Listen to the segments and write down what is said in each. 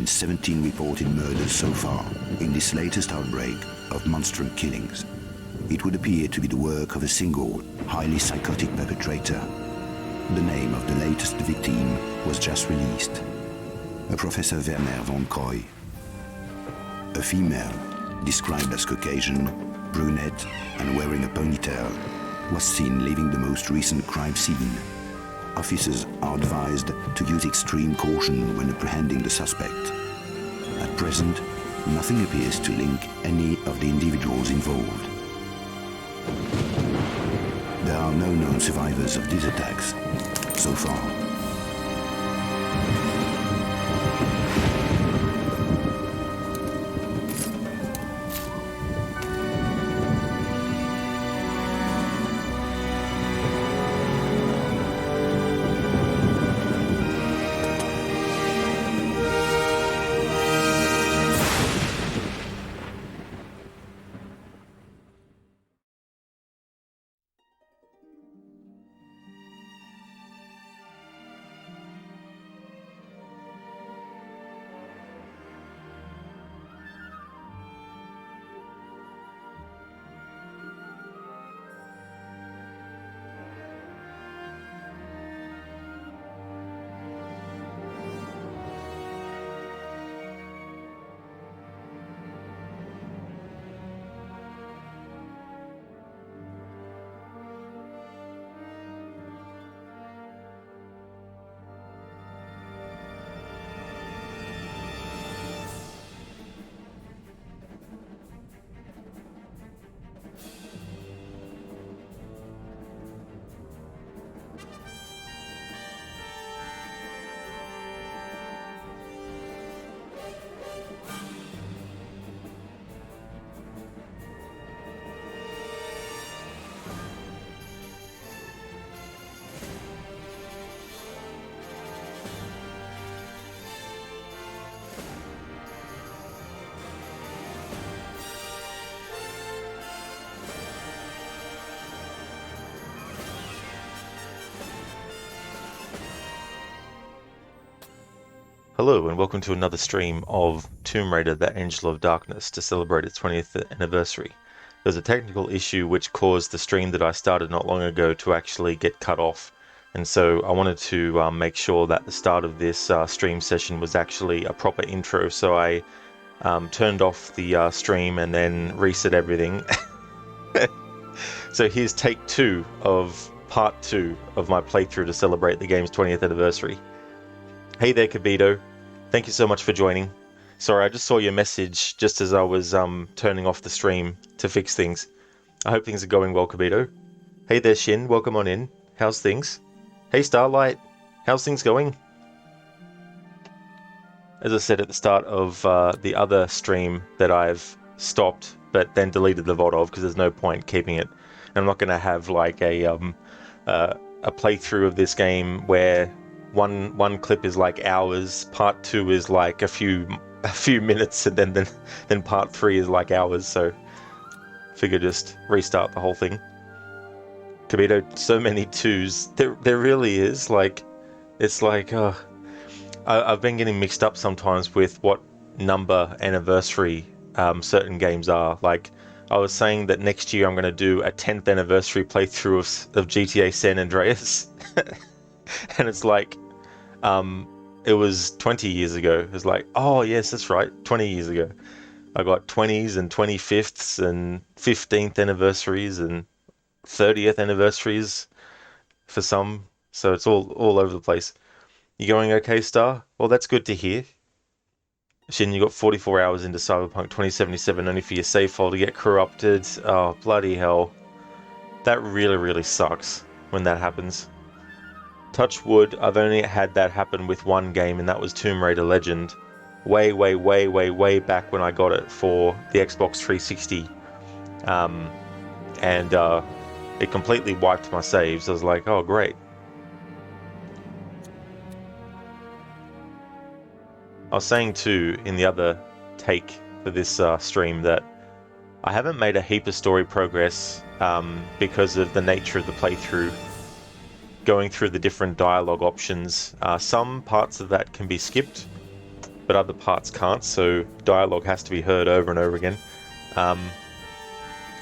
been 17 reported murders so far in this latest outbreak of monstrous killings. It would appear to be the work of a single, highly psychotic perpetrator. The name of the latest victim was just released. A Professor Werner von Croy. A female, described as Caucasian, brunette, and wearing a ponytail, was seen leaving the most recent crime scene. Officers are advised to use extreme caution when apprehending the suspect. At present, nothing appears to link any of the individuals involved. There are no known survivors of these attacks so far. Hello and welcome to another stream of Tomb Raider: The Angel of Darkness to celebrate its 20th anniversary. There's a technical issue which caused the stream that I started not long ago to actually get cut off, and so I wanted to make sure that the start of this stream session was actually a proper intro, so I turned off the stream and then reset everything. So here's take 2 of part 2 of my playthrough to celebrate the game's 20th anniversary. Hey there, Kabito. Thank you so much for joining. Sorry, I just saw your message just as I was turning off the stream to fix things. I hope things are going well, Kabito. Hey there, Shin. Welcome on in. How's things? Hey, Starlight. How's things going? As I said at the start of the other stream that I've stopped but then deleted the VOD of because there's no point keeping it. And I'm not going to have like a playthrough of this game where one clip is like hours, part 2 is like a few minutes, and then part 3 is like hours. So figure just restart the whole thing. Kabito, so many 2s. There really is. Like, it's like I've been getting mixed up sometimes with what number anniversary certain games are. Like, I was saying that next year I'm going to do a 10th anniversary playthrough of GTA San Andreas. And it's like, it was 20 years ago. It was like, oh yes, that's right, 20 years ago. I got 20s and 25ths and 15th anniversaries and 30th anniversaries for some. So it's all over the place. You going okay, Star? Well, that's good to hear. Shin, you got 44 hours into Cyberpunk 2077 only for your save file to get corrupted. Oh, bloody hell. That really, really sucks when that happens. Touch wood, I've only had that happen with one game, and that was Tomb Raider Legend. Way back when I got it for the Xbox 360. And it completely wiped my saves. I was like, oh, great. I was saying too in the other take for this stream that I haven't made a heap of story progress because of the nature of the playthrough. Going through the different dialogue options. Some parts of that can be skipped, but other parts can't, so dialogue has to be heard over and over again.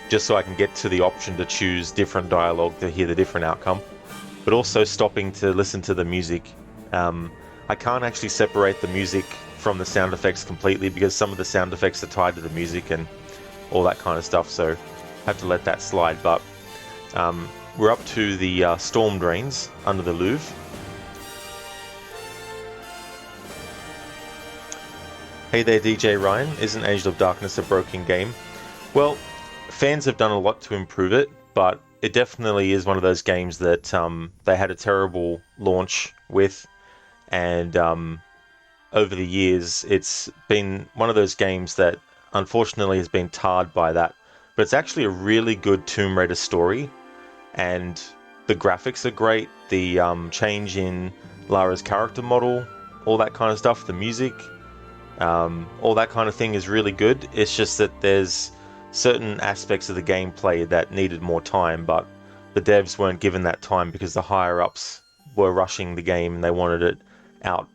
Just so I can get to the option to choose different dialogue to hear the different outcome, but also stopping to listen to the music. I can't actually separate the music from the sound effects completely because some of the sound effects are tied to the music and all that kind of stuff, so I have to let that slide. But we're up to the storm drains under the Louvre. Hey there, DJ Ryan. Isn't Angel of Darkness a broken game? Well, fans have done a lot to improve it, but it definitely is one of those games that they had a terrible launch with, and over the years it's been one of those games that unfortunately has been tarred by that. But it's actually a really good Tomb Raider story, and the graphics are great, the change in Lara's character model, all that kind of stuff, the music, all that kind of thing is really good. It's just that there's certain aspects of the gameplay that needed more time, but the devs weren't given that time because the higher-ups were rushing the game and they wanted it out.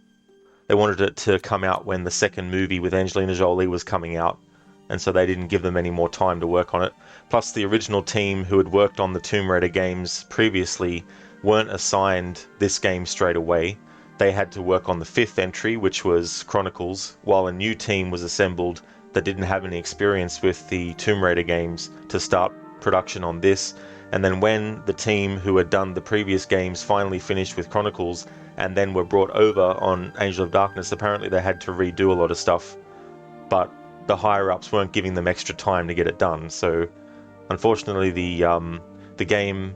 They wanted it to come out when the second movie with Angelina Jolie was coming out, and so they didn't give them any more time to work on it. Plus, the original team who had worked on the Tomb Raider games previously weren't assigned this game straight away. They had to work on the fifth entry, which was Chronicles, while a new team was assembled that didn't have any experience with the Tomb Raider games to start production on this. And then when the team who had done the previous games finally finished with Chronicles and then were brought over on Angel of Darkness, apparently they had to redo a lot of stuff, but the higher-ups weren't giving them extra time to get it done. So unfortunately the game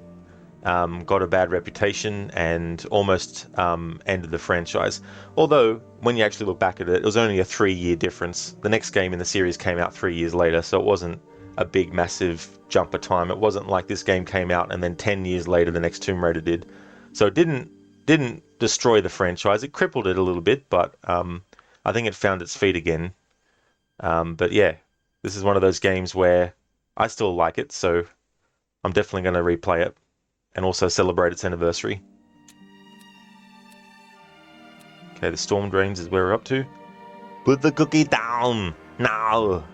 got a bad reputation and almost ended the franchise. Although, when you actually look back at it, it was only a 3-year difference. The next game in the series came out 3 years later, so it wasn't a big, massive jump of time. It wasn't like this game came out and then 10 years later the next Tomb Raider did. So it didn't destroy the franchise. It crippled it a little bit, but I think it found its feet again. But yeah, this is one of those games where I still like it, so I'm definitely going to replay it and also celebrate its anniversary. Okay, the storm drains is where we're up to. Put the cookie down now.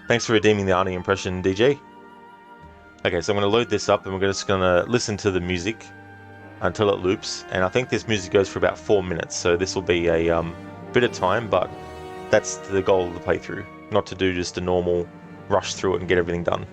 Thanks for redeeming the Arnie impression, DJ. Okay, so I'm going to load this up and we're just going to listen to the music until it loops, and I think this music goes for about 4 minutes, so this will be a bit of time, but that's the goal of the playthrough, not to do just a normal rush through it and get everything done.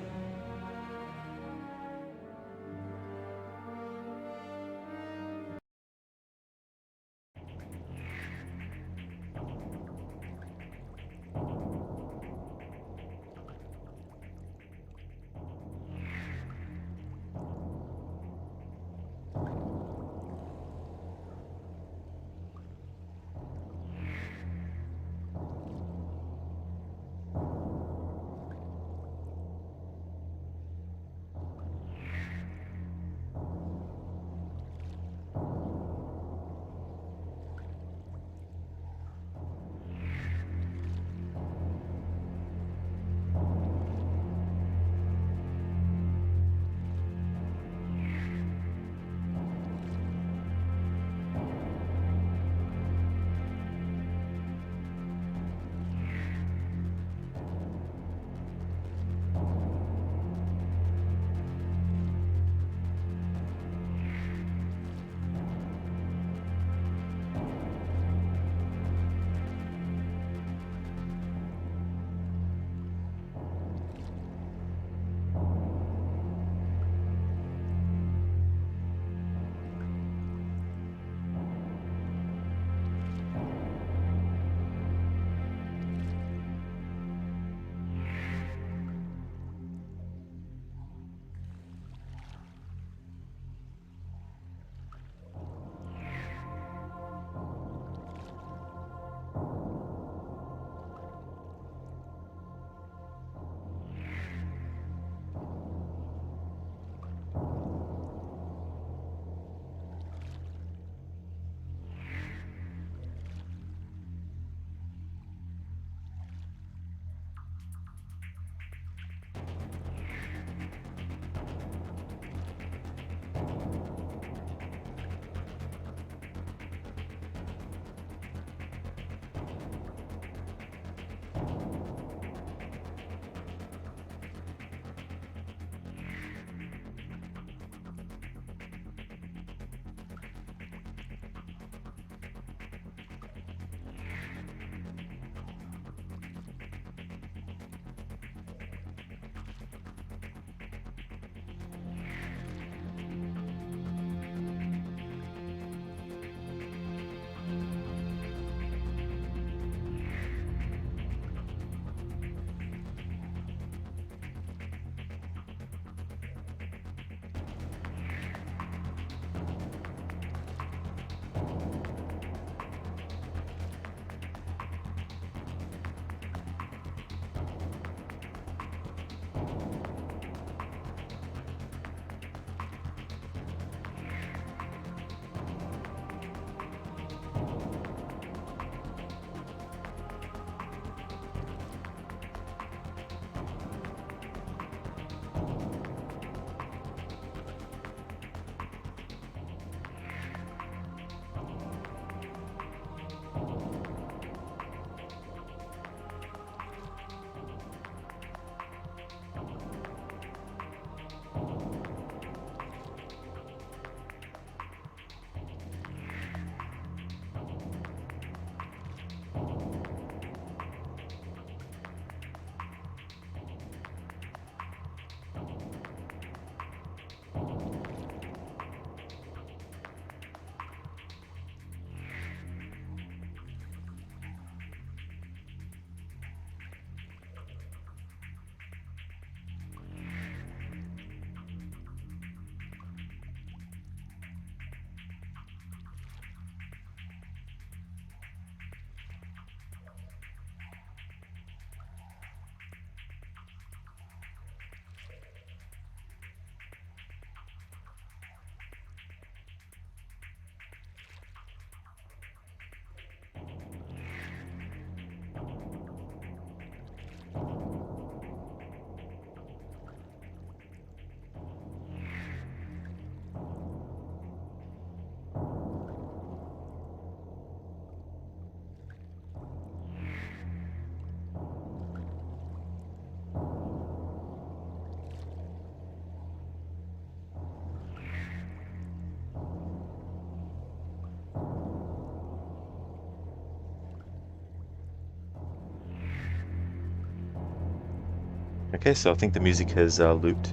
Okay, so I think the music has looped.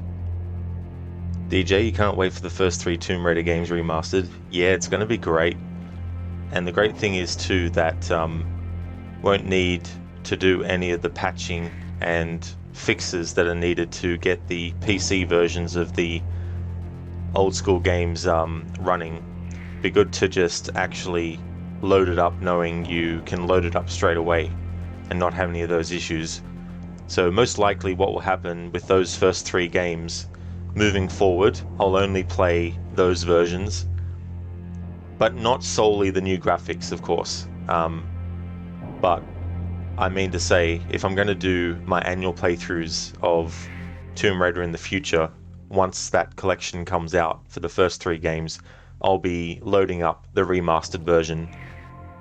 DJ, you can't wait for the first 3 Tomb Raider games remastered. Yeah, it's going to be great. And the great thing is too that won't need to do any of the patching and fixes that are needed to get the PC versions of the old school games running. Be good to just actually load it up knowing you can load it up straight away and not have any of those issues. So most likely what will happen with those first 3 games moving forward, I'll only play those versions, but not solely the new graphics, of course. But I mean to say, if I'm going to do my annual playthroughs of Tomb Raider in the future, once that collection comes out for the first 3 games, I'll be loading up the remastered version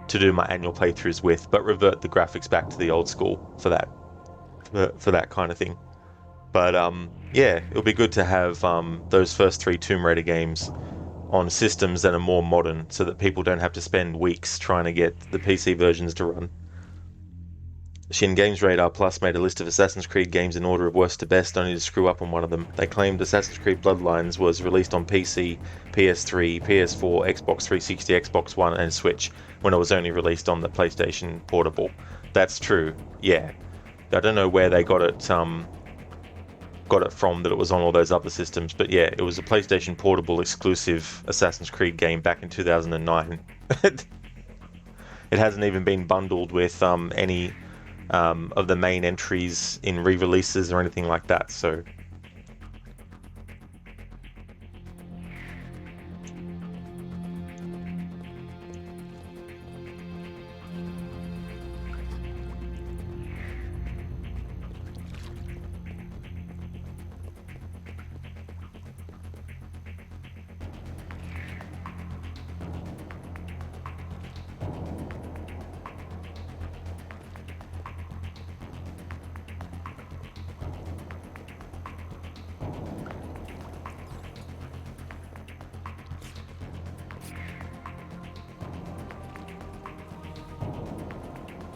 to do my annual playthroughs with, but revert the graphics back to the old school for that kind of thing. But yeah, it'll be good to have those first 3 Tomb Raider games on systems that are more modern, so that people don't have to spend weeks trying to get the PC versions to run. Shin Games Radar Plus made a list of Assassin's Creed games in order of worst to best, only to screw up on one of them. They claimed Assassin's Creed Bloodlines was released on PC, PS3, PS4, Xbox 360, Xbox One, and Switch, when it was only released on the PlayStation Portable. That's true, yeah. I don't know where they got it from, that it was on all those other systems, but yeah, it was a PlayStation Portable exclusive Assassin's Creed game back in 2009. It hasn't even been bundled with any of the main entries in re-releases or anything like that, so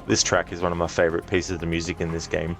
this track is one of my favorite pieces of music in this game.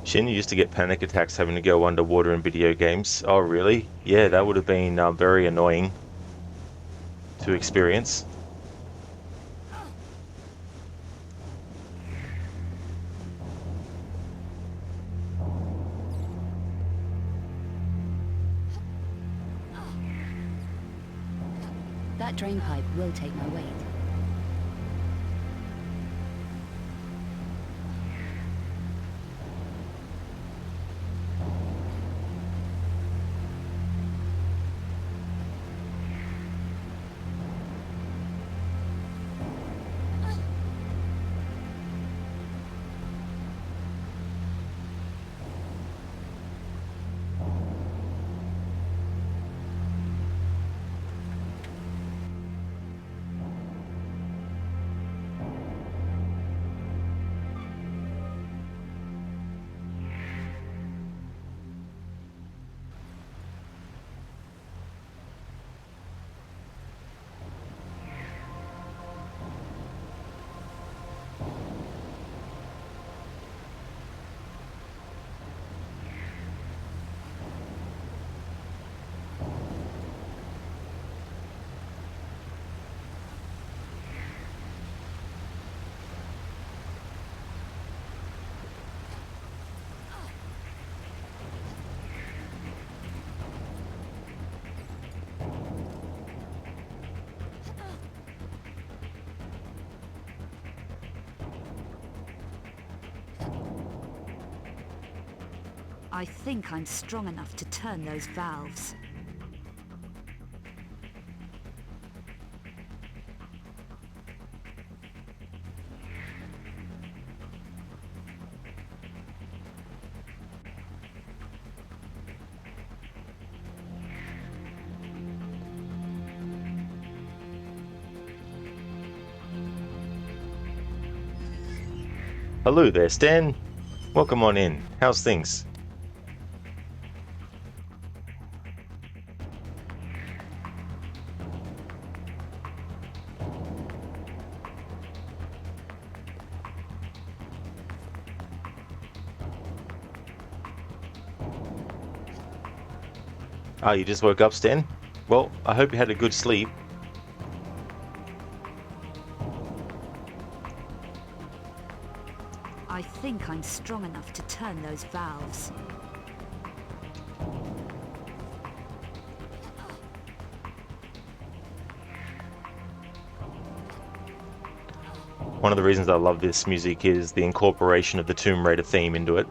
Shin, you used to get panic attacks having to go underwater in video games. Oh, really? Yeah, that would have been very annoying to experience. That drain pipe will take my weight. I think I'm strong enough to turn those valves. Hello there, Stan. Welcome on in. How's things? Ah, you just woke up, Stan? Well, I hope you had a good sleep. I think I'm strong enough to turn those valves. One of the reasons I love this music is the incorporation of the Tomb Raider theme into it.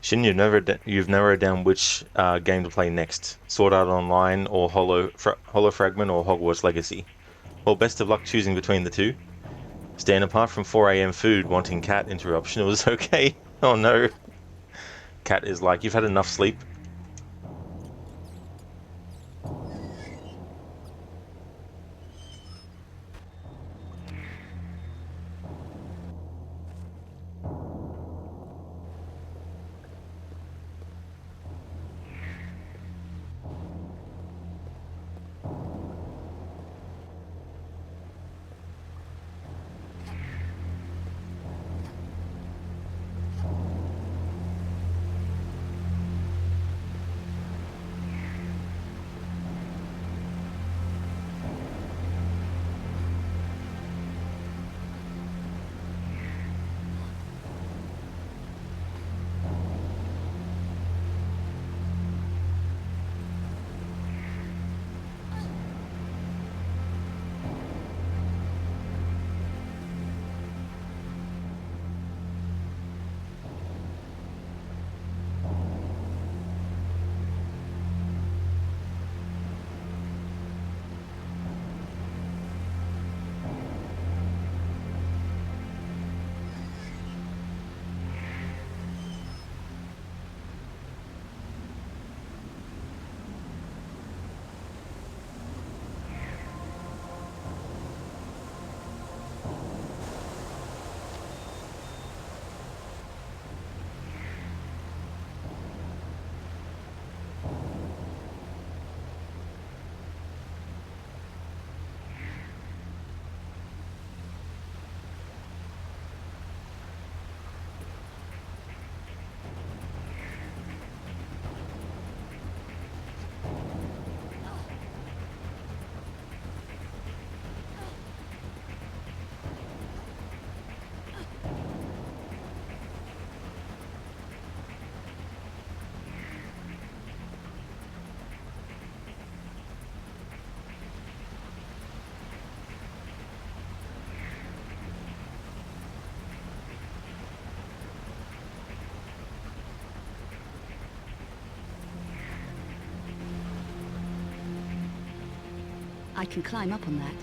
Shin, you've narrowed down which game to play next: Sword Art Online or Hollow Fragment or Hogwarts Legacy. Well, best of luck choosing between the two. Stan, apart from 4 a.m. food wanting cat interruption, it was okay. Oh no. Cat is like, you've had enough sleep. I can climb up on that.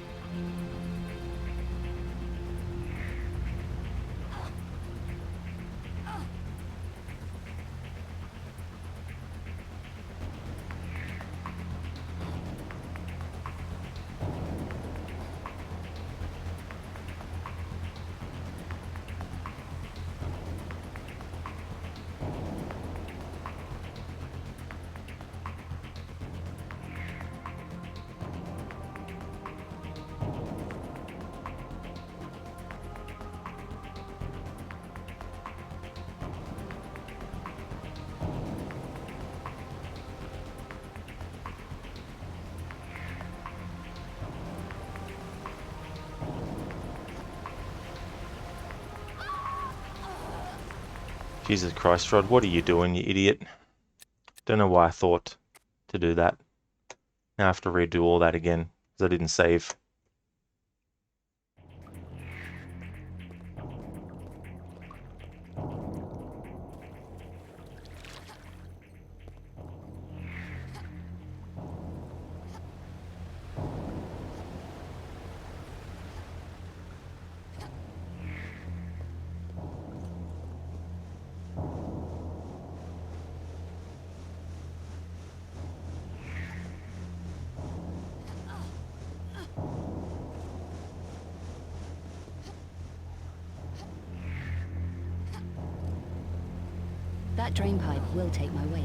Jesus Christ, Rod, what are you doing, you idiot? Don't know why I thought to do that. Now I have to redo all that again, because I didn't save. That drain pipe will take my weight.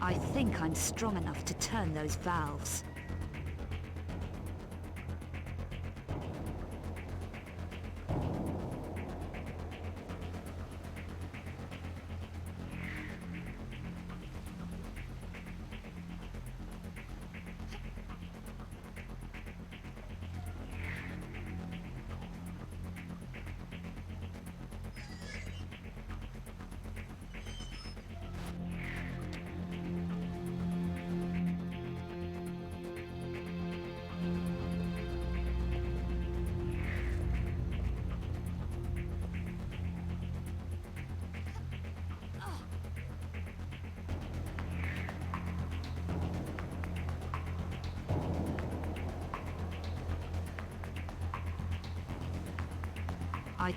I think I'm strong enough to turn those valves. I...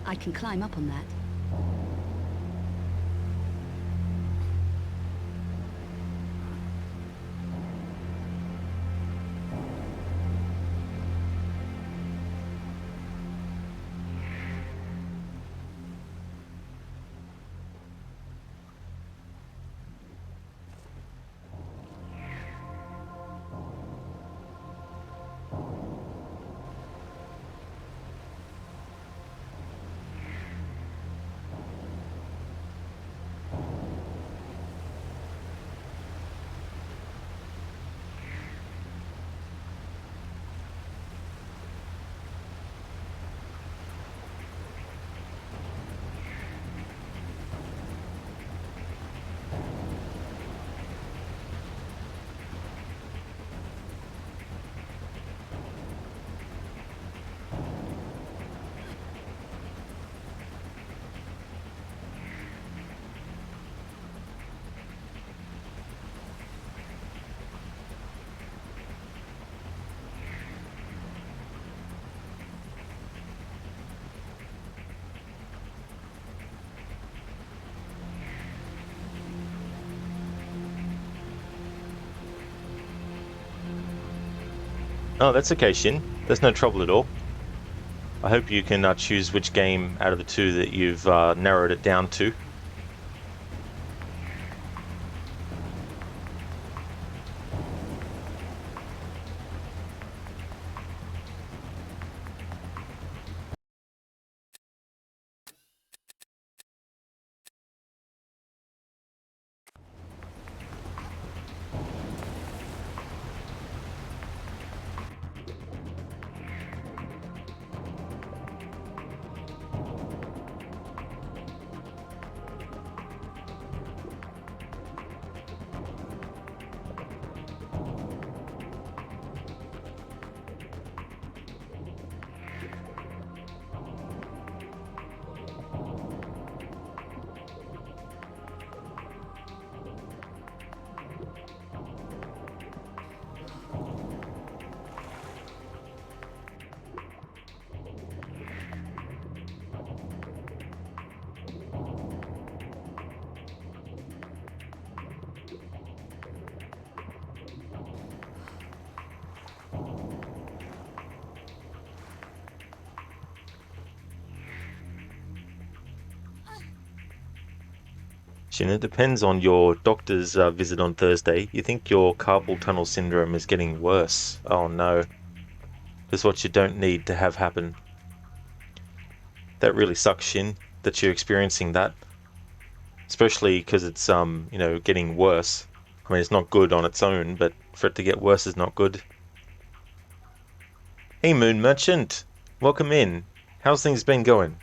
I can climb up on that. Oh, that's okay, Shin. There's no trouble at all. I hope you can choose which game out of the two that you've narrowed it down to. Shin, it depends on your doctor's visit on Thursday. You think your carpal tunnel syndrome is getting worse. Oh no. This is what you don't need to have happen. That really sucks, Shin, that you're experiencing that. Especially because it's, getting worse. I mean, it's not good on its own, but for it to get worse is not good. Hey, Moon Merchant! Welcome in. How's things been going?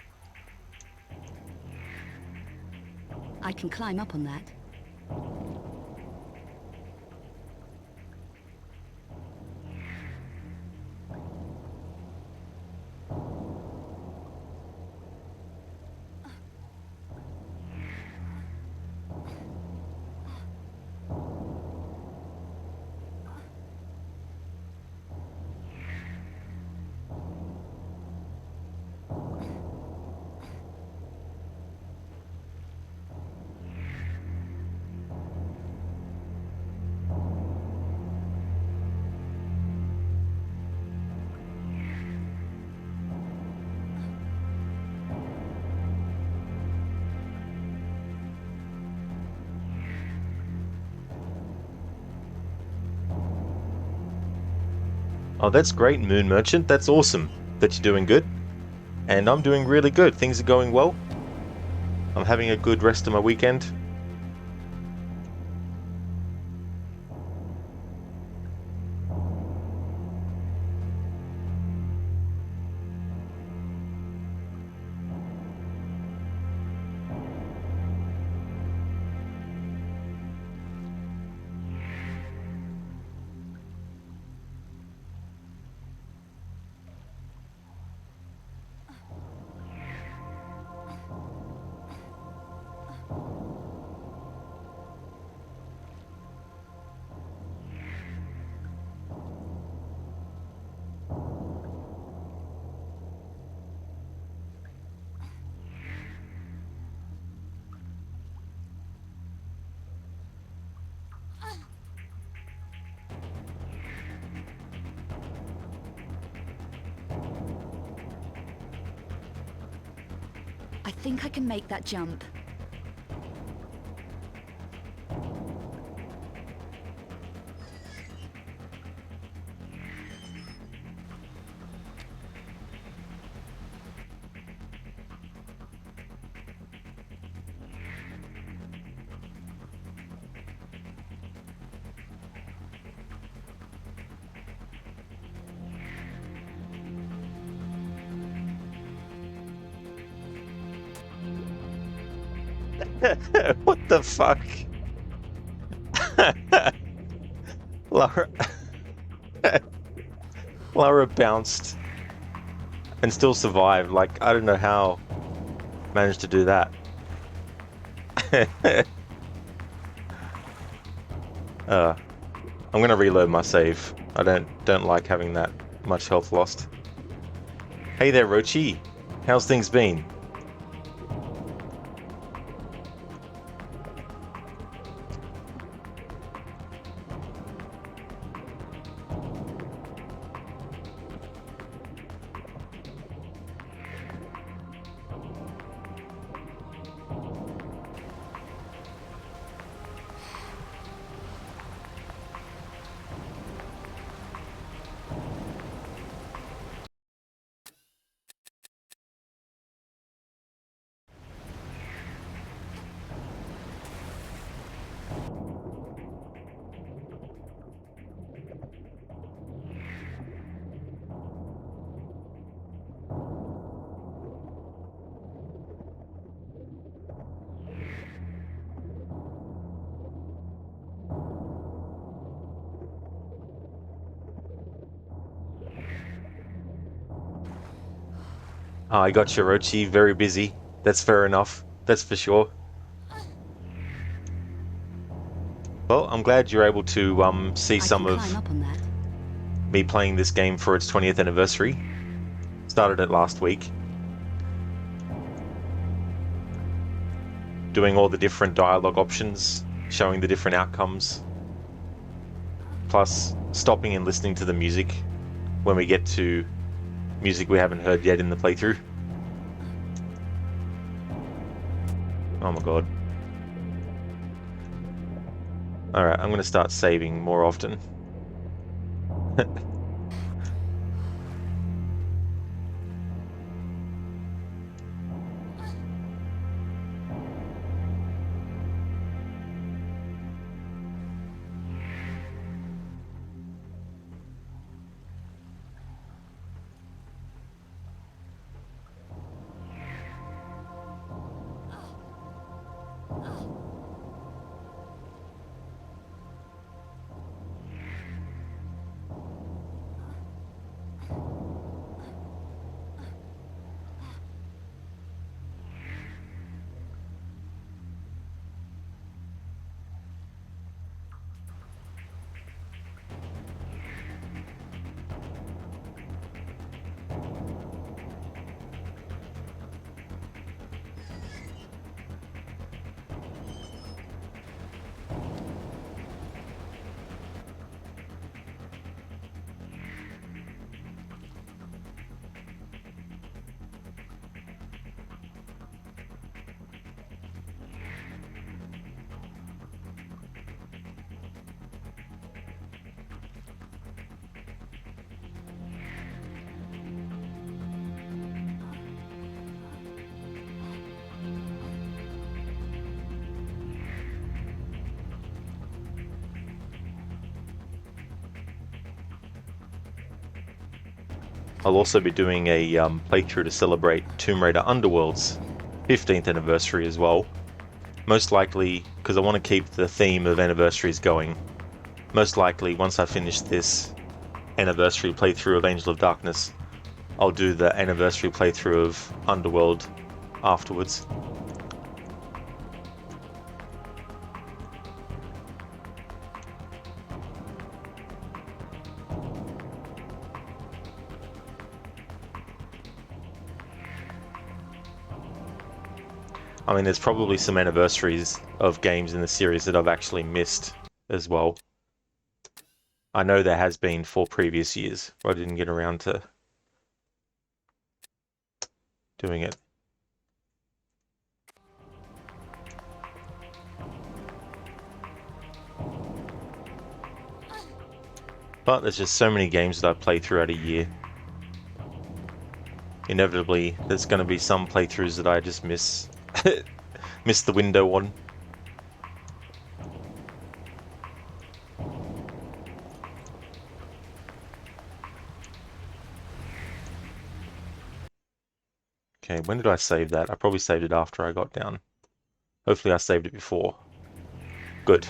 I can climb up on that. Oh, that's great, Moon Merchant. That's awesome that you're doing good. And I'm doing really good. Things are going well. I'm having a good rest of my weekend. think I can make that jump. What the fuck? Lara... Lara bounced and still survived. Like, I don't know how managed to do that. I'm gonna reload my save. I don't like having that much health lost. Hey there, Rochi. How's things been? Oh, I got you, Rochi. Very busy. That's fair enough. That's for sure. Well, I'm glad you're able to see some of climb up on that. me playing this game for its 20th anniversary. Started it last week. Doing all the different dialogue options, showing the different outcomes. Plus, stopping and listening to the music when we get to music we haven't heard yet in the playthrough. Oh my god. Alright, I'm gonna start saving more often. I'll also be doing a playthrough to celebrate Tomb Raider Underworld's 15th anniversary as well. Most likely, because I want to keep the theme of anniversaries going, most likely once I finish this anniversary playthrough of Angel of Darkness, I'll do the anniversary playthrough of Underworld afterwards. I mean, there's probably some anniversaries of games in the series that I've actually missed as well. I know there has been for previous years where I didn't get around to doing it. But there's just so many games that I play throughout a year. Inevitably, there's going to be some playthroughs that I just miss miss the window on. Okay, when did I save that? I probably saved it after I got down. Hopefully I saved it before. Good.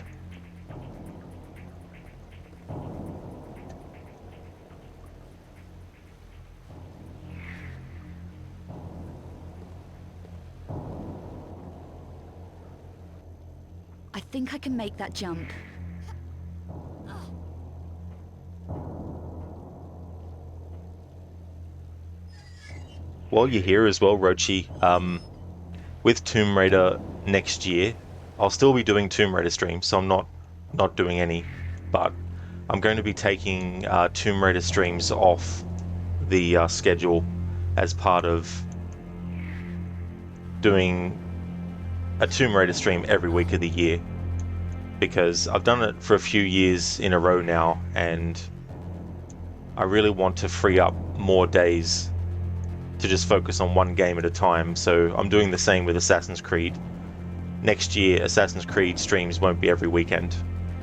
I think I can make that jump. While you're here as well, Rochi, with Tomb Raider next year, I'll still be doing Tomb Raider streams, so I'm not doing any, but I'm going to be taking Tomb Raider streams off the schedule as part of doing a Tomb Raider stream every week of the year, because I've done it for a few years in a row now, and I really want to free up more days to just focus on one game at a time. So I'm doing the same with Assassin's Creed. Next year, Assassin's Creed streams won't be every weekend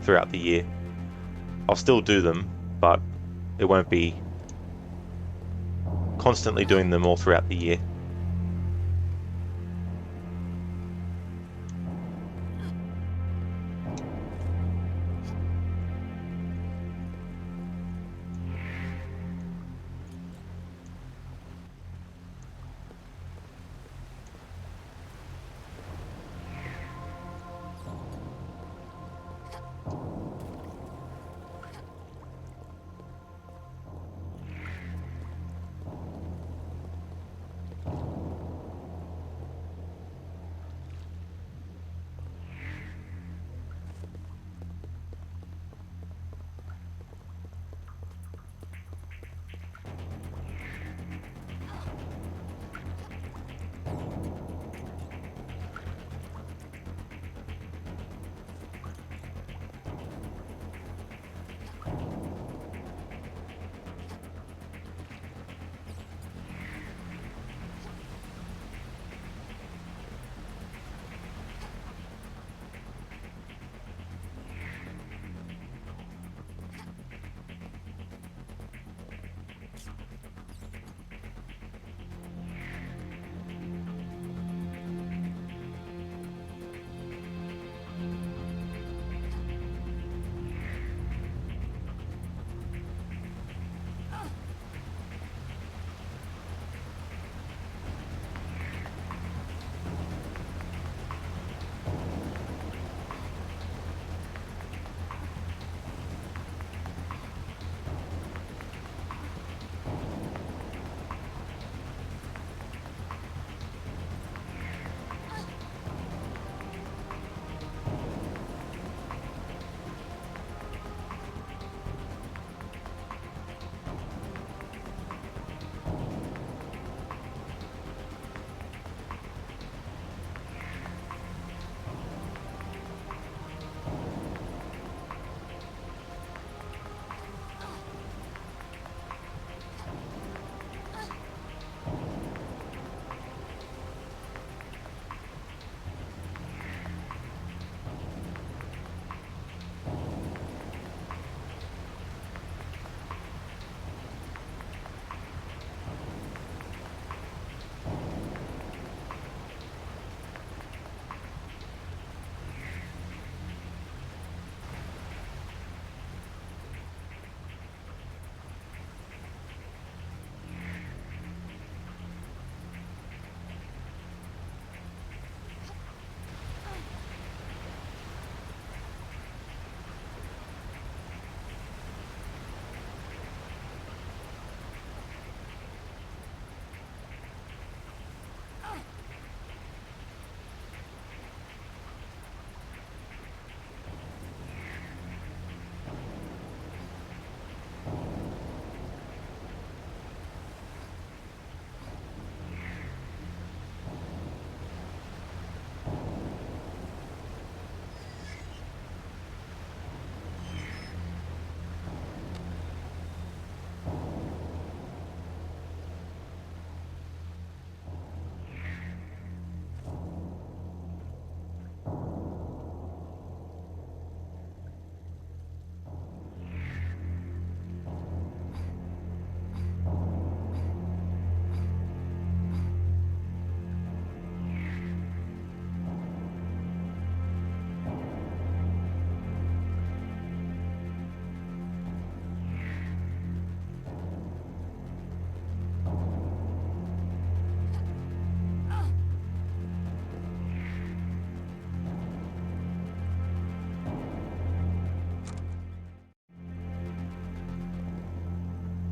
throughout the year. I'll still do them, but it won't be constantly doing them all throughout the year.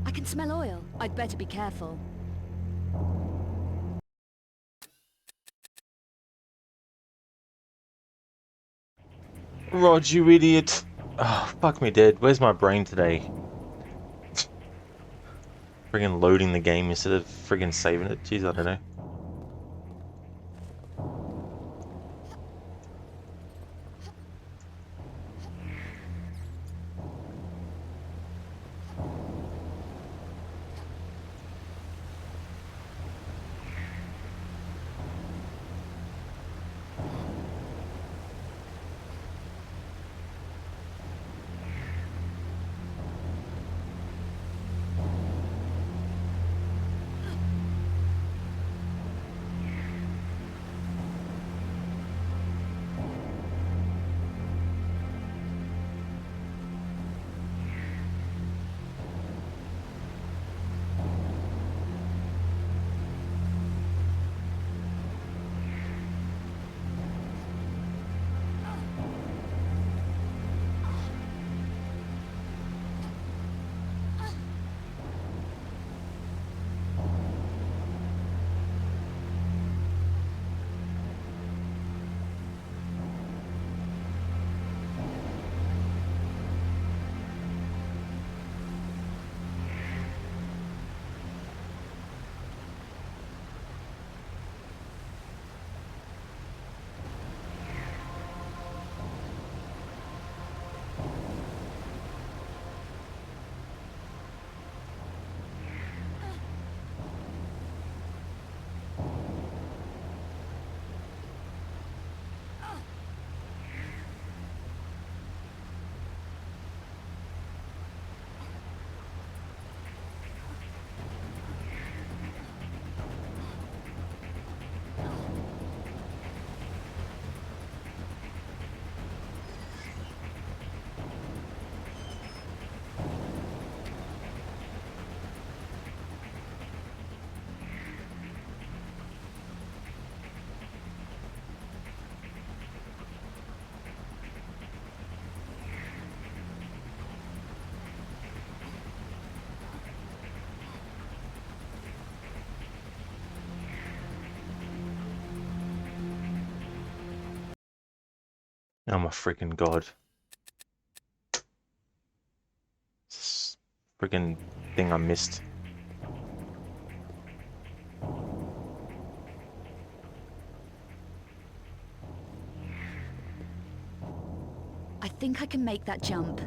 I can smell oil. I'd better be careful. Rog, you idiot! Oh, fuck me dead. Where's my brain today? Friggin' loading the game instead of friggin' saving it. Jeez, I don't know. Oh my freaking god. This freaking thing I missed. I think I can make that jump.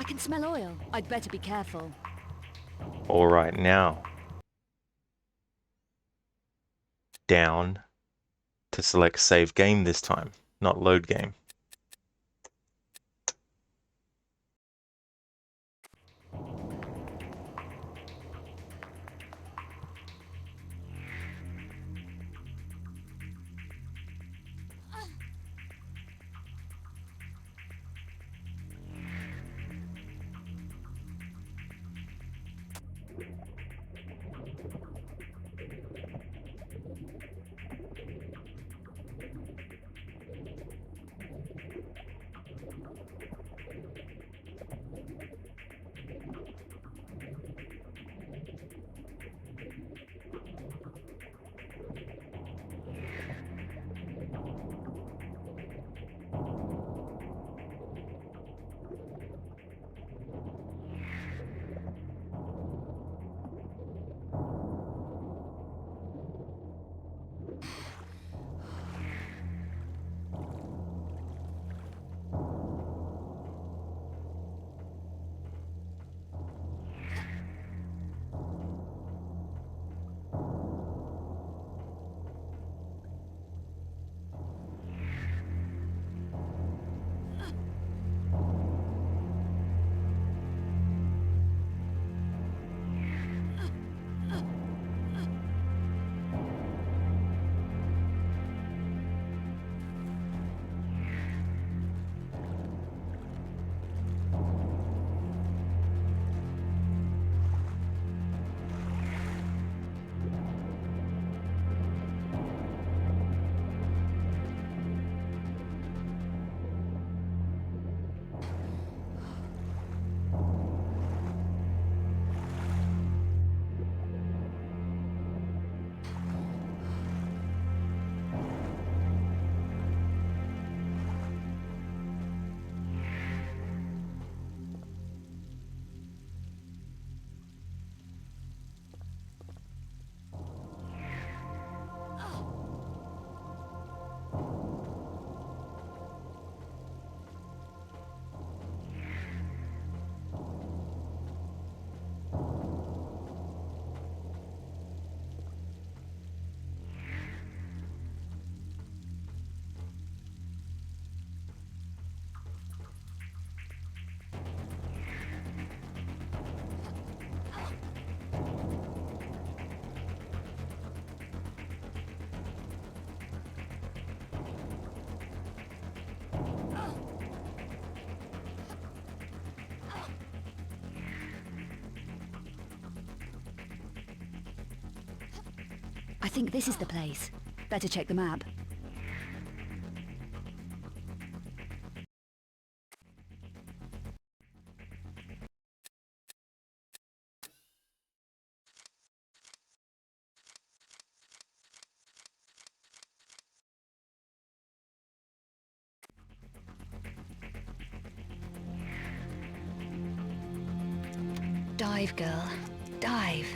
can smell oil. I'd better be careful. All right, now. Down to select save game this time, not load game. I think this is the place. Better check the map. Dive, girl. Dive.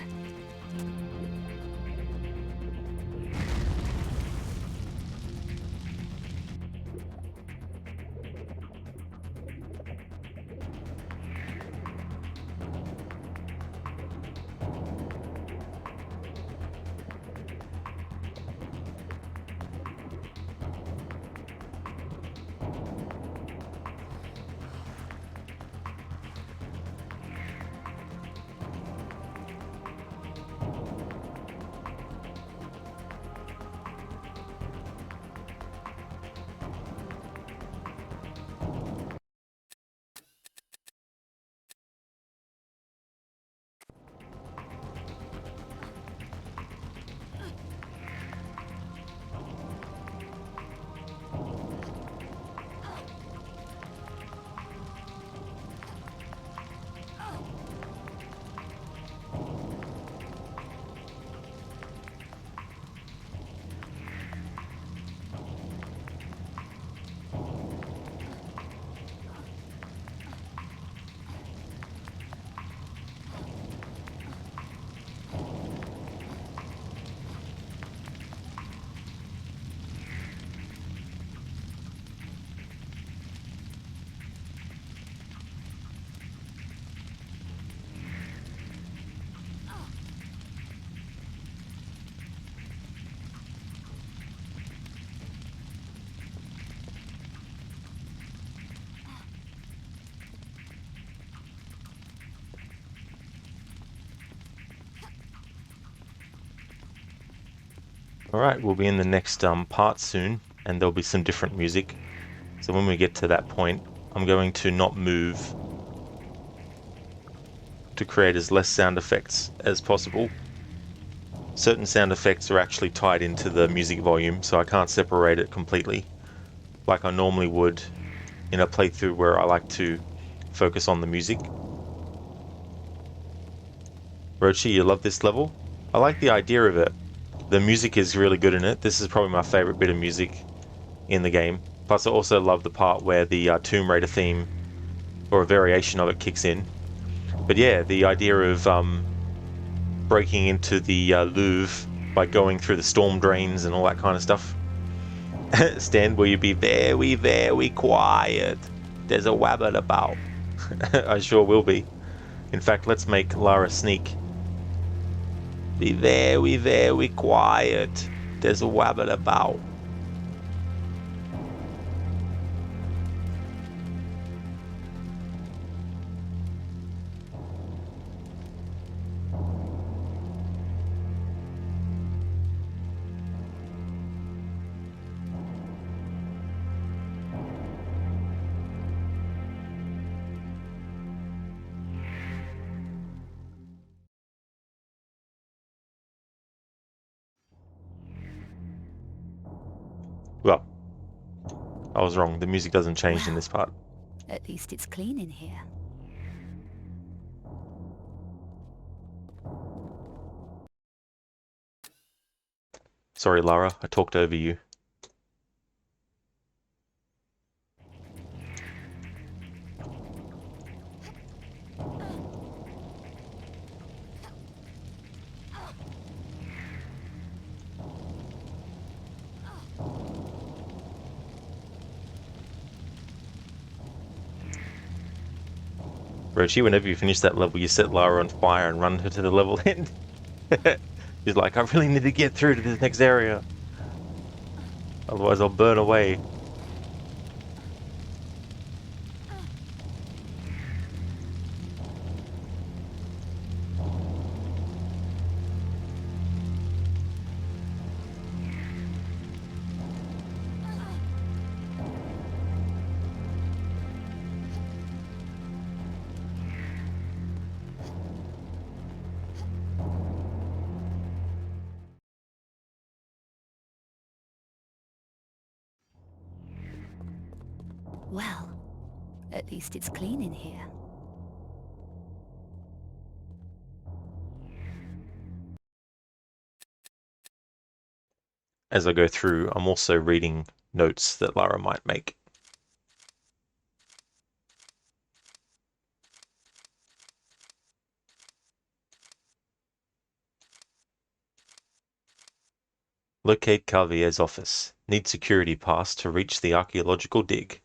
Alright, we'll be in the next part soon, and there'll be some different music. So when we get to that point, I'm going to not move to create as less sound effects as possible. Certain sound effects are actually tied into the music volume, so I can't separate it completely, like I normally would in a playthrough where I like to focus on the music. Rochi, you love this level? I like the idea of it. The music is really good in it. This is probably my favorite bit of music in the game. Plus I also love the part where the Tomb Raider theme, or a variation of it, kicks in. But yeah, the idea of breaking into the Louvre by going through the storm drains and all that kind of stuff. Stan, will you be very, very quiet? There's a wabbit about. I sure will be. In fact, let's make Lara sneak. Be very, very quiet. There's a wabbit about. Well, I was wrong. The music doesn't change in this part. At least it's clean in here. Sorry, Lara, I talked over you. Rochi, whenever you finish that level, you set Lara on fire and run her to the level end. She's like, I really need to get through to this next area. Otherwise I'll burn away. Well, at least it's clean in here. As I go through, I'm also reading notes that Lara might make. Locate Calvier's office. Need security pass to reach the archaeological dig.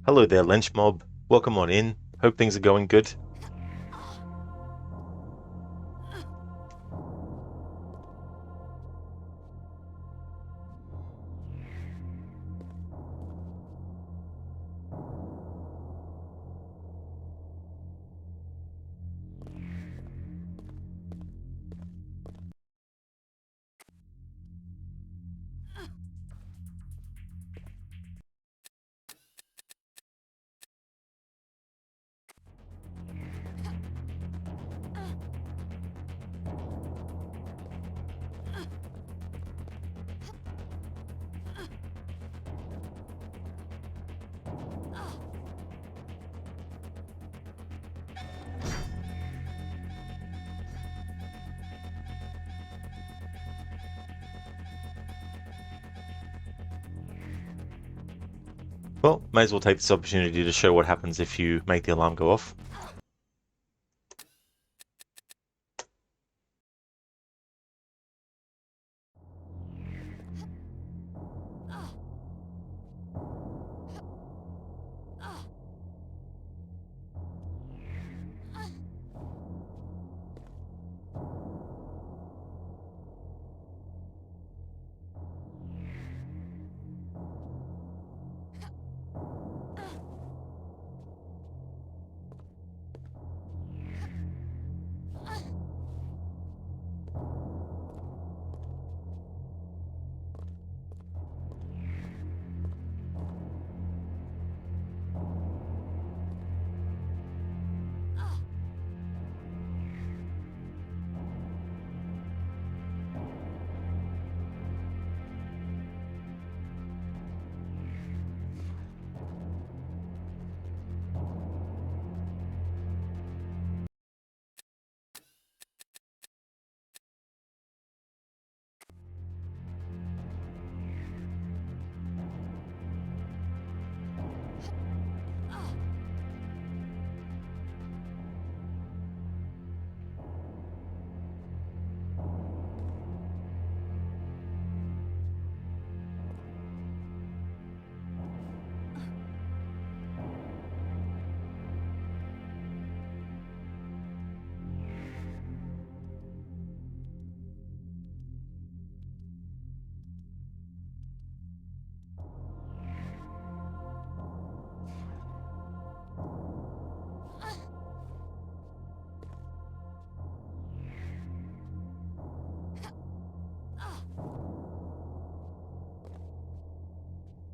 Hello there, Lench Mob. Welcome on in. Hope things are going good. Well, may as well take this opportunity to show what happens if you make the alarm go off.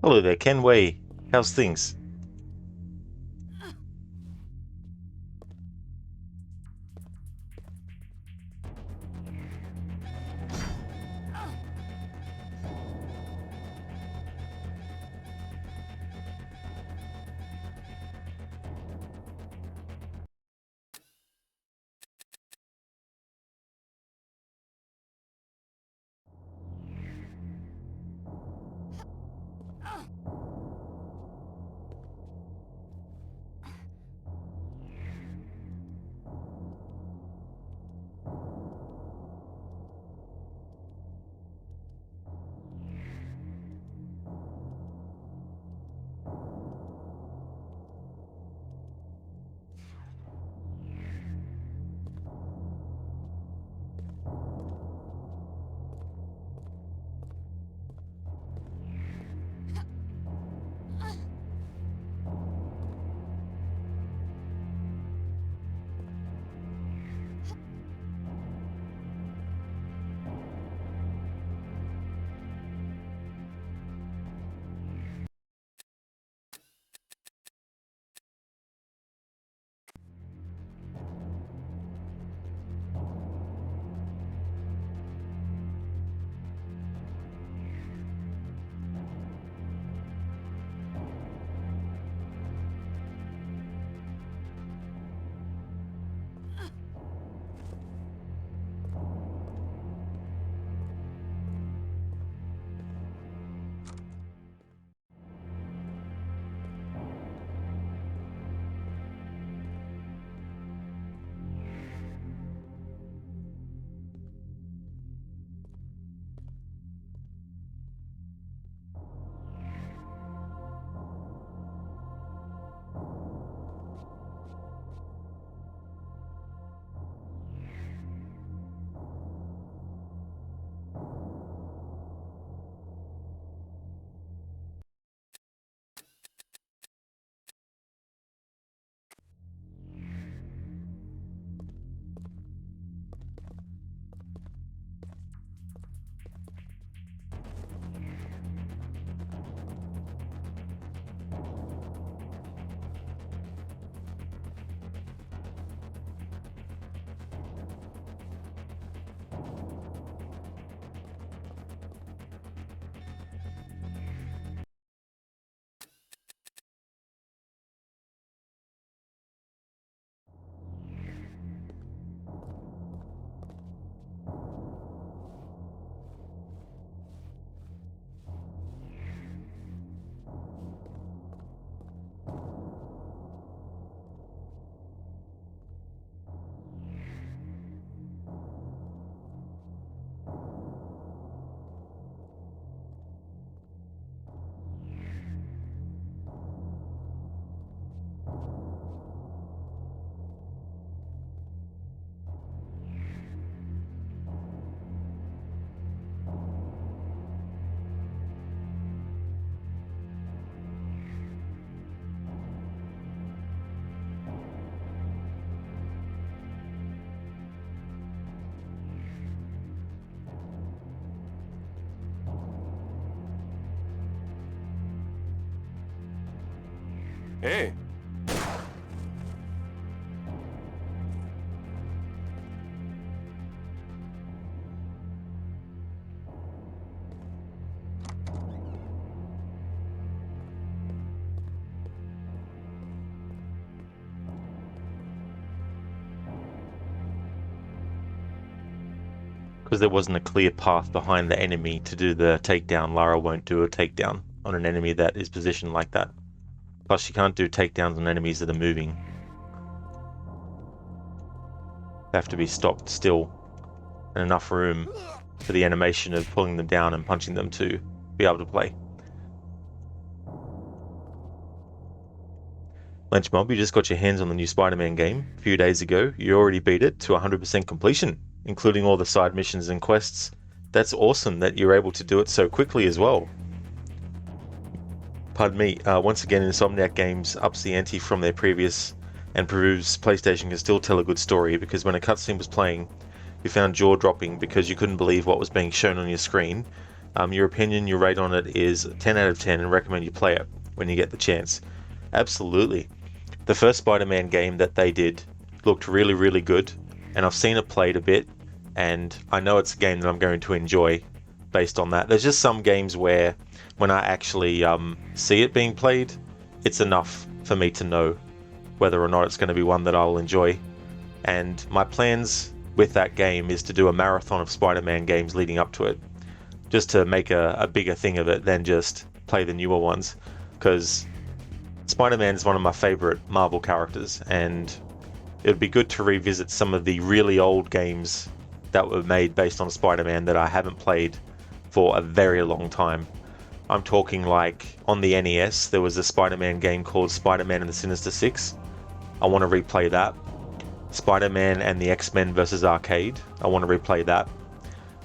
Hello there, Ken Wei. How's things? Hey. Because there wasn't a clear path behind the enemy to do the takedown, Lara won't do a takedown on an enemy that is positioned like that. Plus, she can't do takedowns on enemies that are moving. They have to be stopped still and enough room for the animation of pulling them down and punching them to be able to play. Lynch Mob, you just got your hands on the new Spider-Man game a few days ago. You already beat it to 100% completion, including all the side missions and quests. That's awesome that you're able to do it so quickly as well. Pardon me, once again Insomniac Games ups the ante from their previous and proves PlayStation can still tell a good story, because when a cutscene was playing, you found jaw-dropping because you couldn't believe what was being shown on your screen. Your opinion, your rate on it is 10 out of 10 and recommend you play it when you get the chance. Absolutely. The first Spider-Man game that they did looked really, really good, and I've seen it played a bit, and I know it's a game that I'm going to enjoy based on that. There's just some games where when I actually see it being played, it's enough for me to know whether or not it's going to be one that I'll enjoy. And my plans with that game is to do a marathon of Spider-Man games leading up to it, just to make a bigger thing of it than just play the newer ones, because Spider-Man is one of my favorite Marvel characters, and it would be good to revisit some of the really old games that were made based on Spider-Man that I haven't played for a very long time. I'm talking like on the NES, there was a Spider-Man game called Spider-Man and the Sinister Six. I want to replay that. Spider-Man and the X-Men vs. Arcade. I want to replay that.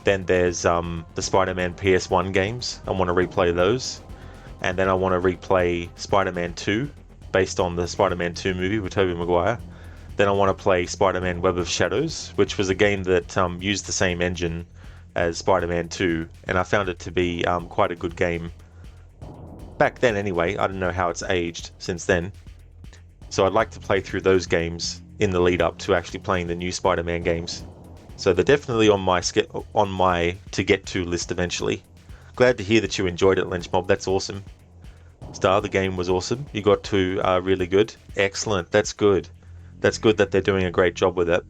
Then there's the Spider-Man PS1 games. I want to replay those. And then I want to replay Spider-Man 2, based on the Spider-Man 2 movie with Tobey Maguire. Then I want to play Spider-Man Web of Shadows, which was a game that used the same engine as Spider-Man 2, and I found it to be quite a good game. Back then anyway, I don't know how it's aged since then. So I'd like to play through those games in the lead up to actually playing the new Spider-Man games. So they're definitely on my to get to list eventually. Glad to hear that you enjoyed it, Lynch Mob. That's awesome. Star, the game was awesome. You got to really good. Excellent. That's good. That's good that they're doing a great job with it.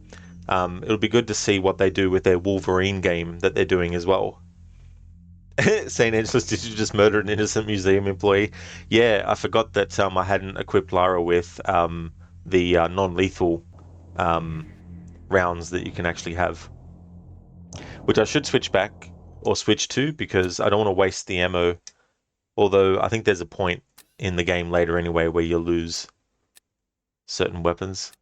It'll be good to see what they do with their Wolverine game that they're doing as well. St. Angeles, did you just murder an innocent museum employee? Yeah, I forgot that I hadn't equipped Lara with the non-lethal rounds that you can actually have, which I should switch back or switch to, because I don't want to waste the ammo, although I think there's a point in the game later anyway where you lose certain weapons.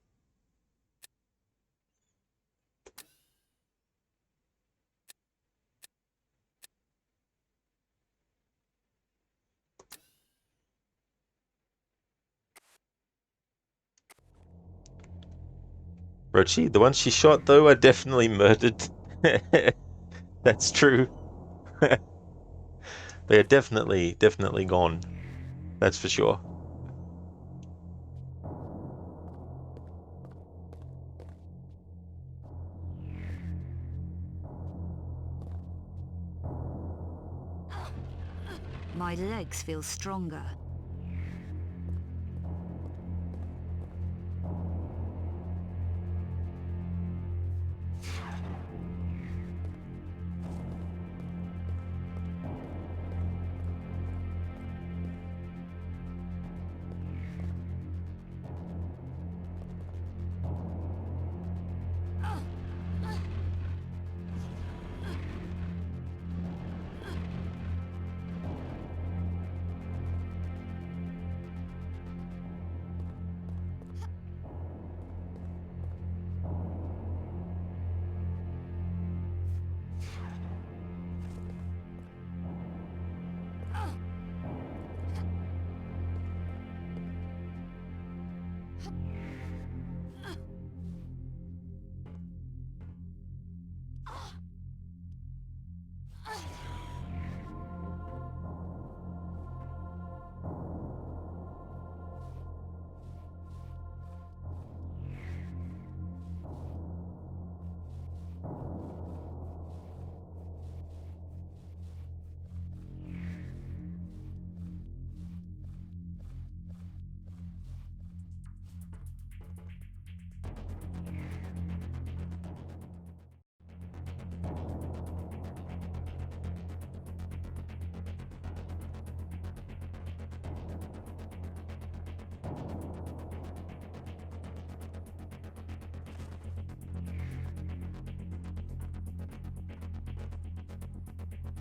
Rochi, the ones she shot though are definitely murdered. That's true. They are definitely gone. That's for sure. My legs feel stronger.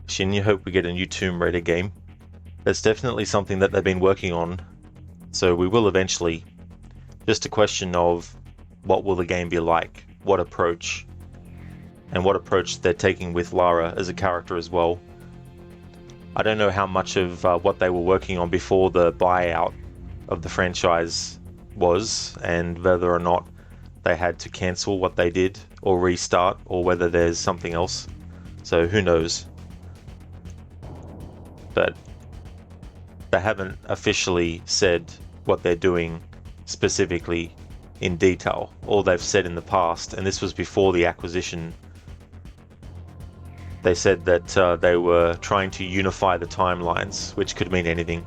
Shin, you hope we get a new Tomb Raider game. That's definitely something that they've been working on, so we will eventually. Just a question of what will the game be like, what approach, and what approach they're taking with Lara as a character as well. I don't know how much of what they were working on before the buyout of the franchise was, and whether or not they had to cancel what they did or restart, or whether there's something else. So who knows? But they haven't officially said what they're doing specifically in detail. All they've said in the past, and this was before the acquisition, they said that they were trying to unify the timelines, which could mean anything.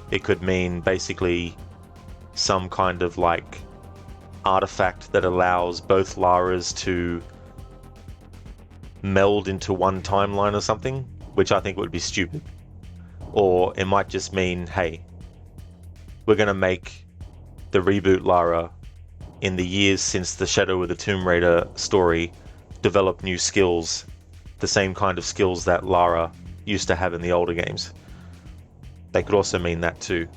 It could mean basically some kind of like artifact that allows both Laras to meld into one timeline or something, which I think would be stupid. Or it might just mean, hey, we're going to make the reboot Lara in the years since the Shadow of the Tomb Raider story develop new skills, the same kind of skills that Lara used to have in the older games. They could also mean that too.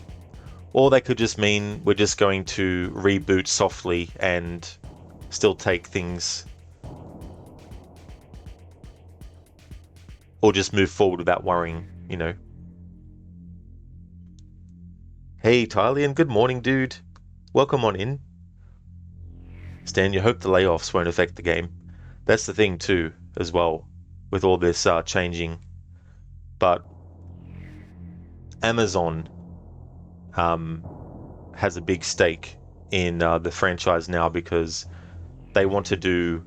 Or they could just mean we're just going to reboot softly and still take things, or just move forward without worrying, you know. Hey Tylian, good morning dude. Welcome on in. Stan, you hope the layoffs won't affect the game. That's the thing too, as well, with all this changing. But Amazon has a big stake in the franchise now, because they want to do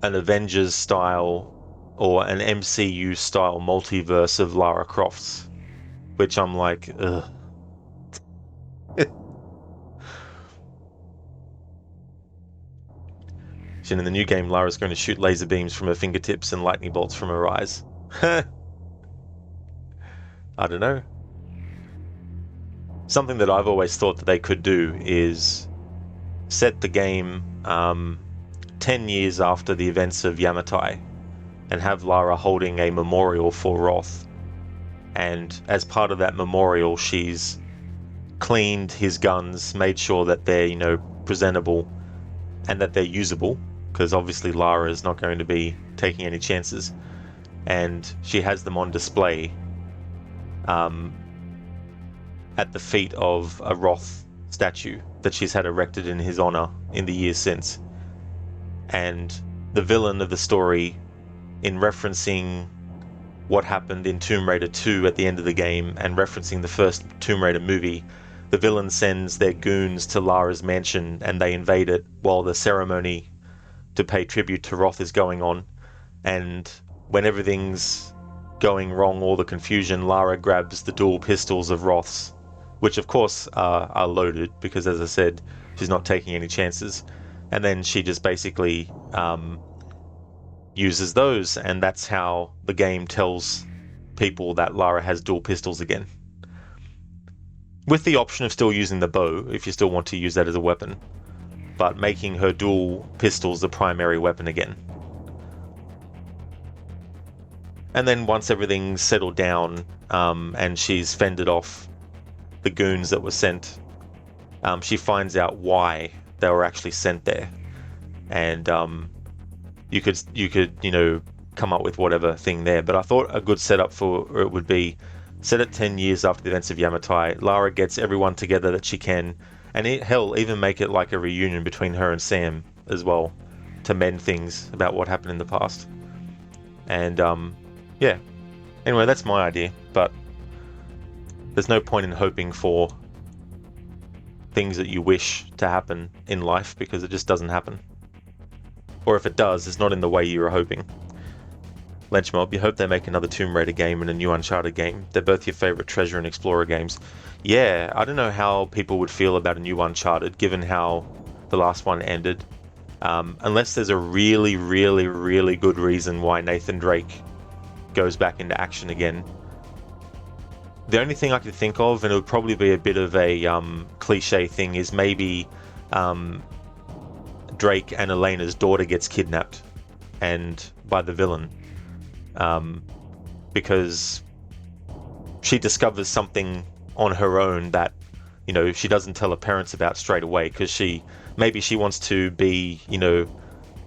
an Avengers style or an MCU style multiverse of Lara Crofts, which I'm like, ugh. In the new game, Lara's going to shoot laser beams from her fingertips and lightning bolts from her eyes. I don't know. Something that I've always thought that they could do is set the game 10 years after the events of Yamatai and have Lara holding a memorial for Roth. And as part of that memorial, she's cleaned his guns, made sure that they're, you know, presentable and that they're usable, because obviously Lara is not going to be taking any chances. And she has them on display at the feet of a Roth statue that she's had erected in his honor in the years since. And the villain of the story, in referencing what happened in Tomb Raider 2 at the end of the game and referencing the first Tomb Raider movie, the villain sends their goons to Lara's mansion and they invade it while the ceremony to pay tribute to Roth is going on. And when everything's going wrong, all the confusion, Lara grabs the dual pistols of Roth's, which of course are loaded, because as I said, she's not taking any chances. And then she just basically uses those, and that's how the game tells people that Lara has dual pistols again. With the option of still using the bow, if you still want to use that as a weapon, but making her dual pistols the primary weapon again. And then once everything's settled down and she's fended off the goons that were sent, she finds out why they were actually sent there. And you could you know, come up with whatever thing there. But I thought a good setup for it would be set it 10 years after the events of Yamatai. Lara gets everyone together that she can, and hell, even make it like a reunion between her and Sam as well, to mend things about what happened in the past. And yeah, anyway, that's my idea, but there's no point in hoping for things that you wish to happen in life, because it just doesn't happen. Or if it does, it's not in the way you were hoping. Lenchmob, you hope they make another Tomb Raider game and a new Uncharted game. They're both your favourite Treasure and Explorer games. Yeah, I don't know how people would feel about a new Uncharted, given how the last one ended. Unless there's a really, really, really good reason why Nathan Drake goes back into action again. The only thing I could think of, and it would probably be a bit of a cliche thing, is maybe Drake and Elena's daughter gets kidnapped and by the villain. because she discovers something on her own that, you know, she doesn't tell her parents about straight away, because maybe she wants to be, you know,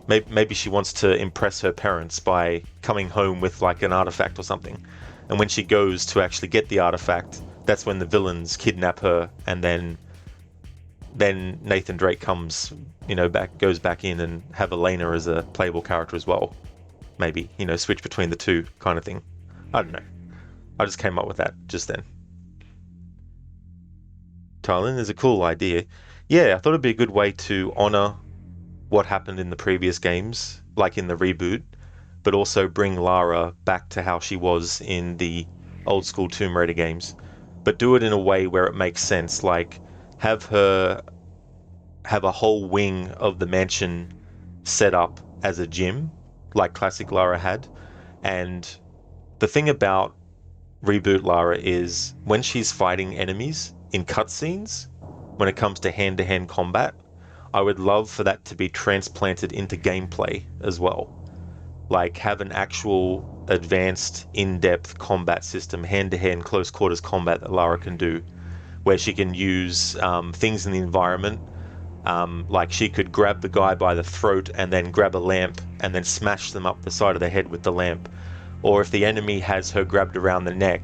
maybe she wants to impress her parents by coming home with like an artifact or something. And when she goes to actually get the artifact, that's when the villains kidnap her, and then Nathan Drake comes, you know, goes back in and have Elena as a playable character as well. Maybe, you know, switch between the two kind of thing. I don't know. I just came up with that just then. Tylen is a cool idea. Yeah, I thought it'd be a good way to honor what happened in the previous games, like in the reboot, but also bring Lara back to how she was in the old school Tomb Raider games, but do it in a way where it makes sense. Like, have her have a whole wing of the mansion set up as a gym, like classic Lara had. And the thing about reboot Lara is when she's fighting enemies in cutscenes, when it comes to hand-to-hand combat, I would love for that to be transplanted into gameplay as well. Like, have an actual advanced, in-depth combat system, hand-to-hand, close-quarters combat that Lara can do, where she can use things in the environment. Like, she could grab the guy by the throat and then grab a lamp and then smash them up the side of the head with the lamp. Or if the enemy has her grabbed around the neck,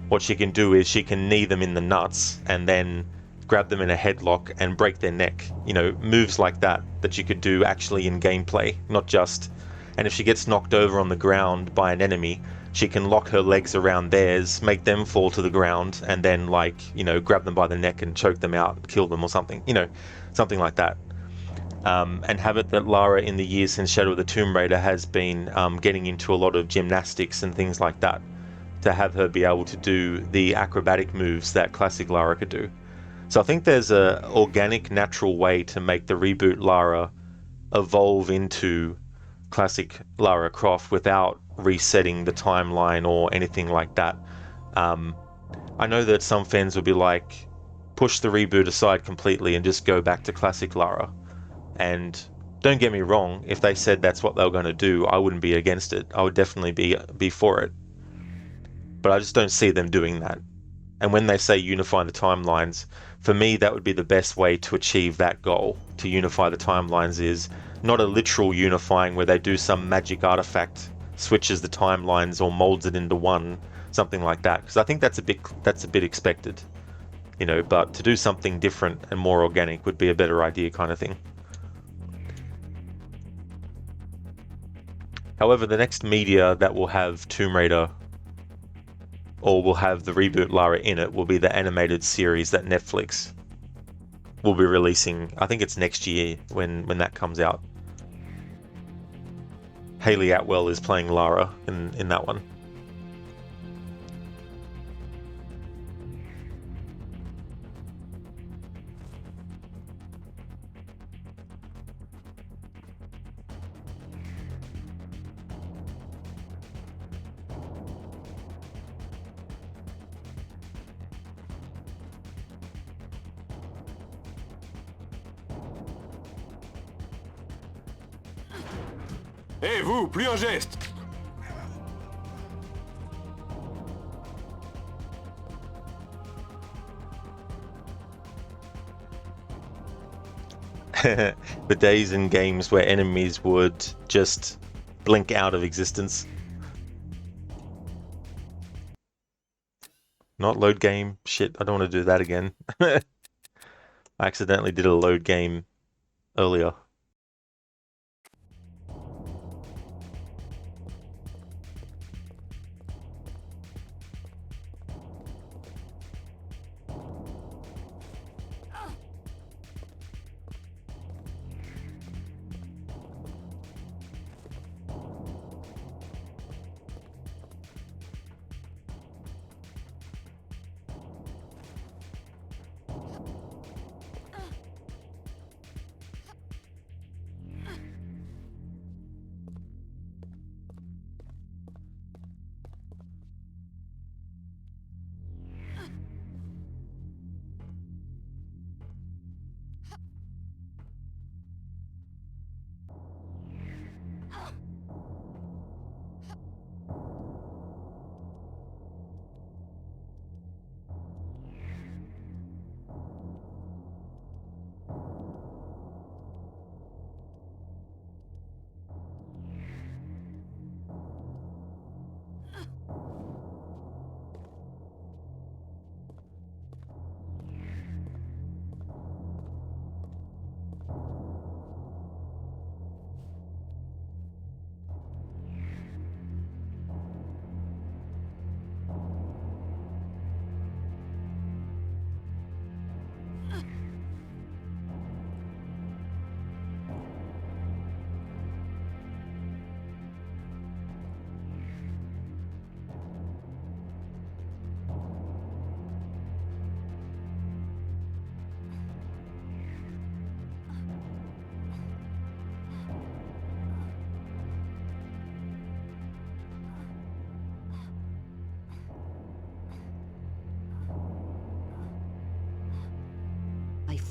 what she can do is she can knee them in the nuts and then grab them in a headlock and break their neck. You know, moves like that you could do actually in gameplay, not just... And if she gets knocked over on the ground by an enemy, she can lock her legs around theirs, make them fall to the ground, and then, like, you know, grab them by the neck and choke them out and kill them or something. You know, something like that. And have it that Lara, in the years since Shadow of the Tomb Raider, has been getting into a lot of gymnastics and things like that, to have her be able to do the acrobatic moves that classic Lara could do. So I think there's a organic, natural way to make the reboot Lara evolve into classic Lara Croft without resetting the timeline or anything like that. I know that some fans will be like, push the reboot aside completely and just go back to classic Lara. And don't get me wrong, if they said that's what they were going to do, I wouldn't be against it. I would definitely be for it. But I just don't see them doing that. And when they say unify the timelines, for me that would be the best way to achieve that goal. To unify the timelines is not a literal unifying where they do some magic artifact, switches the timelines or molds it into one, something like that. Because I think that's a bit expected, you know. But to do something different and more organic would be a better idea, kind of thing. However, the next media that will have Tomb Raider, or will have the reboot Lara in it, will be the animated series that Netflix will be releasing. I think it's next year when that comes out. Hayley Atwell is playing Lara in that one. Hé, vous, plus un geste! The days in games where enemies would just blink out of existence. Not load game. Shit, I don't want to do that again. I accidentally did a load game earlier.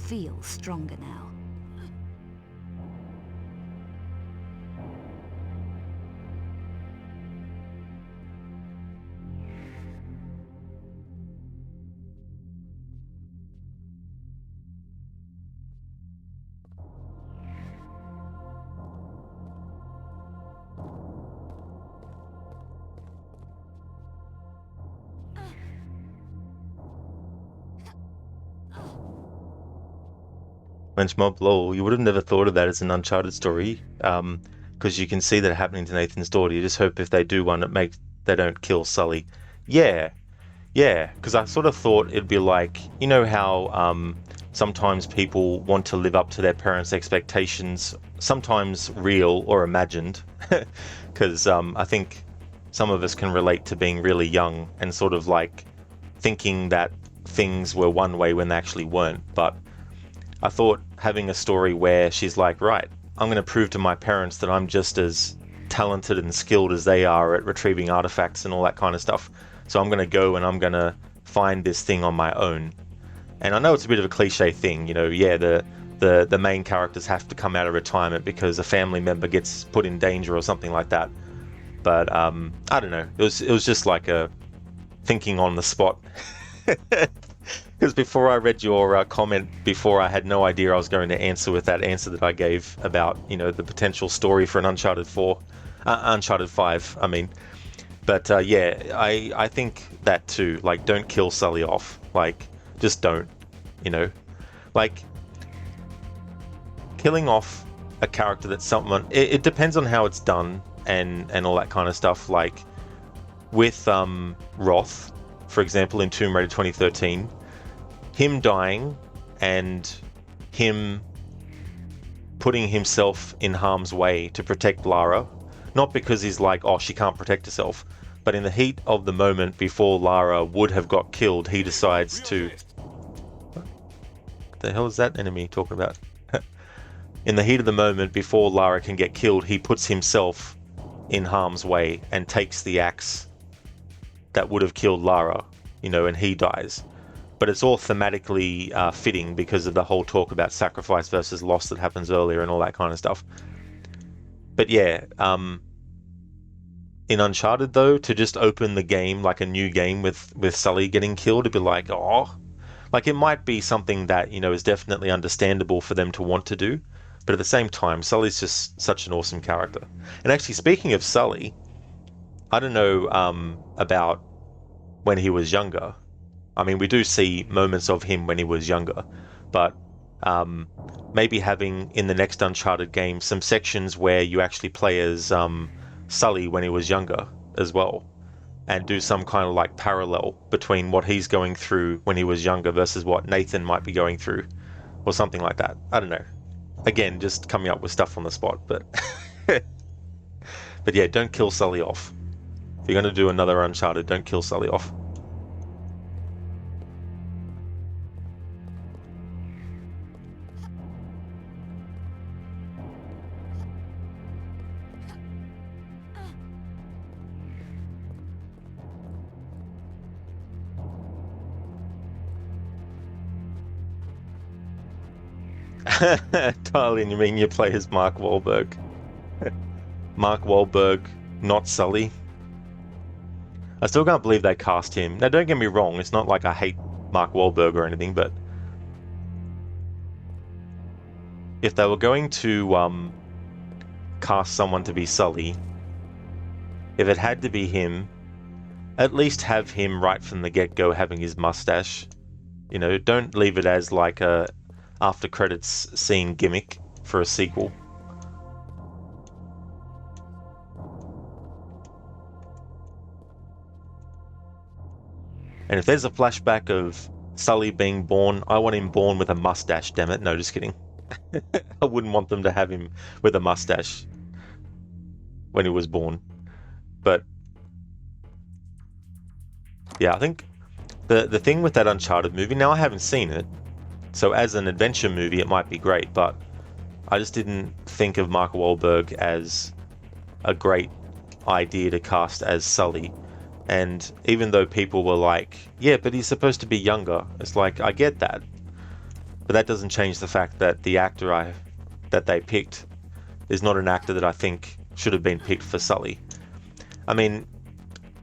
feel stronger now. Wench Mob lol, you would have never thought of that as an Uncharted story, because you can see that happening to Nathan's daughter. You just hope if they do one, they don't kill Sully. Yeah, because I sort of thought it'd be like, you know how sometimes people want to live up to their parents' expectations, sometimes real or imagined, because I think some of us can relate to being really young and sort of like thinking that things were one way when they actually weren't. But I thought having a story where she's like, right, I'm going to prove to my parents that I'm just as talented and skilled as they are at retrieving artifacts and all that kind of stuff. So I'm going to go and I'm going to find this thing on my own. And I know it's a bit of a cliche thing, you know, yeah, the main characters have to come out of retirement because a family member gets put in danger or something like that. But I don't know, it was just like a thinking on the spot. Because before I read your comment, before I had no idea I was going to answer with that answer that I gave about, you know, the potential story for an Uncharted 5, I mean. But yeah, I think that too, like, don't kill Sully off, like, just don't, you know, like, killing off a character that someone, it depends on how it's done and all that kind of stuff, like, with Roth, for example, in Tomb Raider 2013, him dying and him putting himself in harm's way to protect Lara, not because he's like, oh, she can't protect herself, but in the heat of the moment before Lara would have got killed, he decides to... What the hell is that enemy talking about? In the heat of the moment before Lara can get killed, he puts himself in harm's way and takes the axe that would have killed Lara, you know, and he dies. But it's all thematically fitting because of the whole talk about sacrifice versus loss that happens earlier and all that kind of stuff. But yeah, in Uncharted though, to just open the game like a new game with Sully getting killed, it'd be like, oh, like it might be something that, you know, is definitely understandable for them to want to do. But at the same time, Sully's just such an awesome character. And actually, speaking of Sully, I don't know about when he was younger. I mean, we do see moments of him when he was younger, but maybe having in the next Uncharted game some sections where you actually play as Sully when he was younger as well, and do some kind of like parallel between what he's going through when he was younger versus what Nathan might be going through, or something like that. I don't know. Again, just coming up with stuff on the spot, but but yeah, don't kill Sully off. If you're going to do another Uncharted, don't kill Sully off. Darling, you mean you play as Mark Wahlberg? Mark Wahlberg, not Sully. I still can't believe they cast him. Now, don't get me wrong, it's not like I hate Mark Wahlberg or anything, but if they were going to cast someone to be Sully, if it had to be him, at least have him right from the get-go having his mustache. You know, don't leave it as like a after credits scene gimmick for a sequel. And if there's a flashback of Sully being born, I want him born with a mustache, damn it. No, just kidding. I wouldn't want them to have him with a mustache when he was born. But yeah, I think the thing with that Uncharted movie, now I haven't seen it, so as an adventure movie it might be great, but I just didn't think of Mark Wahlberg as a great idea to cast as Sully. And even though people were like, yeah, but he's supposed to be younger, it's like, I get that, But that doesn't change the fact that the actor that they picked is not an actor that I think should have been picked for Sully. I mean,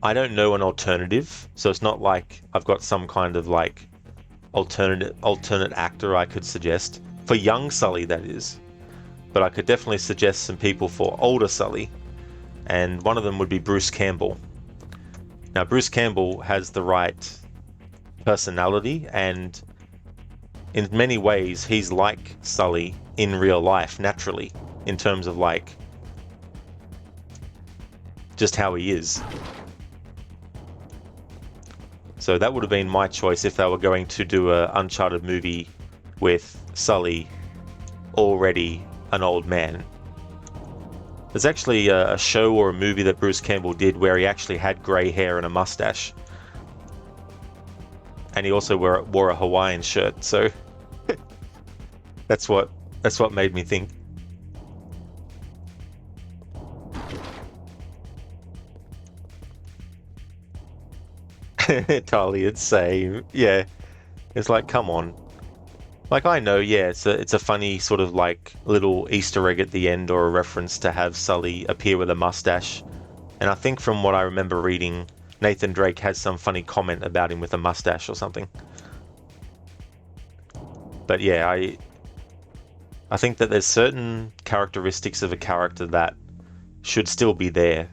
I don't know an alternative, so it's not like I've got some kind of like alternate actor I could suggest for young Sully, that is. But I could definitely suggest some people for older Sully, and one of them would be Bruce Campbell. Now, Bruce Campbell has the right personality, and in many ways he's like Sully in real life, naturally, in terms of like just how he is. So that would have been my choice if they were going to do an Uncharted movie with Sully already an old man. There's actually a show or a movie that Bruce Campbell did where he actually had grey hair and a mustache. And he also wore a Hawaiian shirt, so that's what made me think. Totally, it's same. Yeah, it's like, come on. Like, I know, yeah, it's a funny sort of like little Easter egg at the end, or a reference to have Sully appear with a mustache. And I think from what I remember reading, Nathan Drake has some funny comment about him with a mustache or something. But yeah, I think that there's certain characteristics of a character that should still be there.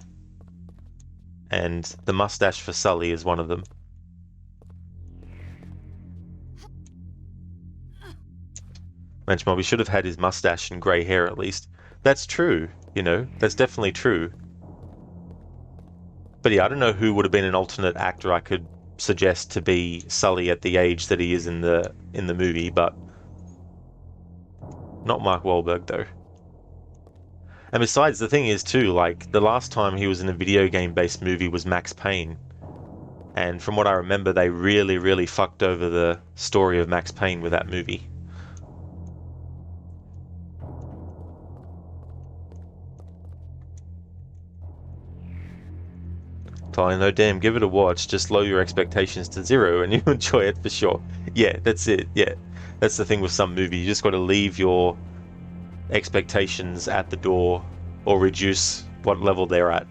And the mustache for Sully is one of them. Menchmob, he should have had his mustache and grey hair at least. That's true, you know, that's definitely true. But yeah, I don't know who would have been an alternate actor I could suggest to be Sully at the age that he is in the movie, but not Mark Wahlberg though. And besides, the thing is too, like, the last time he was in a video game based movie was Max Payne. And from what I remember, they really, really fucked over the story of Max Payne with that movie. No, damn, give it a watch, just lower your expectations to 0 and you enjoy it for sure. Yeah, that's it, yeah. That's the thing with some movies, you just got to leave your expectations at the door, or reduce what level they're at.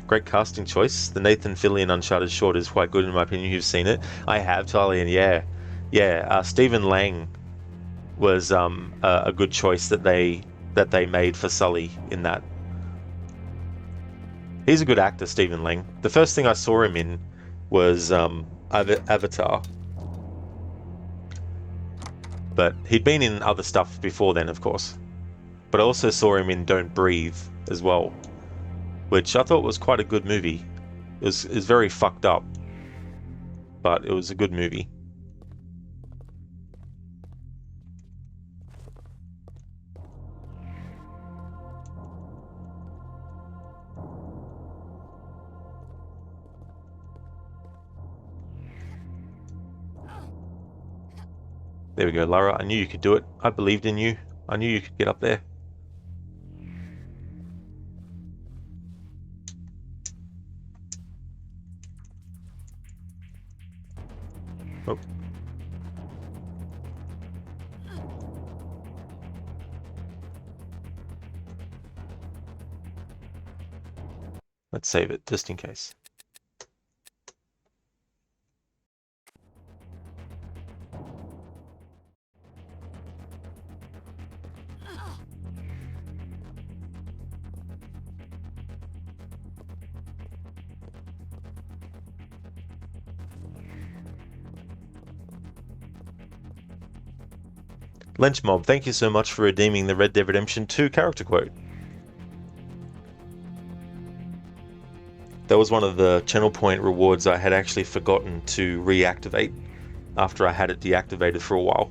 Great casting choice. The Nathan Fillion Uncharted short is quite good in my opinion. You've seen it. I have, Charlie, and yeah. Stephen Lang was a good choice that they made for Sully in that. He's a good actor, Stephen Lang. The first thing I saw him in was Avatar. But he'd been in other stuff before then, of course. But I also saw him in Don't Breathe as well, which I thought was quite a good movie. It was very fucked up, but it was a good movie. There we go, Lara. I knew you could do it. I believed in you. I knew you could get up there. Oh. Let's save it, just in case. Lynchmob, thank you so much for redeeming the Red Dead Redemption 2 character quote. That was one of the channel point rewards I had actually forgotten to reactivate after I had it deactivated for a while.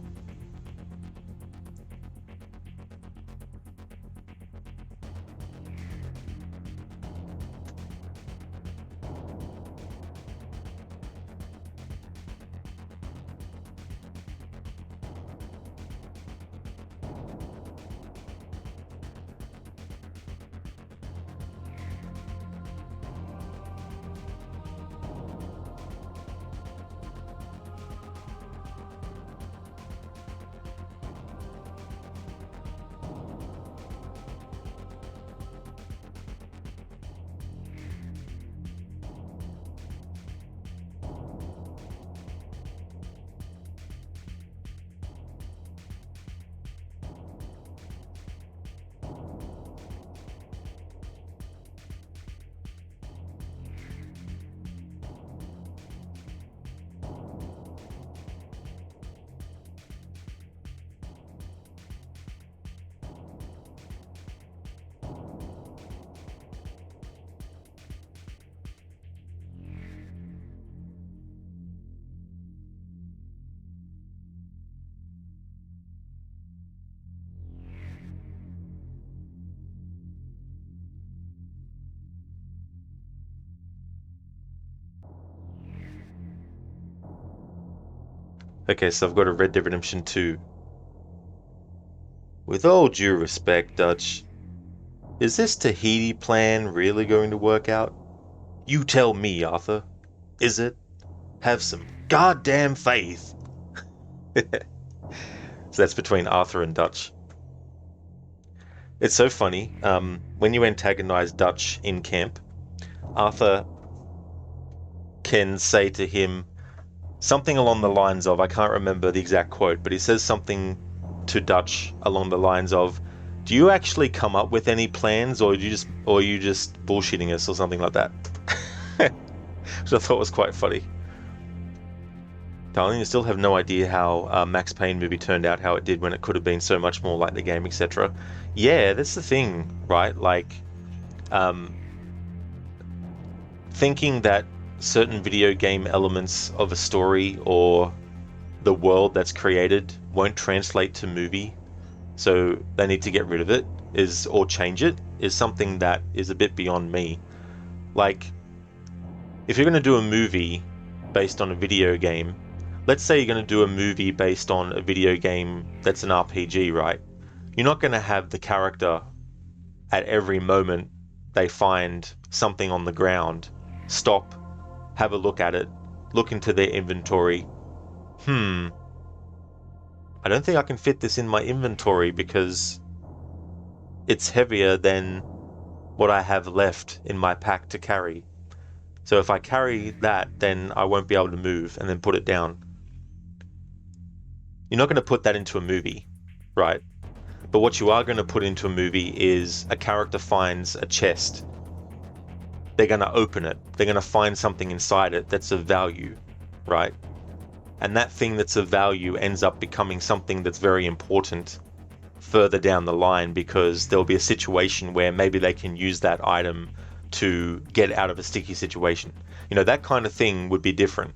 Okay, so I've got a Red Dead Redemption 2. With all due respect, Dutch, is this Tahiti plan really going to work out? You tell me, Arthur. Is it? Have some goddamn faith. So that's between Arthur and Dutch. It's so funny. When you antagonize Dutch in camp, Arthur can say to him something along the lines of, I can't remember the exact quote, but he says something to Dutch along the lines of, "Do you actually come up with any plans, or are you just bullshitting us," or something like that? Which I thought was quite funny. Darling, you still have no idea how Max Payne movie turned out, how it did when it could have been so much more like the game, etc. Yeah, that's the thing, right? Like, thinking that certain video game elements of a story or the world that's created won't translate to movie, so they need to get rid of it, or change it, is something that is a bit beyond me. Like, if you're going to do a movie based on a video game, let's say you're going to do a movie based on a video game that's an RPG, right? You're not going to have the character at every moment they find something on the ground stop, have a look at it, look into their inventory. I don't think I can fit this in my inventory because it's heavier than what I have left in my pack to carry. So if I carry that, then I won't be able to move and then put it down. You're not going to put that into a movie, right? But what you are going to put into a movie is a character finds a chest. They're going to open it. They're going to find something inside it that's of value, right? And that thing that's of value ends up becoming something that's very important further down the line, because there'll be a situation where maybe they can use that item to get out of a sticky situation. You know, that kind of thing would be different.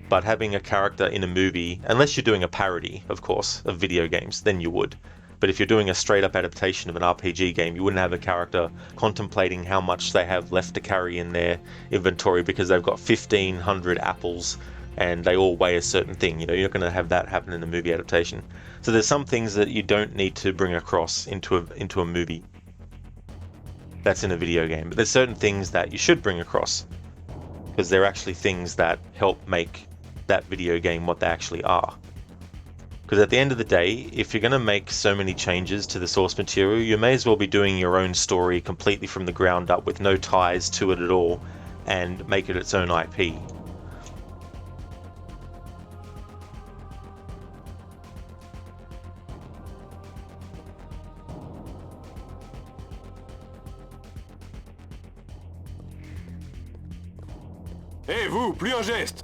But having a character in a movie, unless you're doing a parody, of course, of video games, then you would. But if you're doing a straight up adaptation of an RPG game, you wouldn't have a character contemplating how much they have left to carry in their inventory because they've got 1,500 apples and they all weigh a certain thing. You know, you're not going to have that happen in a movie adaptation. So there's some things that you don't need to bring across into a movie that's in a video game. But there's certain things that you should bring across, because they're actually things that help make that video game what they actually are. Because at the end of the day, if you're going to make so many changes to the source material, you may as well be doing your own story completely from the ground up with no ties to it at all, and make it its own IP. Hé, vous, plus un geste!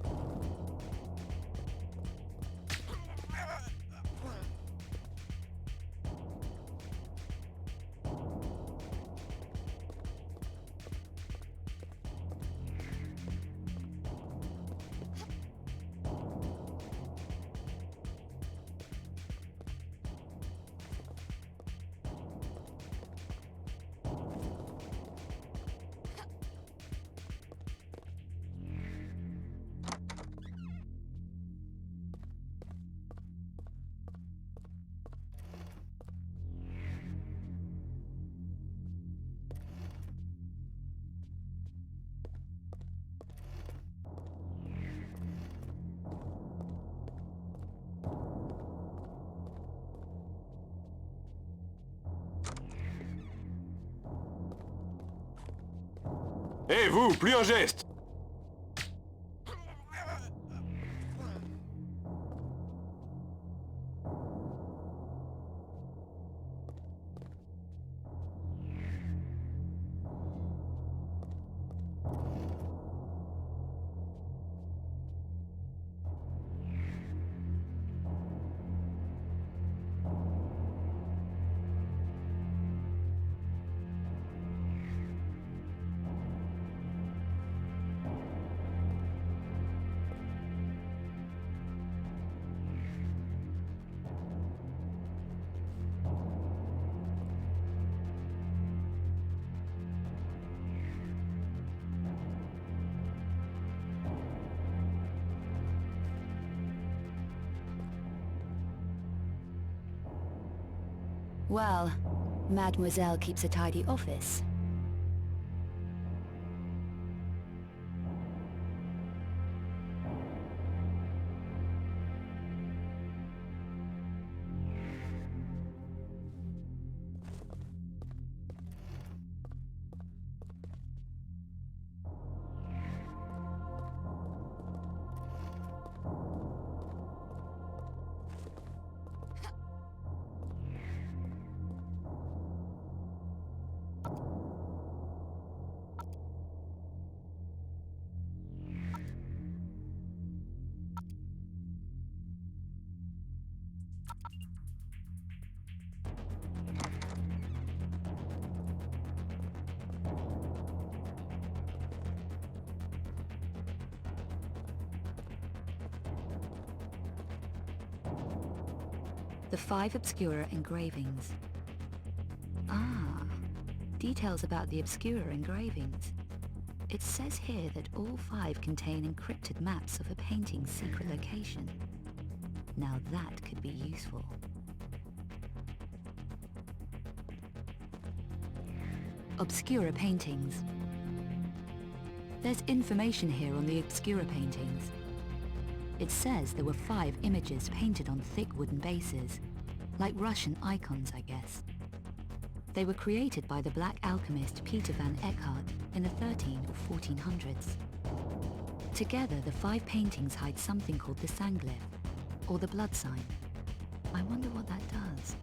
Hé, vous, plus un geste! Well, Mademoiselle keeps a tidy office. The 5 Obscura engravings. Ah, details about the Obscura engravings. It says here that all 5 contain encrypted maps of a painting's secret location. Now that could be useful. Obscura paintings. There's information here on the Obscura paintings. It says there were 5 images painted on thick wooden bases, like Russian icons, I guess. They were created by the black alchemist Peter van Eckhart in the 13 or 1400s. Together, the 5 paintings hide something called the Sanglyph, or the blood sign. I wonder what that does.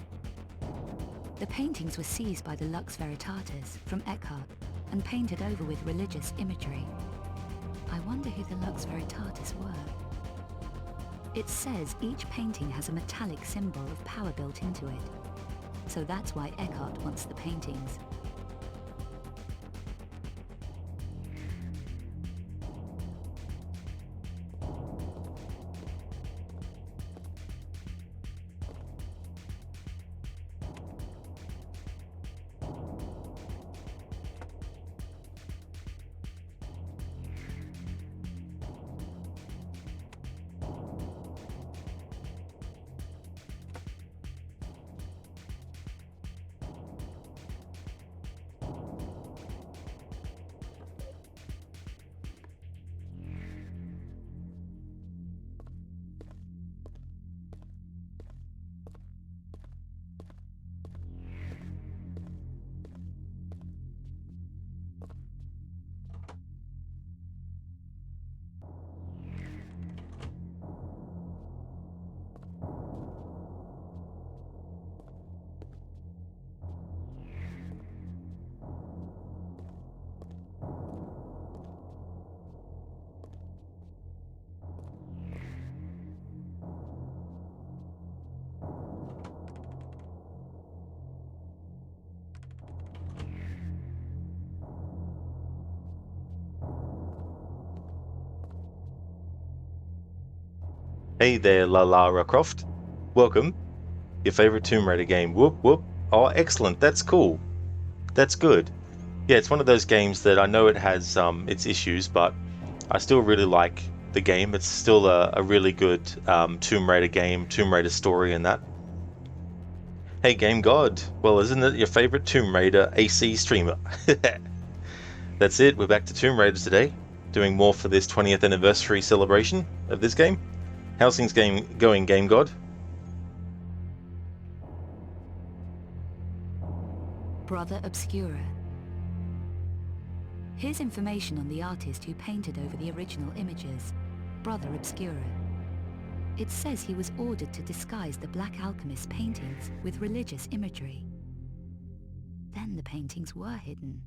The paintings were seized by the Lux Veritatis from Eckhart and painted over with religious imagery. I wonder who the Lux Veritatis were. It says each painting has a metallic symbol of power built into it. So that's why Eckhart wants the paintings. Hey there, Lara Croft. Welcome. Your favorite Tomb Raider game. Whoop whoop. Oh, excellent. That's cool. That's good. Yeah, it's one of those games that I know it has its issues, but I still really like the game. It's still a really good Tomb Raider game, Tomb Raider story and that. Hey, Game God. Well, isn't it your favorite Tomb Raider AC streamer? That's it. We're back to Tomb Raider today, doing more for this 20th anniversary celebration of this game. How's things going, Game God? Brother Obscura. Here's information on the artist who painted over the original images, Brother Obscura. It says he was ordered to disguise the Black Alchemist paintings with religious imagery. Then the paintings were hidden.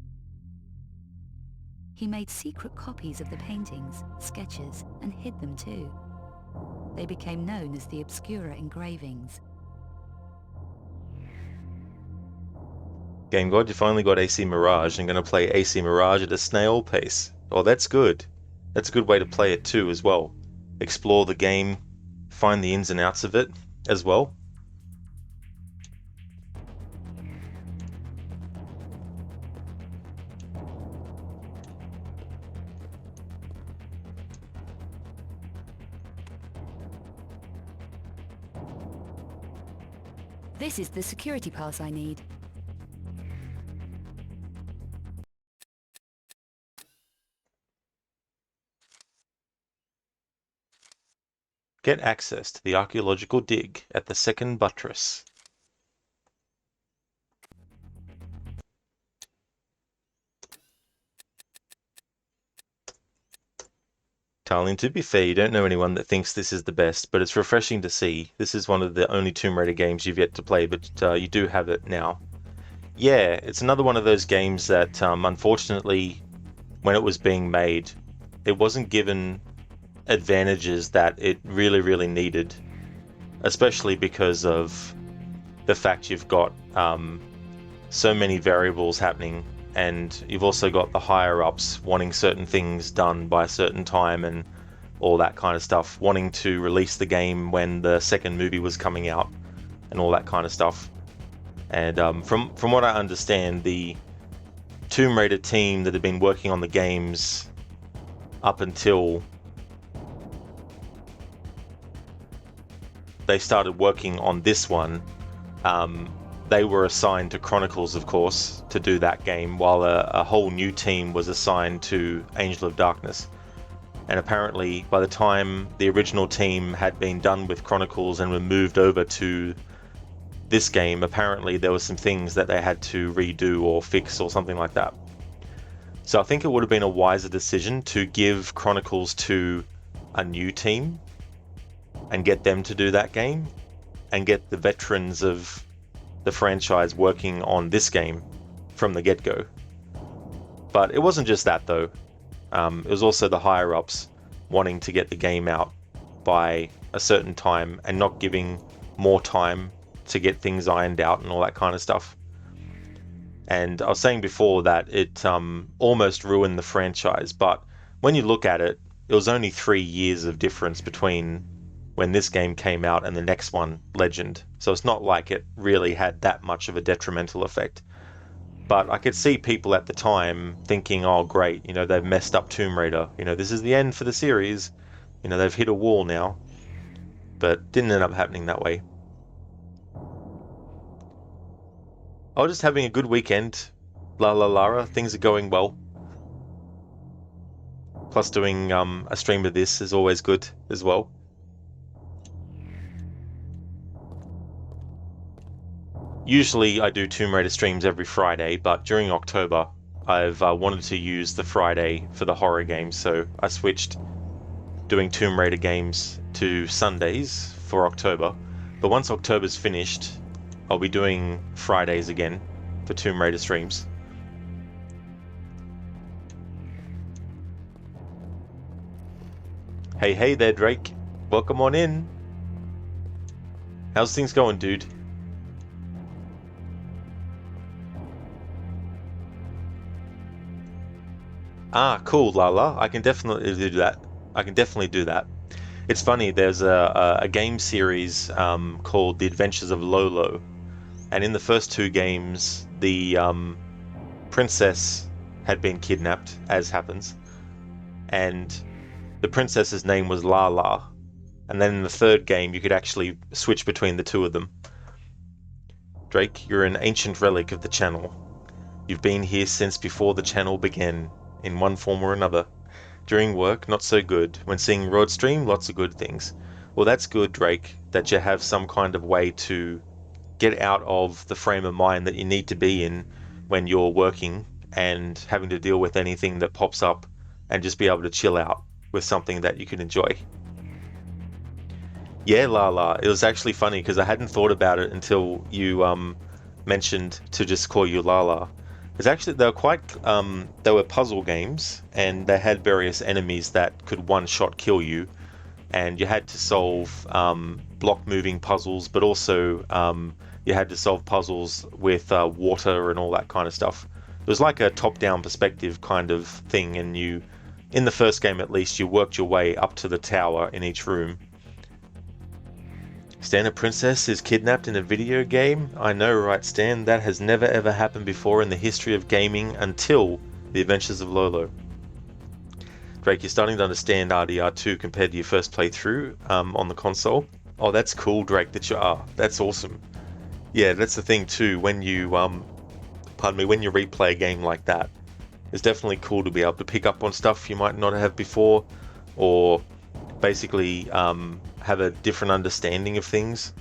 He made secret copies of the paintings, sketches, and hid them too. They became known as the Obscura engravings. Game God, you finally got AC Mirage and going to play AC Mirage at a snail pace. Oh, that's good. That's a good way to play it too as well. Explore the game, find the ins and outs of it as well. This is the security pass I need. Get access to the archaeological dig at the second buttress. Tarling, to be fair, you don't know anyone that thinks this is the best, but it's refreshing to see. This is one of the only Tomb Raider games you've yet to play, but you do have it now. Yeah, it's another one of those games that, unfortunately, when it was being made, it wasn't given advantages that it really needed, especially because of the fact you've got so many variables happening, and you've also got the higher-ups wanting certain things done by a certain time and all that kind of stuff, wanting to release the game when the second movie was coming out and all that kind of stuff. And from what I understand, the Tomb Raider team that had been working on the games up until they started working on this one, they were assigned to Chronicles, of course, to do that game, while a whole new team was assigned to Angel of Darkness. And apparently, by the time the original team had been done with Chronicles and were moved over to this game, apparently there were some things that they had to redo or fix or something like that. So I think it would have been a wiser decision to give Chronicles to a new team and get them to do that game, and get the veterans of the franchise working on this game from the get-go. But it wasn't just that, though. It was also the higher-ups wanting to get the game out by a certain time and not giving more time to get things ironed out and all that kind of stuff. And I was saying before that it almost ruined the franchise, but when you look at it, it was only 3 years of difference between when this game came out and the next one, Legend. So it's not like it really had that much of a detrimental effect. But I could see people at the time thinking, oh great, they've messed up Tomb Raider. This is the end for the series. They've hit a wall now. But didn't end up happening that way. I was just having a good weekend. Lara, things are going well. Plus doing a stream of this is always good as well. Usually I do Tomb Raider streams every Friday, but during October I've wanted to use the Friday for the horror games, so I switched doing Tomb Raider games to Sundays for October. But once October's finished, I'll be doing Fridays again for Tomb Raider streams. Hey there, Drake. Welcome on in. How's things going, dude? Ah, cool, Lala. I can definitely do that. It's funny, there's a game series called The Adventures of Lolo. And in the first 2 games, the princess had been kidnapped, as happens. And the princess's name was Lala. And then in the 3rd game, you could actually switch between the 2 of them. Drake, you're an ancient relic of the channel. You've been here since before the channel began, in one form or another. During work, not so good. When seeing Rod stream, lots of good things. Well, that's good, Drake, that you have some kind of way to get out of the frame of mind that you need to be in when you're working and having to deal with anything that pops up, and just be able to chill out with something that you can enjoy. Yeah, Lala, it was actually funny because I hadn't thought about it until you mentioned to just call you Lala. Because actually they were puzzle games, and they had various enemies that could one-shot kill you, and you had to solve block moving puzzles, but also you had to solve puzzles with water and all that kind of stuff. It was like a top-down perspective kind of thing, and in the first game at least, you worked your way up to the tower in each room. Stan, a princess is kidnapped in a video game? I know, right, Stan? That has never ever happened before in the history of gaming until The Adventures of Lolo. Drake, you're starting to understand RDR2 compared to your first playthrough on the console. Oh, that's cool, Drake, that you are. That's awesome. Yeah, that's the thing too. When you pardon me, when you replay a game like that, it's definitely cool to be able to pick up on stuff you might not have before, or basically have a different understanding of things.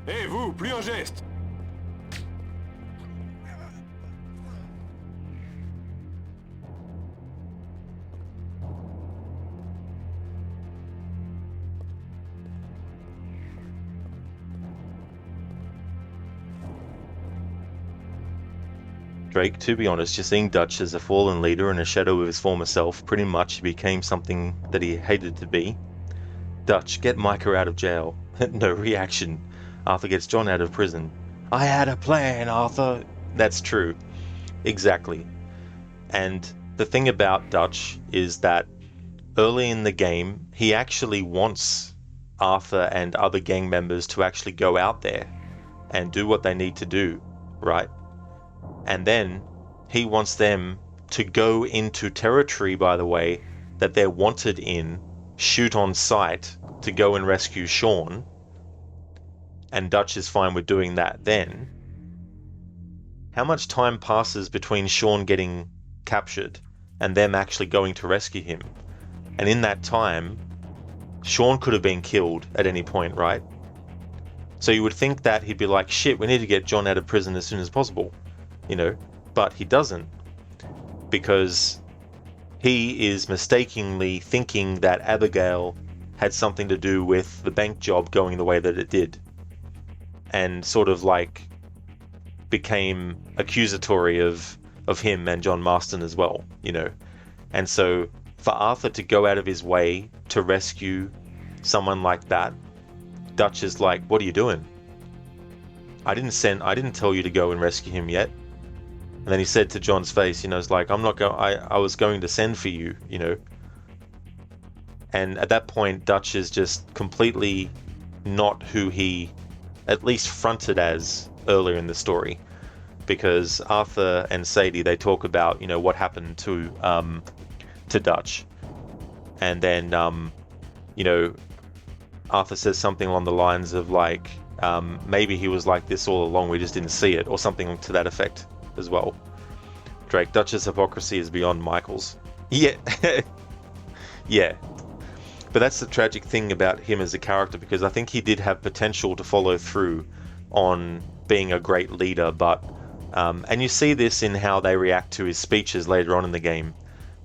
Hé, vous, plus un geste! Drake, to be honest, just seeing Dutch as a fallen leader and a shadow of his former self, pretty much he became something that he hated to be. Dutch, get Micah out of jail. No reaction. Arthur gets John out of prison. I had a plan, Arthur. That's true. Exactly. And the thing about Dutch is that early in the game, he actually wants Arthur and other gang members to actually go out there and do what they need to do, right? And then he wants them to go into territory, by the way, that they're wanted in, shoot on sight to go and rescue Sean. And Dutch is fine with doing that then. How much time passes between Sean getting captured and them actually going to rescue him? And in that time, Sean could have been killed at any point, right? So you would think that he'd be like, shit, we need to get John out of prison as soon as possible, you know? But he doesn't, because he is mistakenly thinking that Abigail had something to do with the bank job going the way that it did, and sort of like became accusatory of him and John Marston as well, you know? And so for Arthur to go out of his way to rescue someone like that, Dutch is like, what are you doing? I didn't tell you to go and rescue him yet. And then he said to John's face, you know, it's like, I was going to send for you, you know? And at that point, Dutch is just completely not who he at least fronted as earlier in the story, because Arthur and Sadie, they talk about, you know, what happened to Dutch, and then you know, Arthur says something along the lines of like, maybe he was like this all along, we just didn't see it, or something to that effect as well. Drake, Dutch's hypocrisy is beyond Michael's. Yeah. Yeah. But that's the tragic thing about him as a character, because I think he did have potential to follow through on being a great leader, but and you see this in how they react to his speeches later on in the game.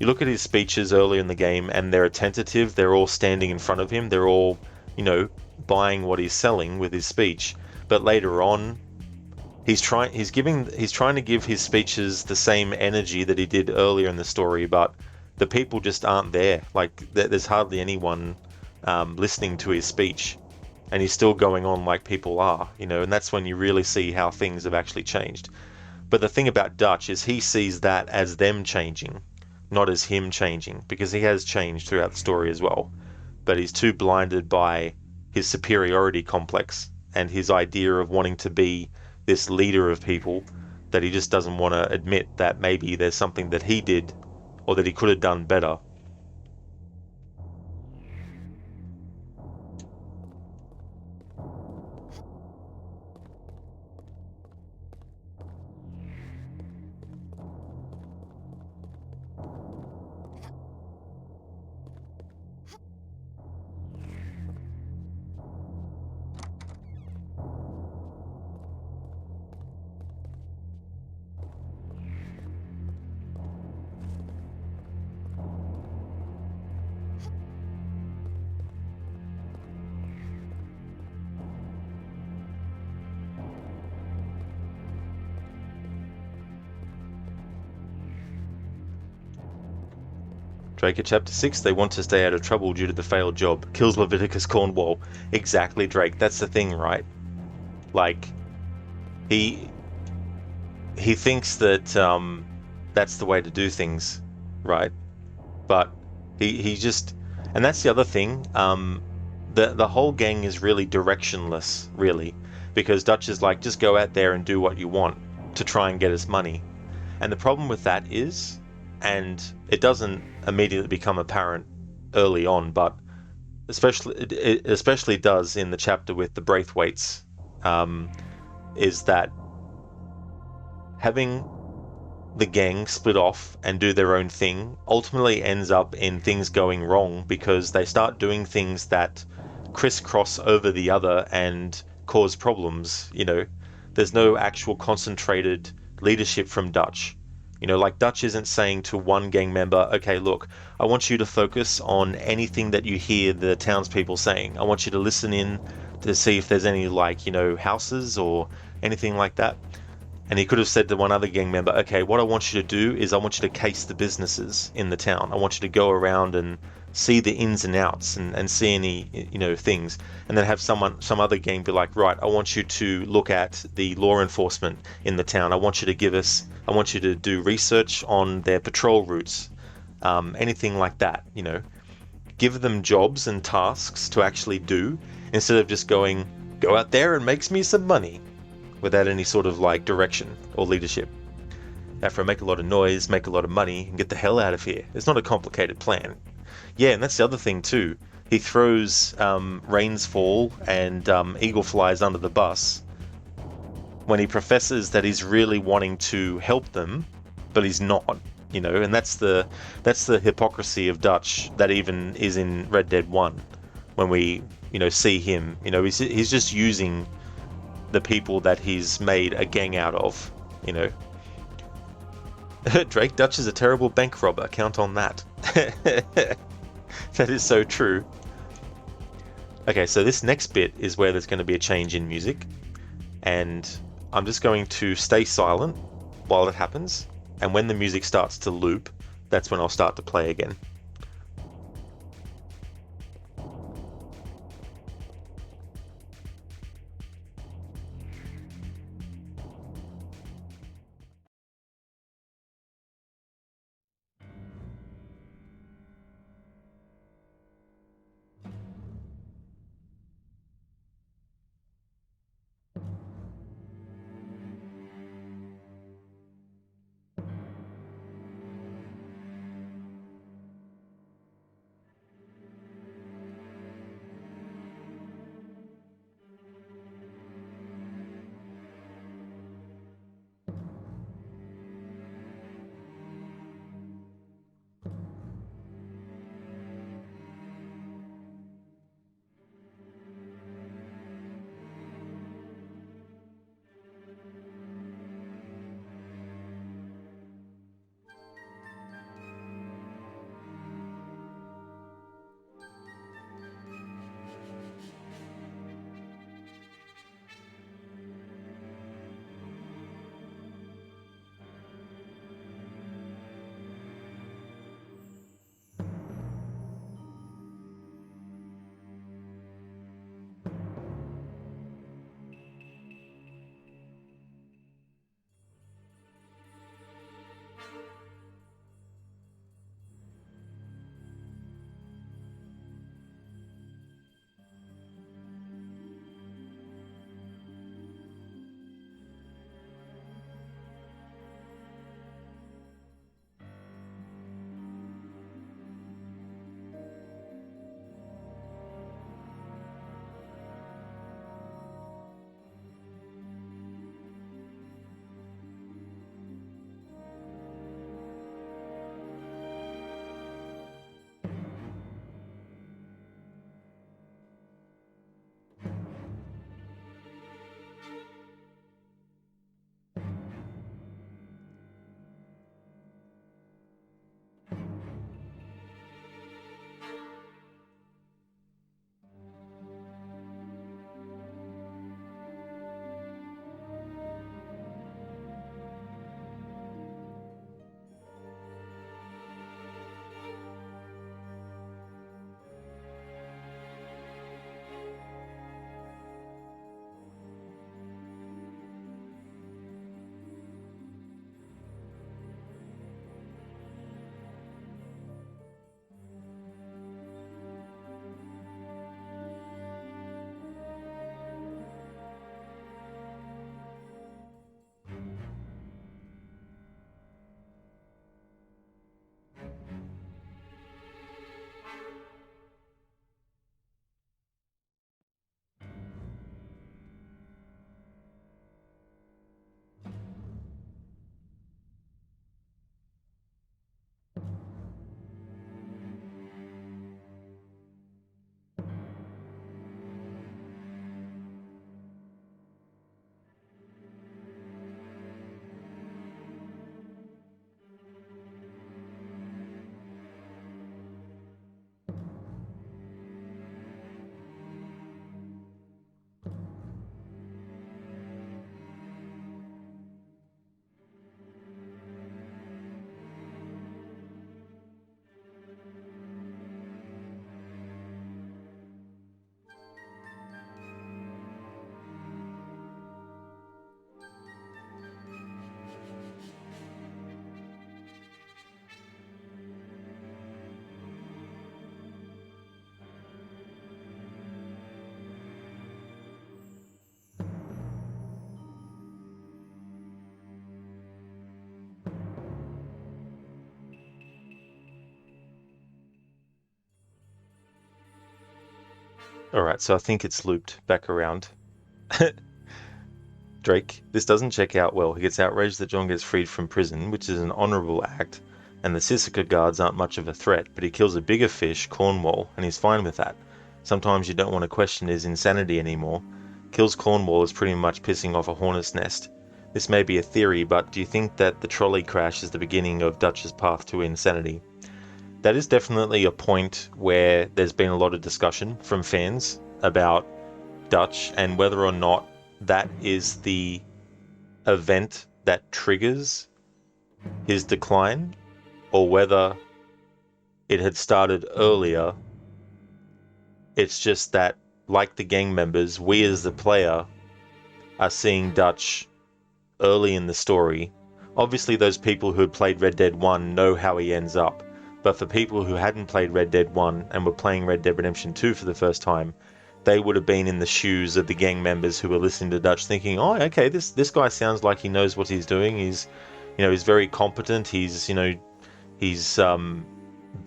You look at his speeches early in the game and they're attentive, they're all standing in front of him, they're all, you know, buying what he's selling with his speech. But later on, he's trying to give his speeches the same energy that he did earlier in the story, but the people just aren't there. Like there's hardly anyone listening to his speech, and he's still going on like people are, and that's when you really see how things have actually changed. But the thing about Dutch is he sees that as them changing, not as him changing, because he has changed throughout the story as well. But he's too blinded by his superiority complex and his idea of wanting to be this leader of people that he just doesn't want to admit that maybe there's something that he did or that he could have done better. Drake at chapter 6, they want to stay out of trouble due to the failed job. Kills Leviticus Cornwall. Exactly, Drake. That's the thing, right? Like, he thinks that that's the way to do things, right? But he just, and that's the other thing. The whole gang is really directionless, really, because Dutch is like, just go out there and do what you want to try and get us money. And the problem with that is, and it doesn't immediately become apparent early on, but it especially does in the chapter with the Braithwaites, is that having the gang split off and do their own thing ultimately ends up in things going wrong because they start doing things that crisscross over the other and cause problems. There's no actual concentrated leadership from Dutch. Like Dutch isn't saying to one gang member, okay, look, I want you to focus on anything that you hear the townspeople saying. I want you to listen in to see if there's any, houses or anything like that. And he could have said to one other gang member, okay, what I want you to do is I want you to case the businesses in the town. I want you to go around and see the ins and outs and see any, things. And then have some other gang be like, right, I want you to look at the law enforcement in the town. I want you to do research on their patrol routes, anything like that, Give them jobs and tasks to actually do instead of just going, go out there and makes me some money, without any sort of direction or leadership. After I make a lot of noise, make a lot of money, and get the hell out of here. It's not a complicated plan. Yeah, and that's the other thing too. He throws Rains Fall and Eagle Flies under the bus when he professes that he's really wanting to help them, but he's not. And that's the hypocrisy of Dutch that even is in Red Dead 1 when we see him. He's just using the people that he's made a gang out of. Drake, Dutch is a terrible bank robber, count on that. That is so true. Okay, so this next bit is where there's going to be a change in music, and I'm just going to stay silent while it happens, and when the music starts to loop, that's when I'll start to play again. Alright, so I think it's looped back around. Drake, this doesn't check out well. He gets outraged that John gets freed from prison, which is an honourable act, and the Sisika guards aren't much of a threat, but he kills a bigger fish, Cornwall, and he's fine with that. Sometimes you don't want to question his insanity anymore. Kills Cornwall is pretty much pissing off a hornet's nest. This may be a theory, but do you think that the trolley crash is the beginning of Dutch's path to insanity? That is definitely a point where there's been a lot of discussion from fans about Dutch and whether or not that is the event that triggers his decline, or whether it had started earlier. It's just that, like the gang members, we as the player are seeing Dutch early in the story. Obviously those people who had played Red Dead 1 know how he ends up, but for people who hadn't played Red Dead 1 and were playing Red Dead Redemption 2 for the first time, they would have been in the shoes of the gang members who were listening to Dutch thinking, oh, okay, this guy sounds like he knows what he's doing. He's, he's very competent. He's, he's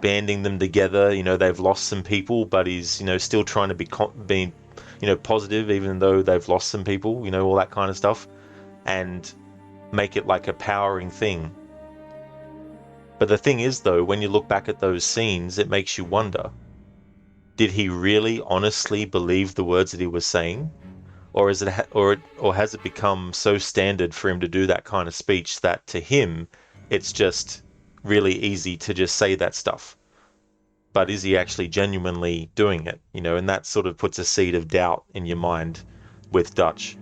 banding them together. They've lost some people, but he's, still trying to be positive, even though they've lost some people, all that kind of stuff, and make it like a powering thing. But the thing is, though, when you look back at those scenes, it makes you wonder, did he really honestly believe the words that he was saying? Or is it, or has it become so standard for him to do that kind of speech that to him, it's just really easy to just say that stuff? But is he actually genuinely doing it? And that sort of puts a seed of doubt in your mind with Dutch.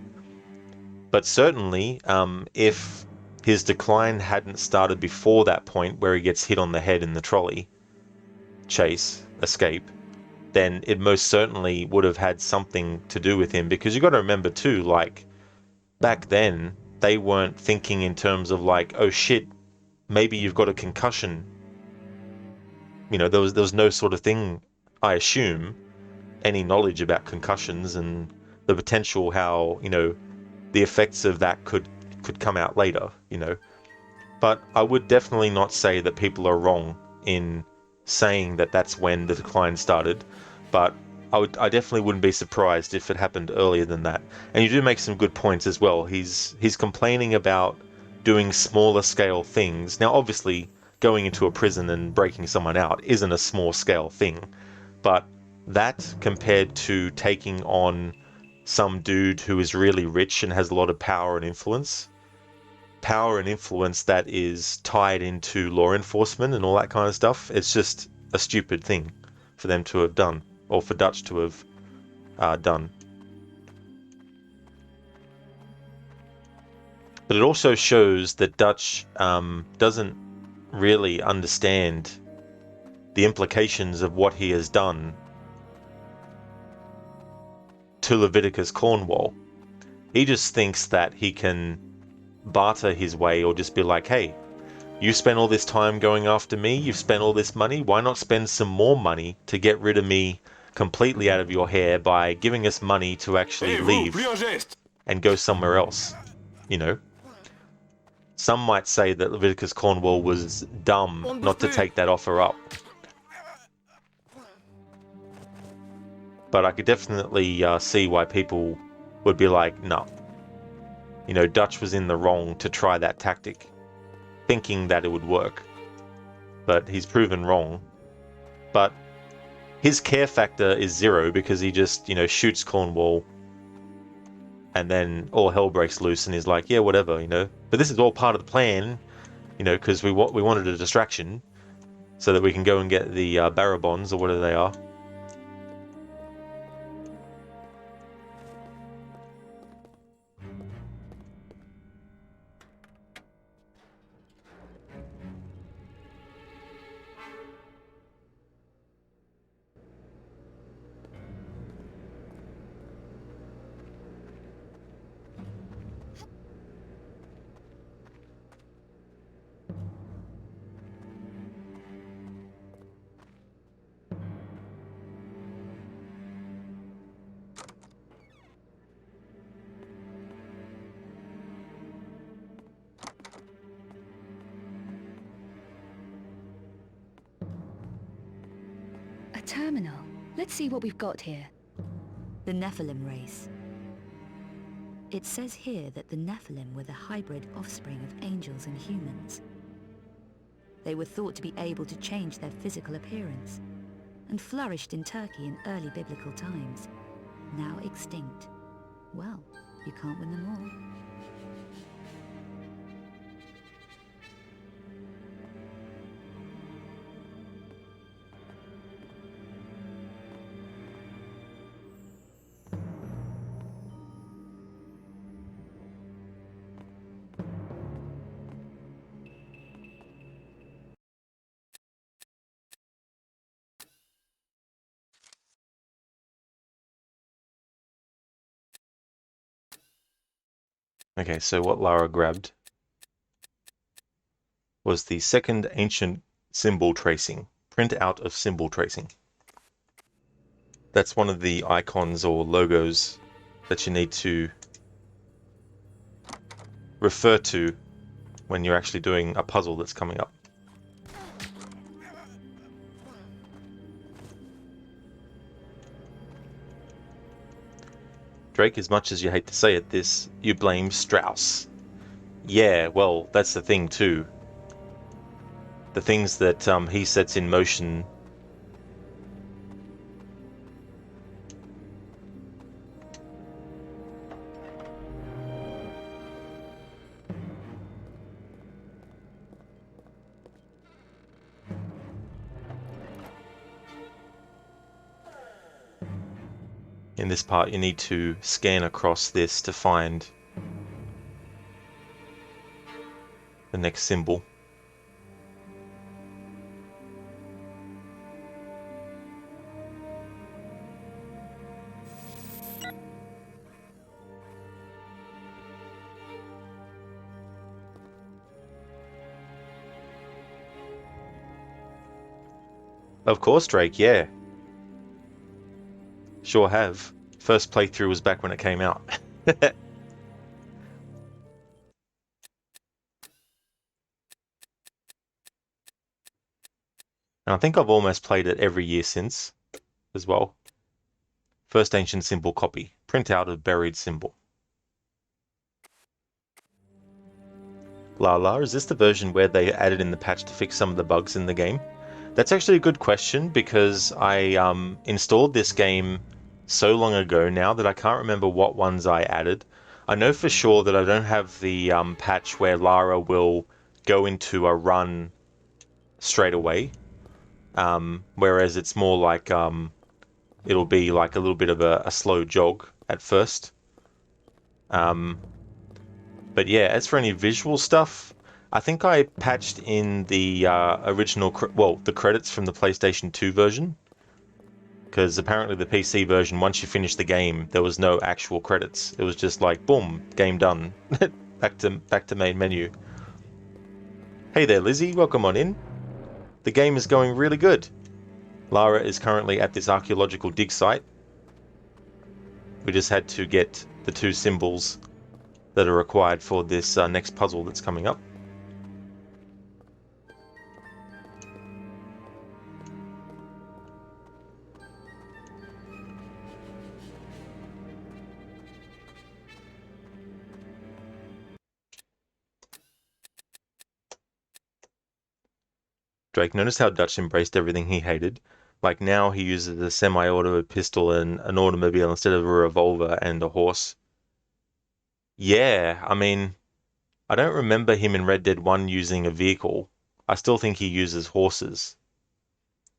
But certainly, if his decline hadn't started before that point where he gets hit on the head in the trolley escape, then it most certainly would have had something to do with him. Because you got to remember too, like, back then they weren't thinking in terms of like, oh shit, maybe you've got a concussion. There was no sort of thing, I assume, any knowledge about concussions and the potential how, the effects of that could come out later, But I would definitely not say that people are wrong in saying that that's when the decline started, but I definitely wouldn't be surprised if it happened earlier than that. And you do make some good points as well. He's complaining about doing smaller scale things. Now, obviously, going into a prison and breaking someone out isn't a small scale thing, but that compared to taking on some dude who is really rich and has a lot of power and influence that is tied into law enforcement and all that kind of stuff, it's just a stupid thing for them to have done, or for Dutch to have done. But it also shows that Dutch doesn't really understand the implications of what he has done to Leviticus Cornwall. He just thinks that he can barter his way, or just be like, hey, you spent all this time going after me, you've spent all this money, why not spend some more money to get rid of me completely out of your hair by giving us money to actually leave and go somewhere else? Some might say that Leviticus Cornwall was dumb not to take that offer up. But I could definitely see why people would be like, no. Dutch was in the wrong to try that tactic, thinking that it would work. But he's proven wrong. But his care factor is 0 because he just, shoots Cornwall, and then all hell breaks loose and he's like, yeah, whatever, But this is all part of the plan, because we wanted a distraction so that we can go and get the Barabons, or whatever they are. A terminal. Let's see what we've got here. The Nephilim race. It says here that the Nephilim were the hybrid offspring of angels and humans. They were thought to be able to change their physical appearance, and flourished in Turkey in early biblical times, now extinct. Well, you can't win them all. Okay, so what Lara grabbed was the second ancient symbol tracing, print out of symbol tracing. That's one of the icons or logos that you need to refer to when you're actually doing a puzzle that's coming up. Drake, as much as you hate to say it, you blame Strauss. Yeah, well, that's the thing too. The things that he sets in motion. In this part, you need to scan across this to find the next symbol. Of course, Drake, yeah. Sure have. First playthrough was back when it came out. And I think I've almost played it every year since as well. First ancient symbol copy. Print out of buried symbol. Lala, is this the version where they added in the patch to fix some of the bugs in the game? That's actually a good question because I installed this game so long ago now that I can't remember what ones I added. I know for sure that I don't have the patch where Lara will go into a run straight away, whereas it's more like it'll be like a little bit of a slow jog at first. But yeah, as for any visual stuff, I think I patched in the original, the credits from the PlayStation 2 version. Because apparently the PC version, once you finish the game, there was no actual credits. It was just like, boom, game done. back to main menu. Hey there, Lizzie, welcome on in. The game is going really good. Lara is currently at this archaeological dig site. We just had to get the 2 symbols that are required for this next puzzle that's coming up. Drake, notice how Dutch embraced everything he hated? Like now he uses a semi-auto pistol and an automobile instead of a revolver and a horse. Yeah, I mean, I don't remember him in Red Dead 1 using a vehicle. I still think he uses horses.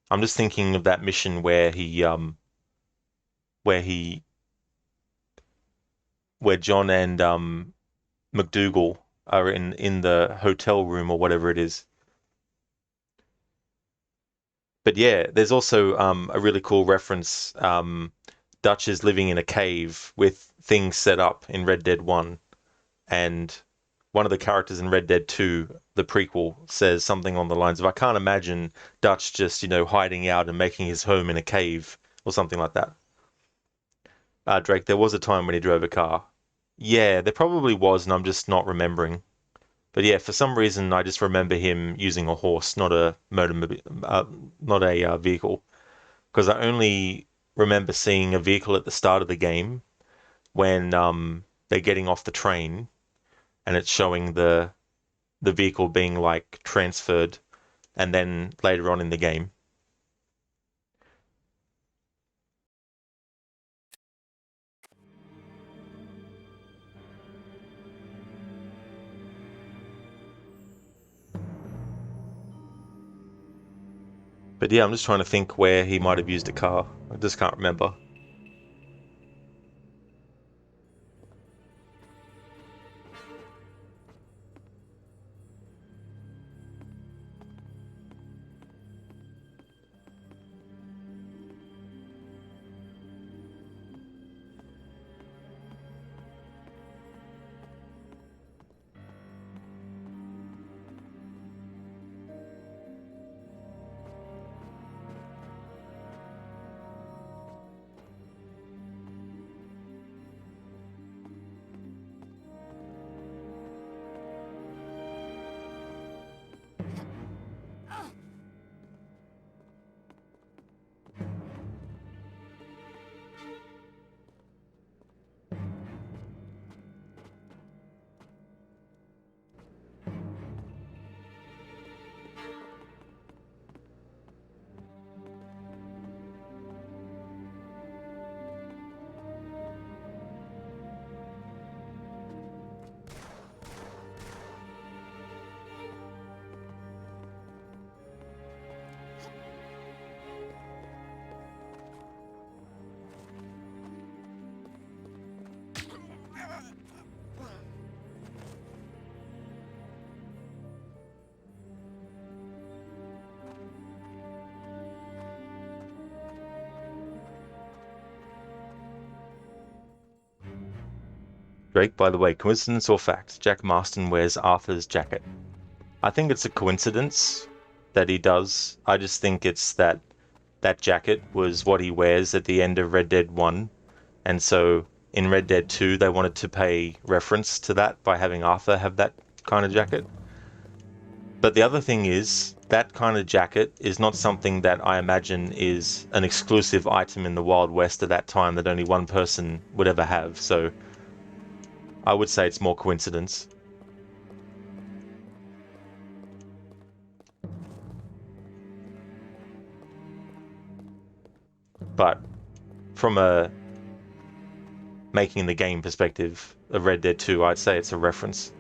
I'm just thinking of that mission where John and McDougal are in the hotel room or whatever it is. But yeah, there's also a really cool reference. Dutch is living in a cave with things set up in Red Dead 1. And one of the characters in Red Dead 2, the prequel, says something on the lines of, I can't imagine Dutch just, hiding out and making his home in a cave or something like that. Drake, there was a time when he drove a car. Yeah, there probably was, and I'm just not remembering. But yeah, for some reason, I just remember him using a horse, not a vehicle, because I only remember seeing a vehicle at the start of the game when they're getting off the train, and it's showing the vehicle being like transferred, and then later on in the game. But yeah, I'm just trying to think where he might have used a car. I just can't remember. Drake, by the way, coincidence or fact? Jack Marston wears Arthur's jacket. I think it's a coincidence that he does. I just think it's that jacket was what he wears at the end of Red Dead 1. And so in Red Dead 2, they wanted to pay reference to that by having Arthur have that kind of jacket. But the other thing is, that kind of jacket is not something that I imagine is an exclusive item in the Wild West at that time that only one person would ever have. So I would say it's more coincidence. But from a making the game perspective of Red Dead 2, I'd say it's a reference.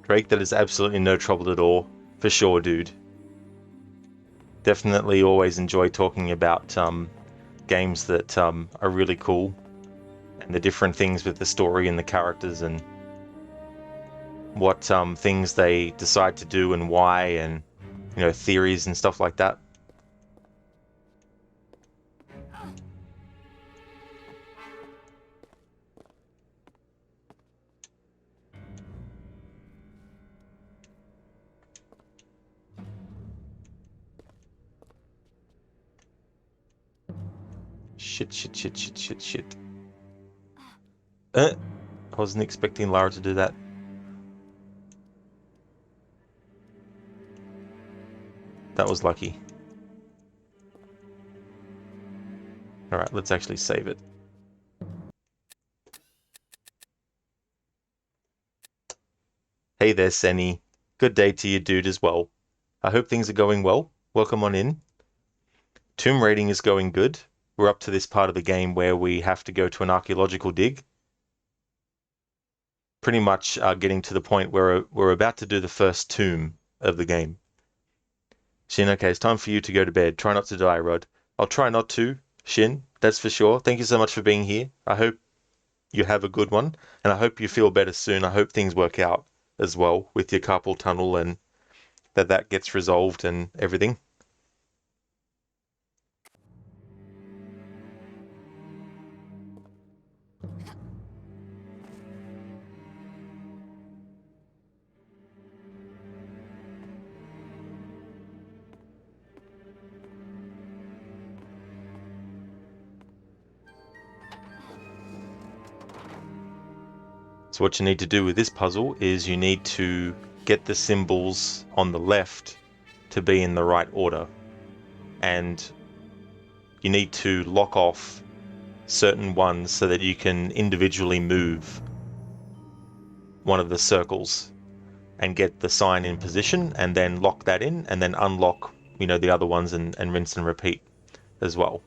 Drake, that is absolutely no trouble at all. For sure, dude. Definitely always enjoy talking about games that are really cool, and the different things with the story and the characters, and what things they decide to do and why, and theories and stuff like that. Shit. I wasn't expecting Lara to do that. That was lucky. Alright, let's actually save it. Hey there, Senny. Good day to you, dude, as well. I hope things are going well. Welcome on in. Tomb raiding is going good. We're up to this part of the game where we have to go to an archaeological dig. Pretty much getting to the point where we're about to do the first tomb of the game. Shin, okay, it's time for you to go to bed. Try not to die, Rod. I'll try not to, Shin, that's for sure. Thank you so much for being here. I hope you have a good one, and I hope you feel better soon. I hope things work out as well with your carpal tunnel and that gets resolved and everything. So what you need to do with this puzzle is you need to get the symbols on the left to be in the right order. And you need to lock off certain ones so that you can individually move one of the circles and get the sign in position and then lock that in and then unlock, the other ones and rinse and repeat as well.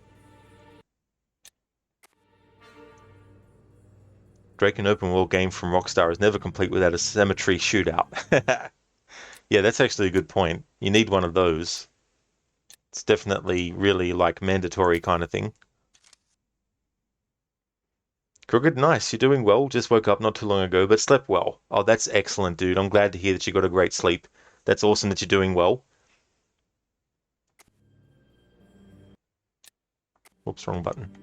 Drake, an open world game from Rockstar, is never complete without a cemetery shootout. Yeah, that's actually a good point. You need one of those. It's definitely really like mandatory kind of thing. Crooked, nice. You're doing well. Just woke up not too long ago, but slept well. Oh, that's excellent, dude. I'm glad to hear that you got a great sleep. That's awesome that you're doing well. Oops, wrong button.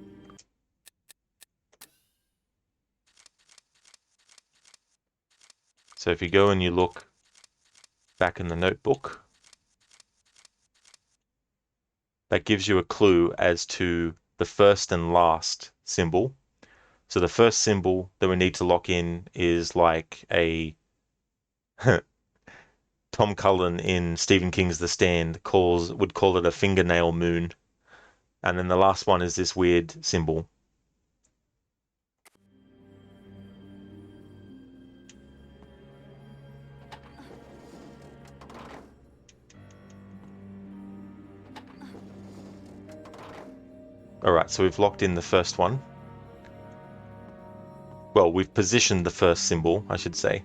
So if you go and you look back in the notebook, that gives you a clue as to the first and last symbol. So the first symbol that we need to lock in is like a Tom Cullen in Stephen King's The Stand would call it a fingernail moon. And then the last one is this weird symbol. Alright, so we've locked in the first one. Well, we've positioned the first symbol, I should say.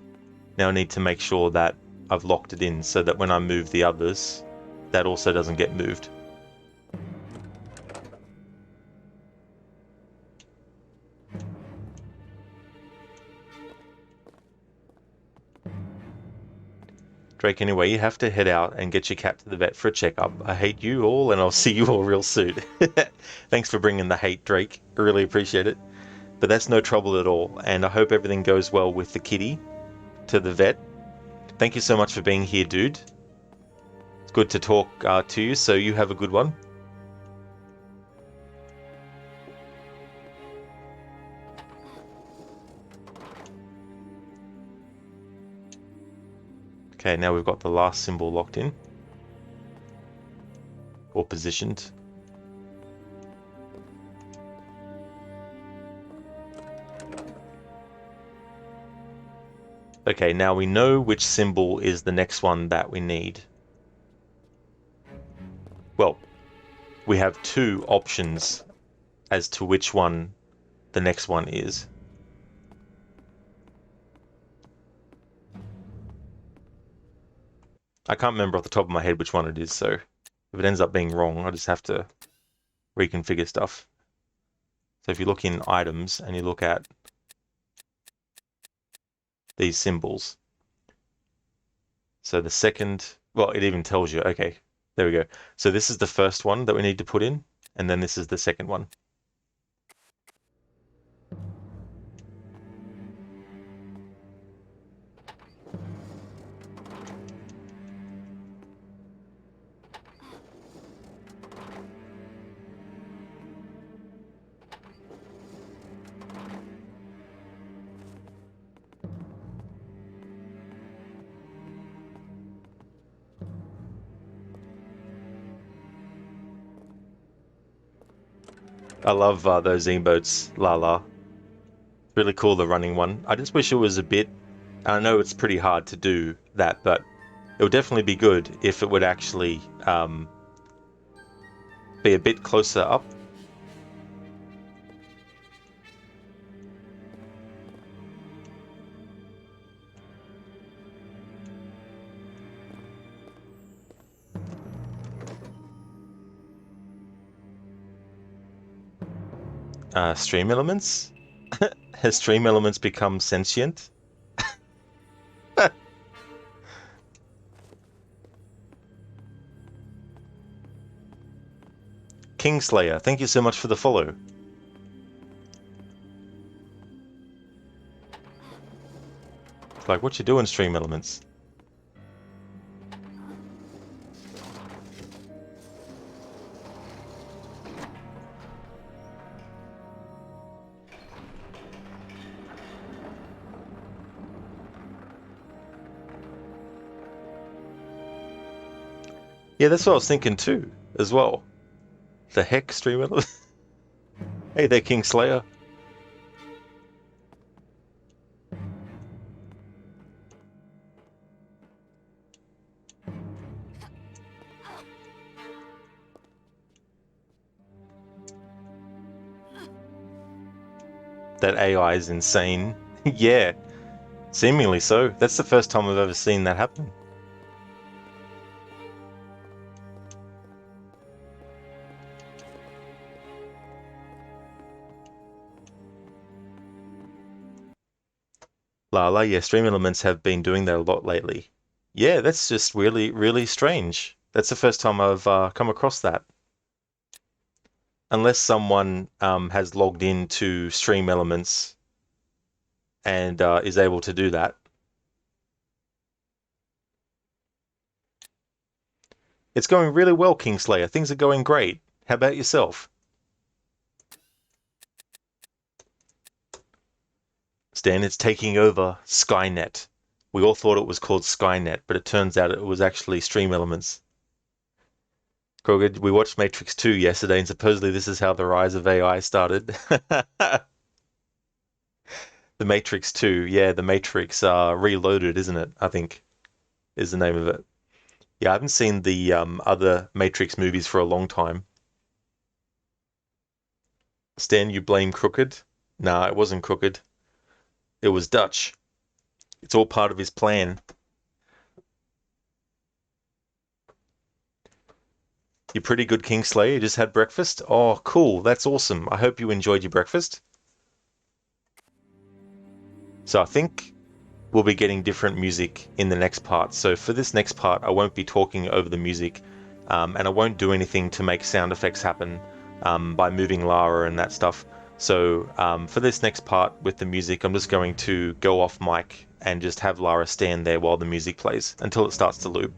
Now I need to make sure that I've locked it in so that when I move the others, that also doesn't get moved. Drake, anyway, you have to head out and get your cat to the vet for a checkup. I hate you all, and I'll see you all real soon. Thanks for bringing the hate, Drake. I really appreciate it. But that's no trouble at all, and I hope everything goes well with the kitty to the vet. Thank you so much for being here, dude. It's good to talk to you, so you have a good one. Okay, now we've got the last symbol locked in. Or positioned. Okay, now we know which symbol is the next one that we need. Well, we have two options as to which one the next one is. I can't remember off the top of my head which one it is, so if it ends up being wrong, I just have to reconfigure stuff. So if you look in items and you look at these symbols, so the second, well, it even tells you, okay, there we go. So this is the first one that we need to put in, and then this is the second one. I love those emotes, Lala. Really cool, the running one. I just wish it was a bit... I know it's pretty hard to do that, but it would definitely be good if it would actually be a bit closer up. Stream elements? Has stream elements become sentient? Kingslayer, thank you so much for the follow. Like, what you doing, stream elements? Yeah, that's what I was thinking too, as well. The heck, stream elements? Hey there, Kingslayer. That AI is insane. Yeah, seemingly so. That's the first time I've ever seen that happen. Lala, yeah, stream elements have been doing that a lot lately. Yeah, that's just really, really strange. That's the first time I've come across that. Unless someone has logged into Stream Elements and is able to do that. It's going really well, Kingslayer. Things are going great. How about yourself? Stan, it's taking over Skynet. We all thought it was called Skynet, but it turns out it was actually Stream Elements. Kroger, we watched Matrix 2 yesterday, and supposedly this is how the rise of AI started. The Matrix 2, yeah, the Matrix Reloaded, isn't it? I think is the name of it. Yeah, I haven't seen the other Matrix movies for a long time. Stan, you blame Crooked? Nah, it wasn't Crooked. It was Dutch. It's all part of his plan. You're pretty good, Kingslayer. You just had breakfast? Oh, cool. That's awesome. I hope you enjoyed your breakfast. So I think we'll be getting different music in the next part. So for this next part, I won't be talking over the music, and I won't do anything to make sound effects happen by moving Lara and that stuff. So for this next part with the music, I'm just going to go off mic and just have Lara stand there while the music plays until it starts to loop.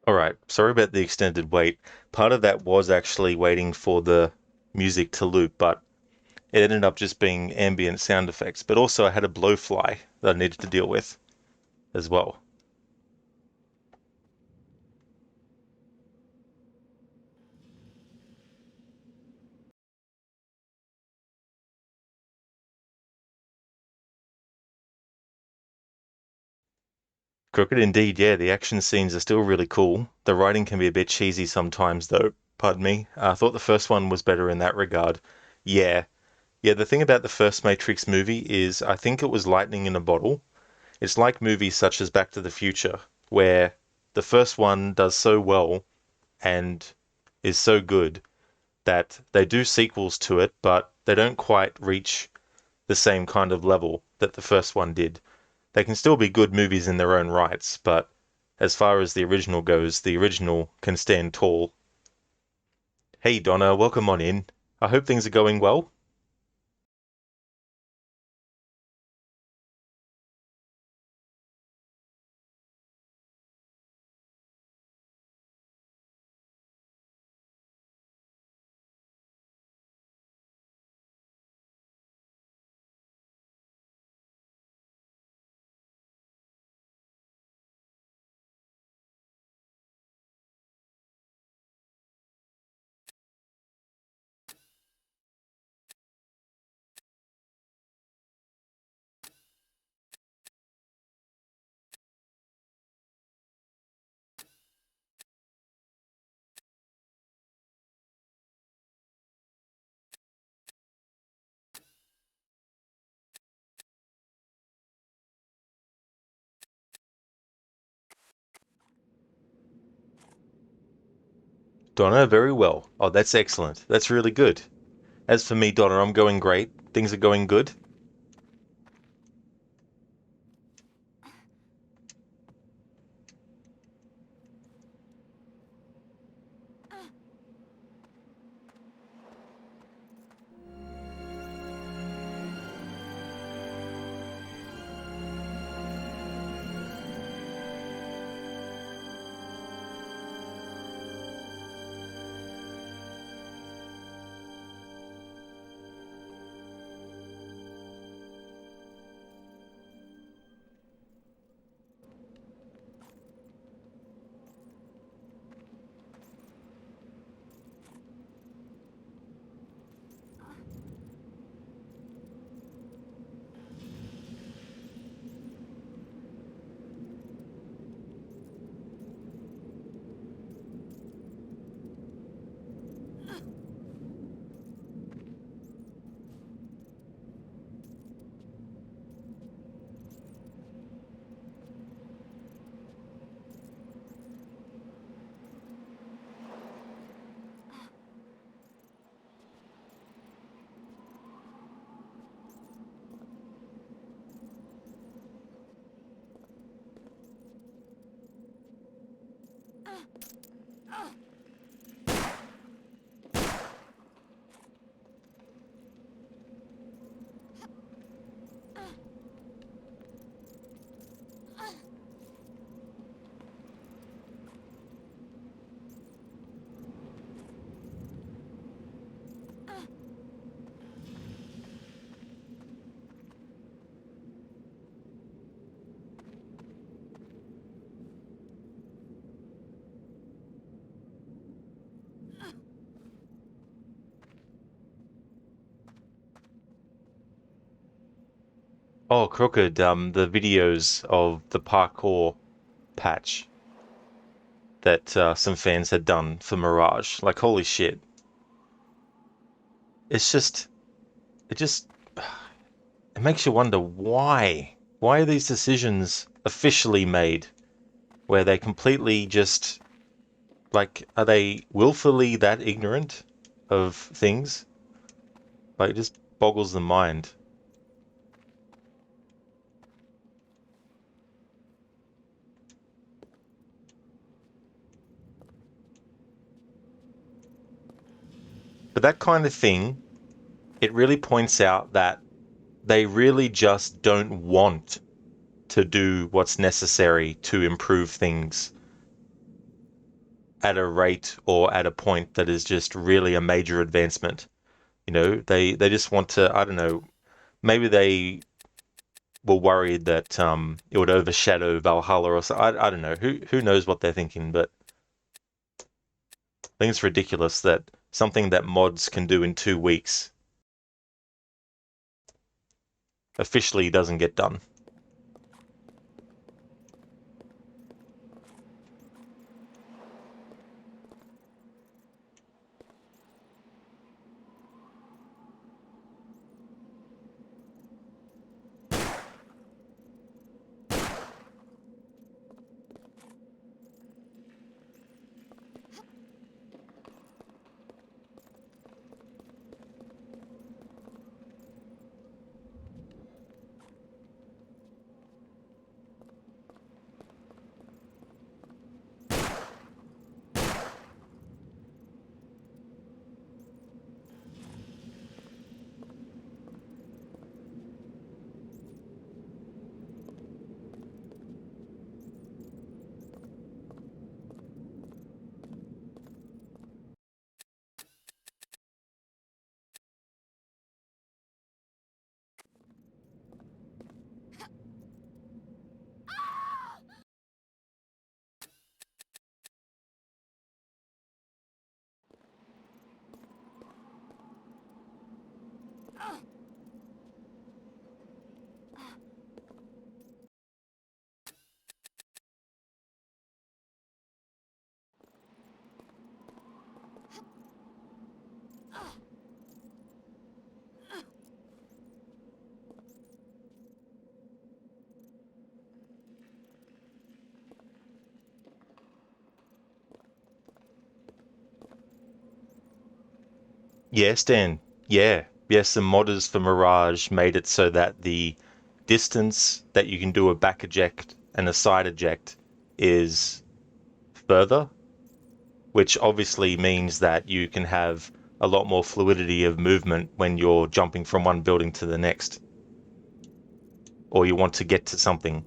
All right, sorry about the extended wait. Part of that was actually waiting for the music to loop, but it ended up just being ambient sound effects. But also, I had a blowfly that I needed to deal with as well. Crooked indeed, yeah. The action scenes are still really cool. The writing can be a bit cheesy sometimes, though. Pardon me. I thought the first one was better in that regard. Yeah. Yeah, the thing about the first Matrix movie is I think it was lightning in a bottle. It's like movies such as Back to the Future, where the first one does so well and is so good that they do sequels to it, but they don't quite reach the same kind of level that the first one did. They can still be good movies in their own rights, but as far as the original goes, the original can stand tall. Hey Donna, welcome on in. I hope things are going well. Donna, very well. Oh, that's excellent. That's really good. As for me, Donna, I'm going great. Things are going good. Oh, Crooked, the videos of the parkour patch that some fans had done for Mirage. Like, holy shit. It's just, it just, it makes you wonder why. Why are these decisions officially made where they completely just, like, are they willfully that ignorant of things? Like, it just boggles the mind. But that kind of thing, it really points out that they really just don't want to do what's necessary to improve things. at a rate or at a point that is just really a major advancement. You know, they just want to, I don't know, maybe they were worried that it would overshadow Valhalla or so. I don't know. Who knows what they're thinking, but I think it's ridiculous that something that mods can do in 2 weeks officially doesn't get done. Yes, Dan. Yeah. Yes, the modders for Mirage made it so that the distance that you can do a back eject and a side eject is further, which obviously means that you can have a lot more fluidity of movement when you're jumping from one building to the next, or you want to get to something.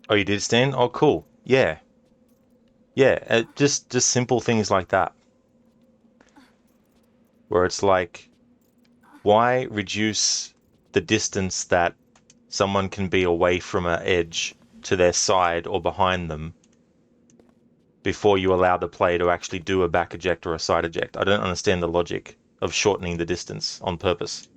Oh, you did, Stan? Oh, cool. Yeah. Yeah, just simple things like that, where it's like, why reduce the distance that someone can be away from an edge to their side or behind them before you allow the player to actually do a back eject or a side eject? I don't understand the logic of shortening the distance on purpose.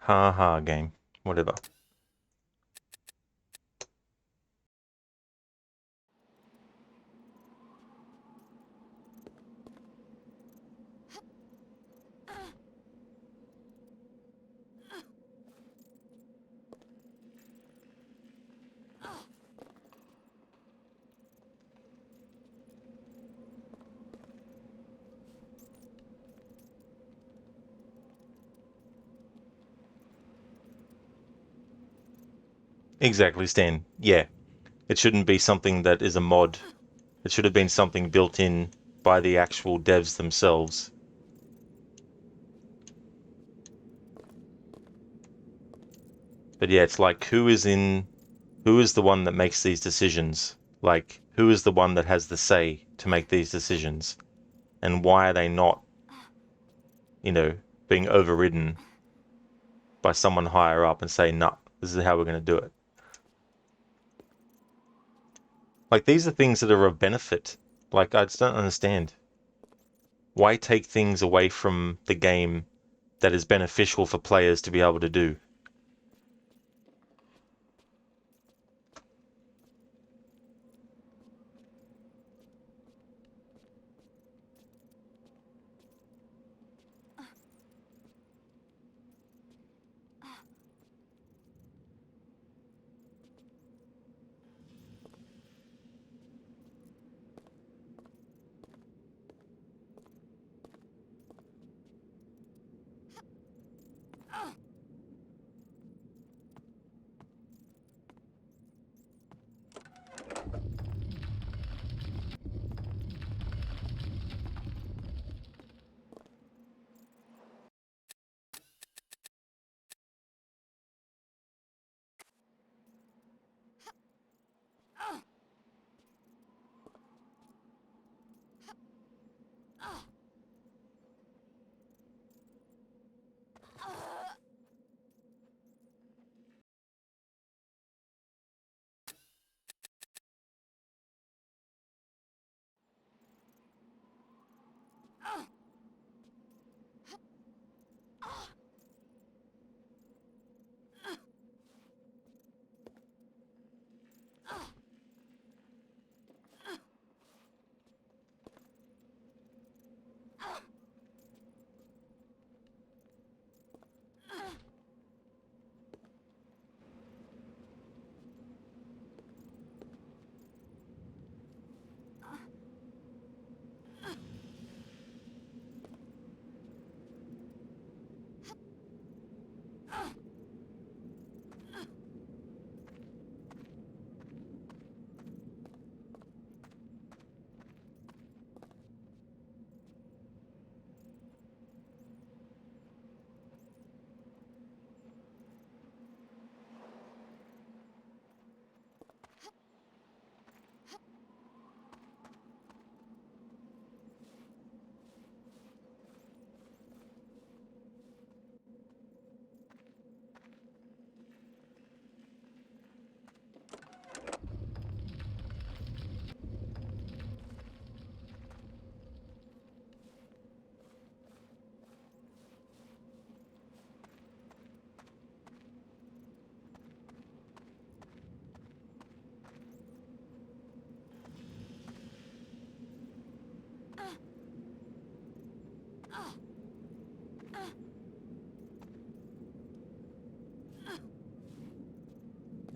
Ha ha game. Whatever. Exactly, Stan. Yeah. It shouldn't be something that is a mod. It should have been something built in by the actual devs themselves. But yeah, it's like who is the one that makes these decisions? Like who is the one that has the say to make these decisions? And why are they not, being overridden by someone higher up and say, "Nah, this is how we're going to do it." Like these are things that are of benefit. Like I just don't understand. Why take things away from the game that is beneficial for players to be able to do?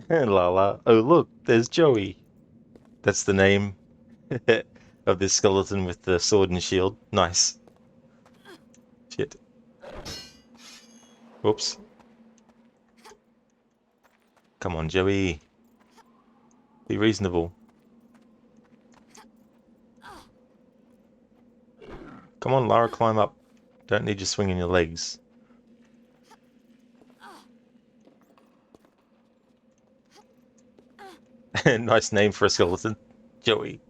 Lala. Oh, look, there's Joey. That's the name of this skeleton with the sword and shield. Nice. Shit. Whoops. Come on, Joey. Be reasonable. Come on, Lara, climb up. Don't need you swinging your legs. Nice name for a skeleton. Joey.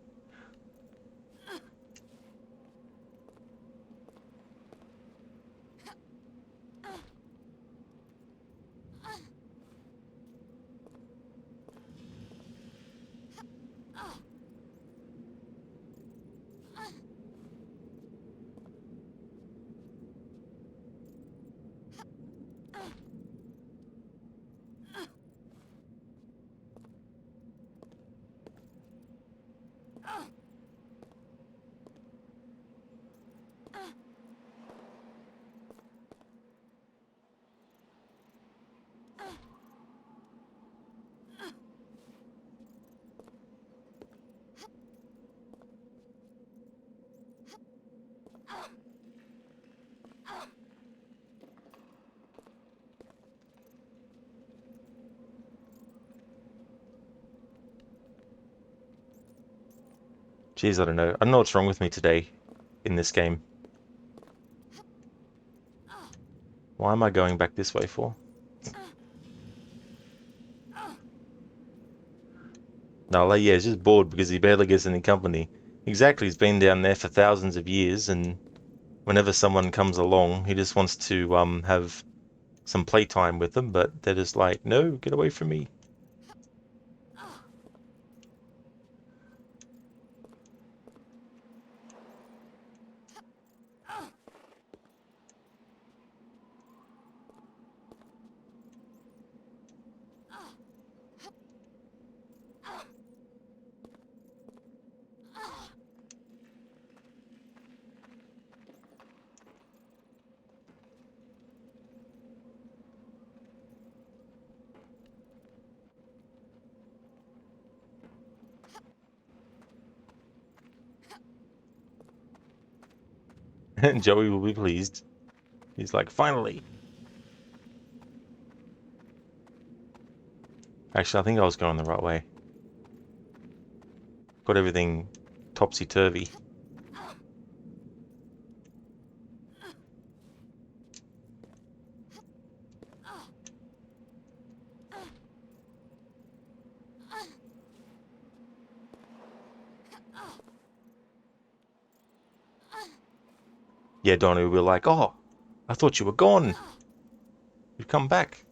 Jeez, I don't know. I don't know what's wrong with me today in this game. Why am I going back this way for? No, like, yeah, he's just bored because he barely gets any company. Exactly, he's been down there for thousands of years, and whenever someone comes along, he just wants to have some playtime with them, but they're just like, no, get away from me. And Joey will be pleased. He's like, finally. Actually, I think I was going the right way. Got everything topsy-turvy. Yeah, Donnie will be like, oh, I thought you were gone. You've come back.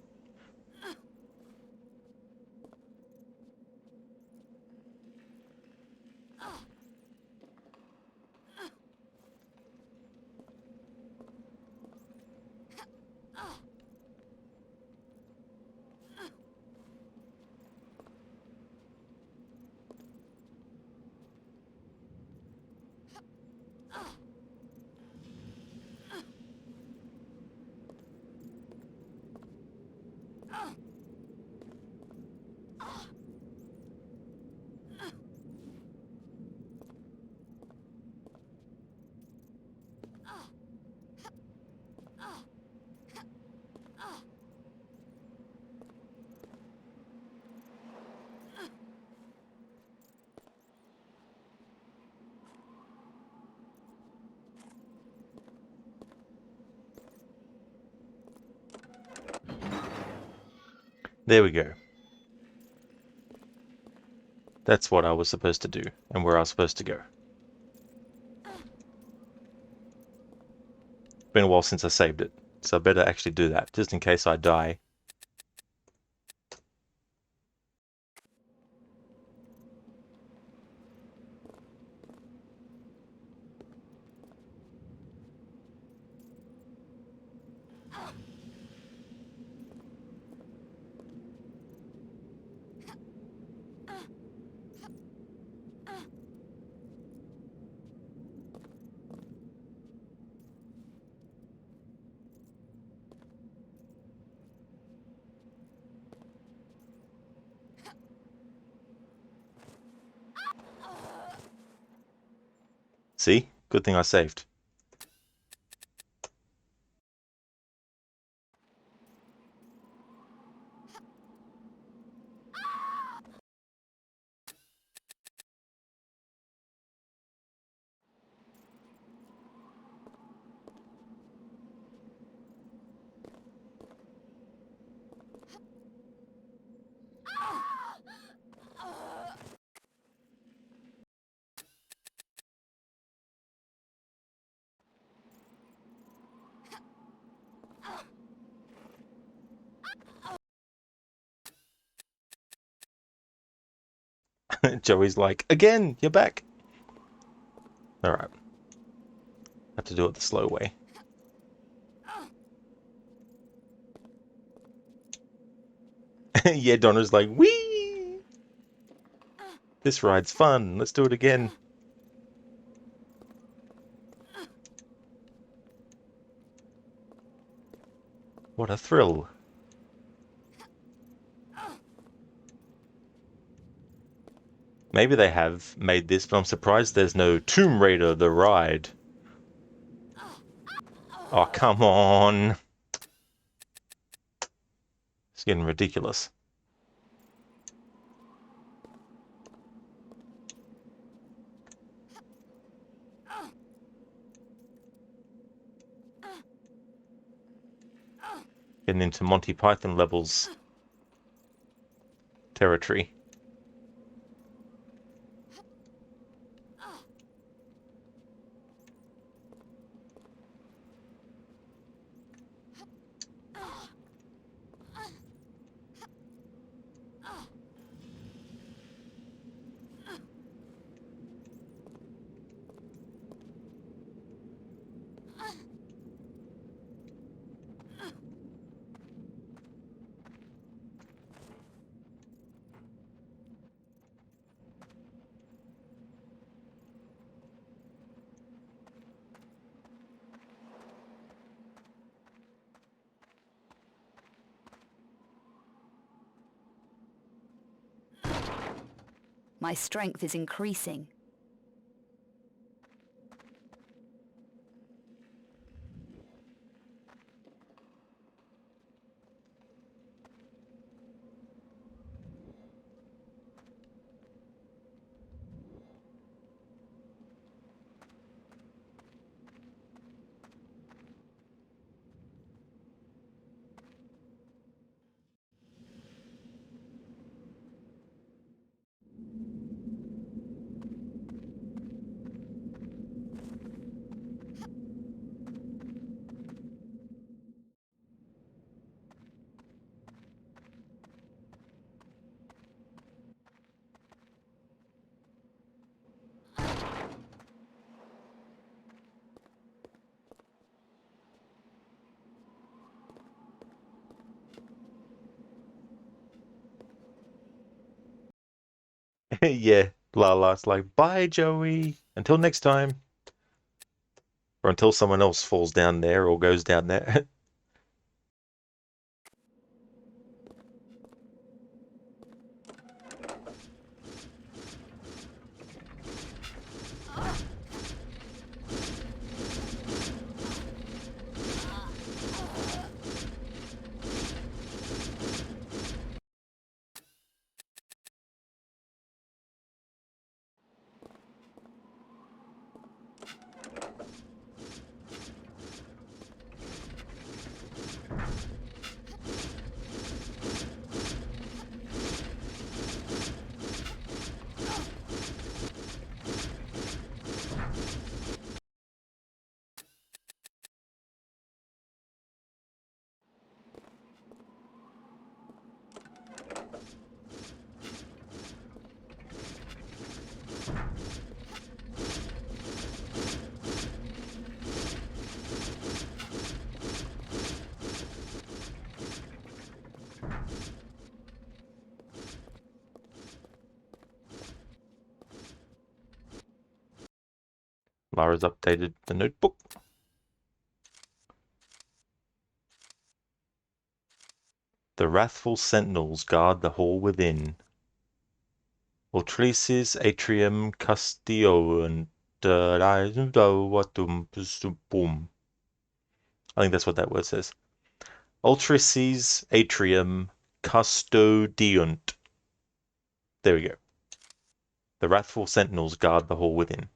There we go. That's what I was supposed to do, and where I was supposed to go. Been a while since I saved it, so I better actually do that, just in case I die. See? Good thing I saved. Joey's like, again, you're back. Alright. Have to do it the slow way. Yeah, Donna's like, whee! This ride's fun. Let's do it again. What a thrill. Maybe they have made this, but I'm surprised there's no Tomb Raider the ride. Oh, come on. It's getting ridiculous. Getting into Monty Python levels territory. My strength is increasing. Yeah, Lala's like, bye, Joey. Until next time. Or until someone else falls down there or goes down there. Lara's updated the notebook. The wrathful sentinels guard the hall within. Ultrices atrium custio boom. I think that's what that word says. Ultrices atrium custodiunt. There we go. The wrathful sentinels guard the hall within.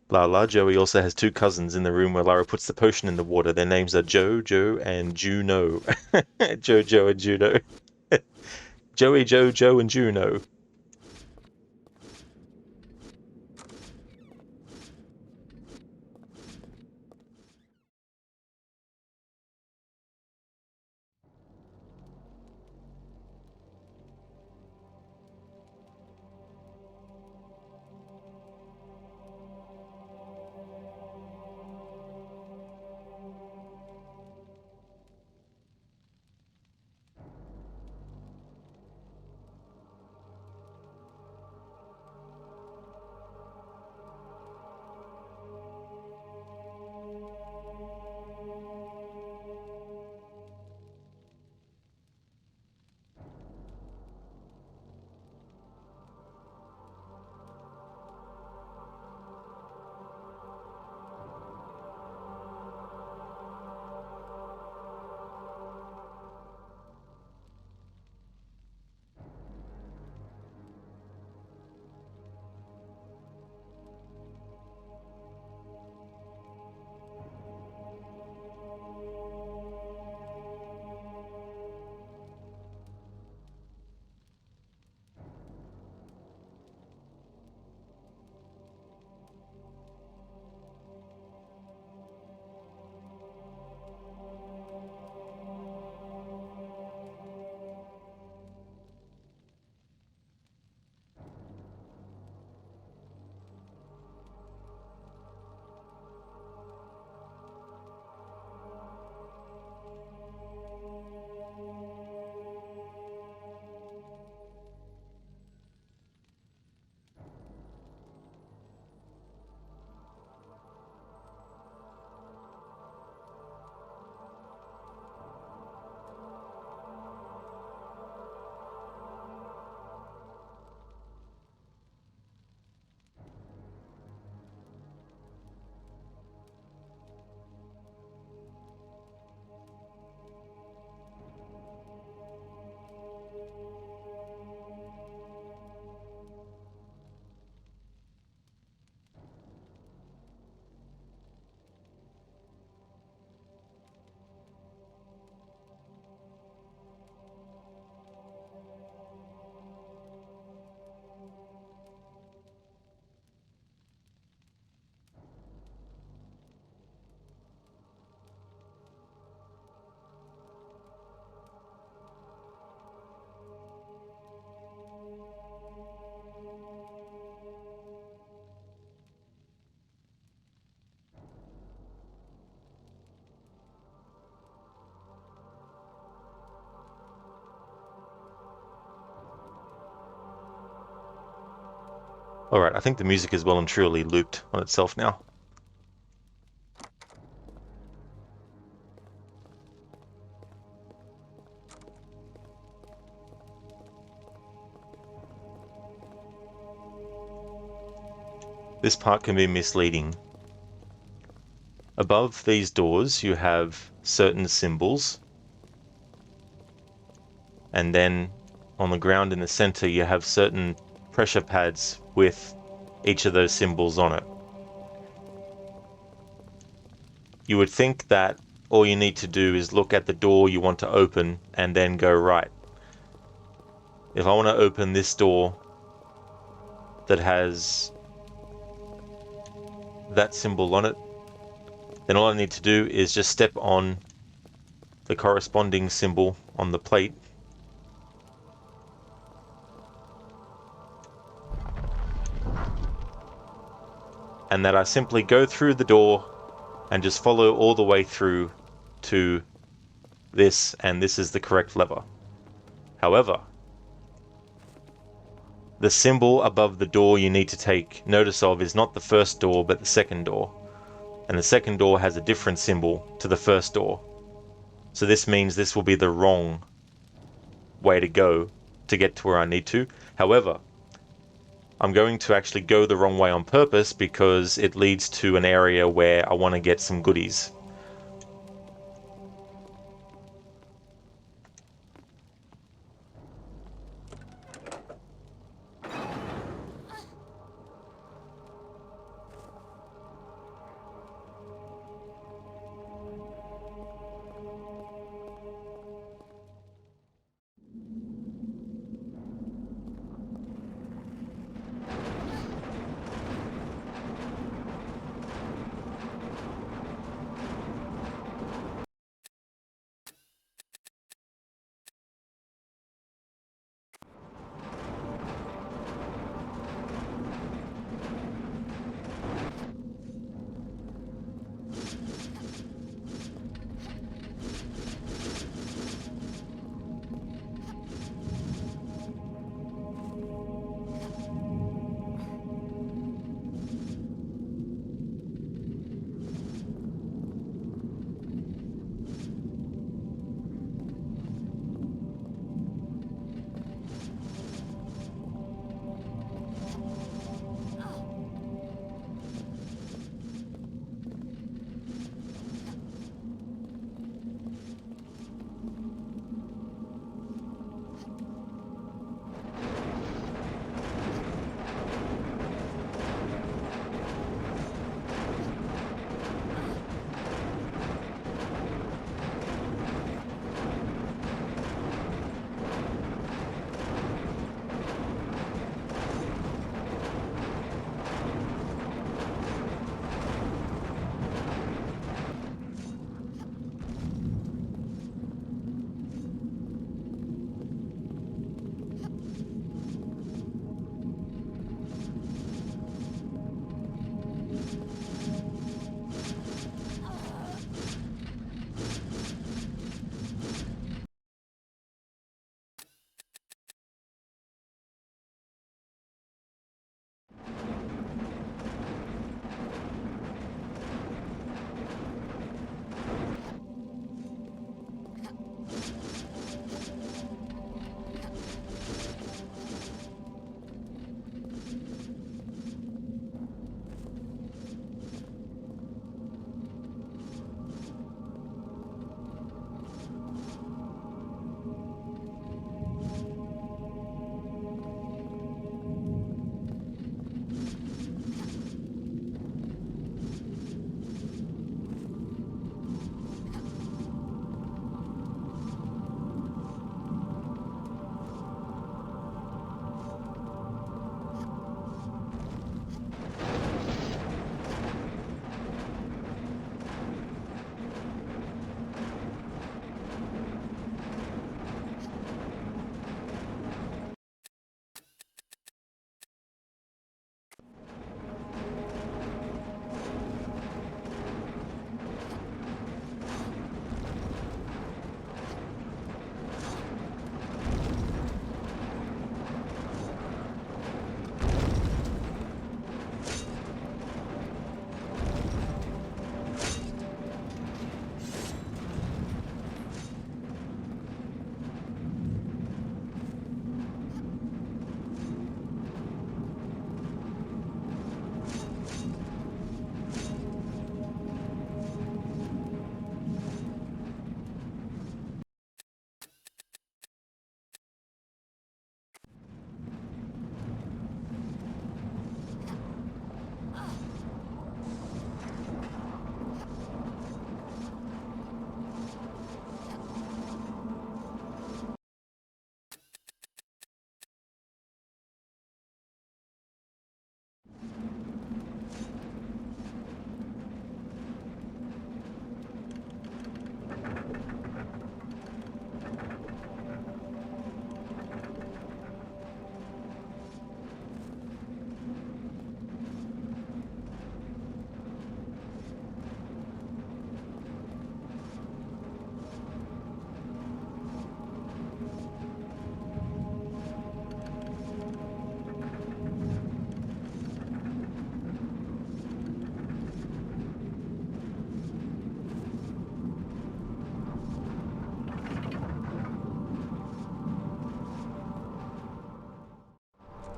Lala, Joey also has two cousins in the room where Lara puts the potion in the water. Their names are Joe, and Juno. Joe, and Juno. Joey, Joe, and Juno. Alright, I think the music is well and truly looped on itself now. This part can be misleading. Above these doors you have certain symbols, and then on the ground in the center you have certain pressure pads with each of those symbols on it. You would think that all you need to do is look at the door you want to open and then go right. If I want to open this door that has that symbol on it, then all I need to do is just step on the corresponding symbol on the plate, and that I simply go through the door and just follow all the way through to this, and this is the correct lever. However, the symbol above the door you need to take notice of is not the first door but the second door, and the second door has a different symbol to the first door. So this means this will be the wrong way to go to get to where I need to. However, I'm going to actually go the wrong way on purpose because it leads to an area where I want to get some goodies.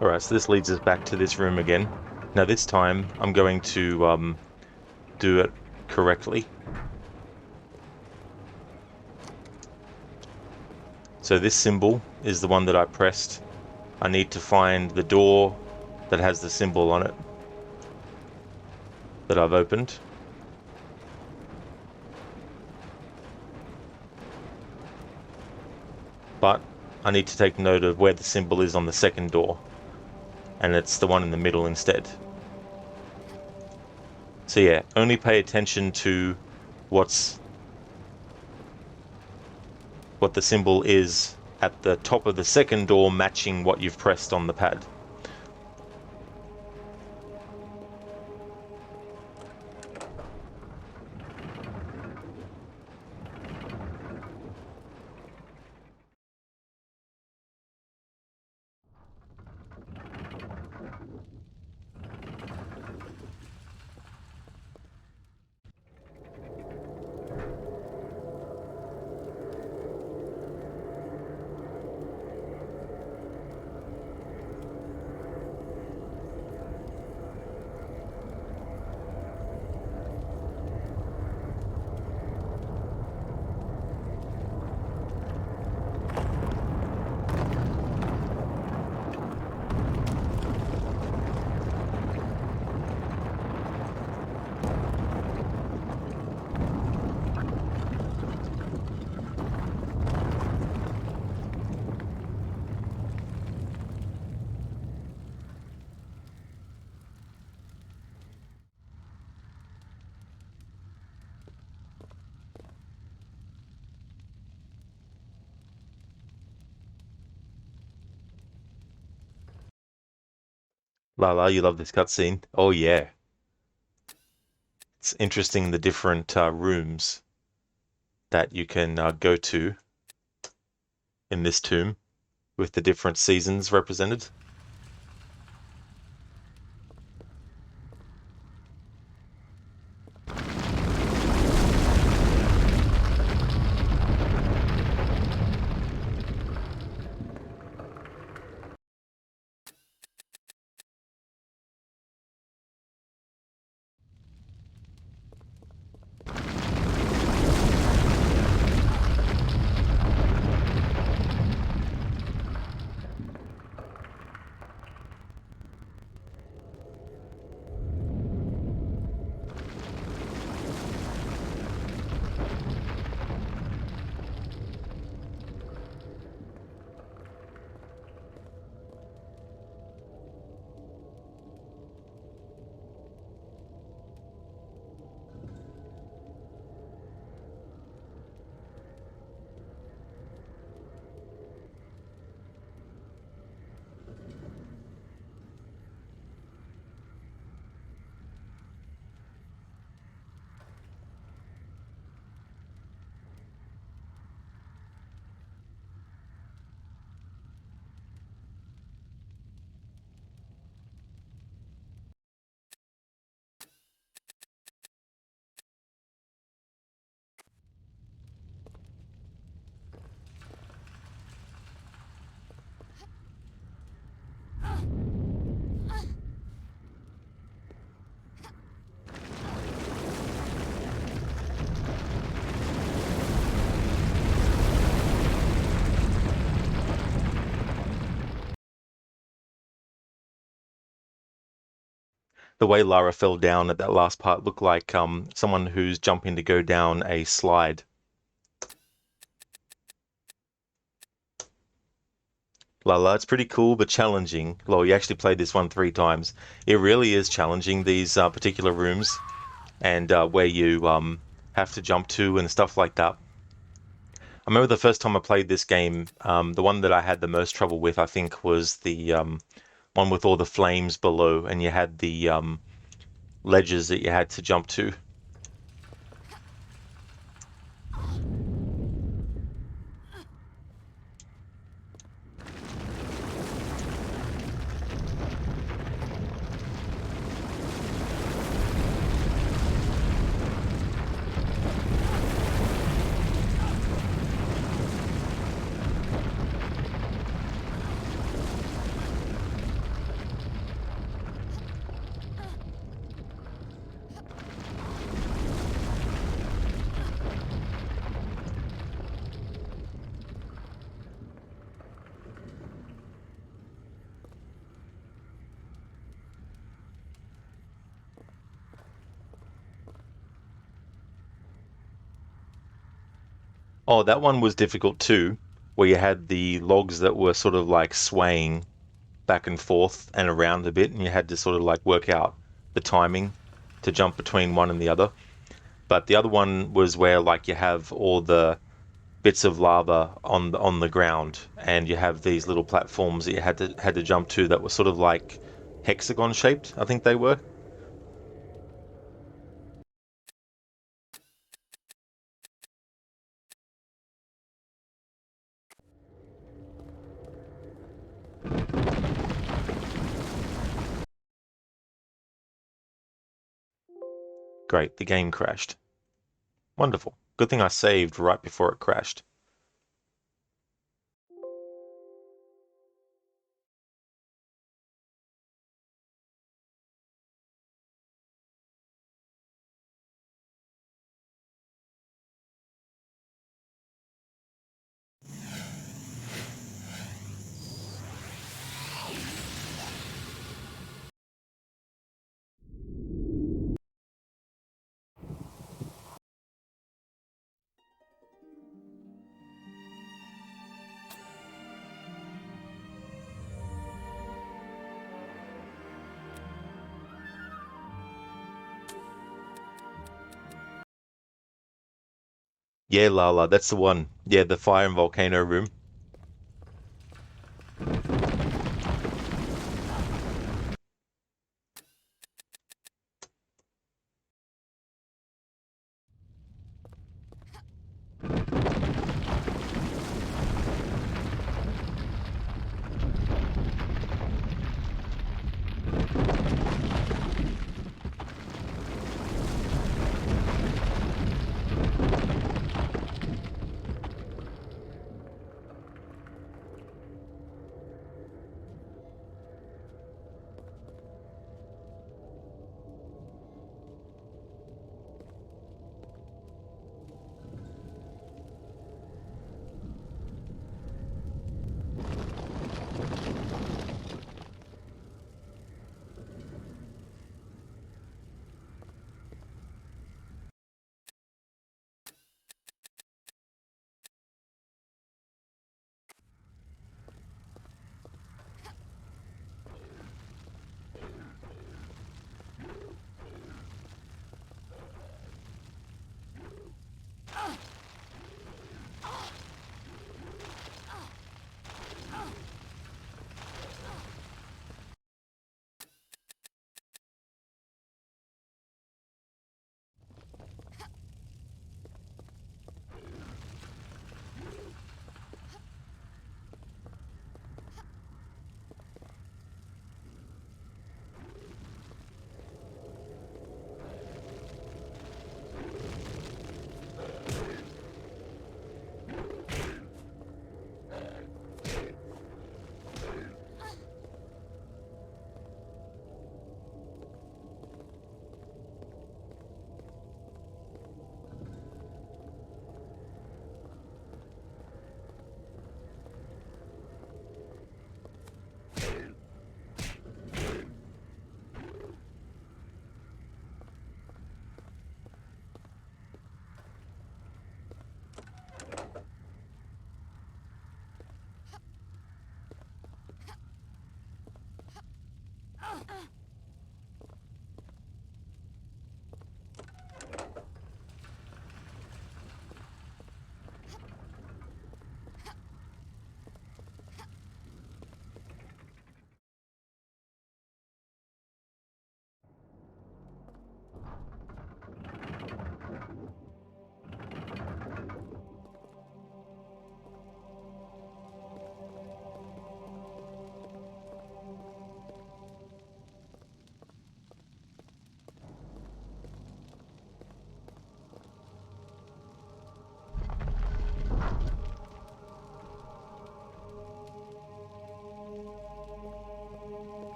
Alright, so this leads us back to this room again. Now this time, I'm going to do it correctly. So this symbol is the one that I pressed. I need to find the door that has the symbol on it that I've opened. But I need to take note of where the symbol is on the second door, and it's the one in the middle instead. So yeah, only pay attention to what the symbol is at the top of the second door, matching what you've pressed on the pad. Lala, you love this cutscene? Oh yeah. It's interesting the different rooms that you can go to in this tomb with the different seasons represented. The way Lara fell down at that last part looked like someone who's jumping to go down a slide. Lala, it's pretty cool but challenging. Well, you actually played this one 3 times. It really is challenging, these particular rooms, and where you have to jump to and stuff like that. I remember the first time I played this game, the one that I had the most trouble with, I think, was the one with all the flames below, and you had the ledges that you had to jump to. Oh, that one was difficult too, where you had the logs that were sort of like swaying back and forth and around a bit, and you had to sort of like work out the timing to jump between one and the other. But the other one was where like you have all the bits of lava on the ground, and you have these little platforms that you had to jump to that were sort of like hexagon shaped, I think they were. Great, the game crashed. Wonderful. Good thing I saved right before it crashed. Yeah, Lala, that's the one. Yeah, the fire and volcano room.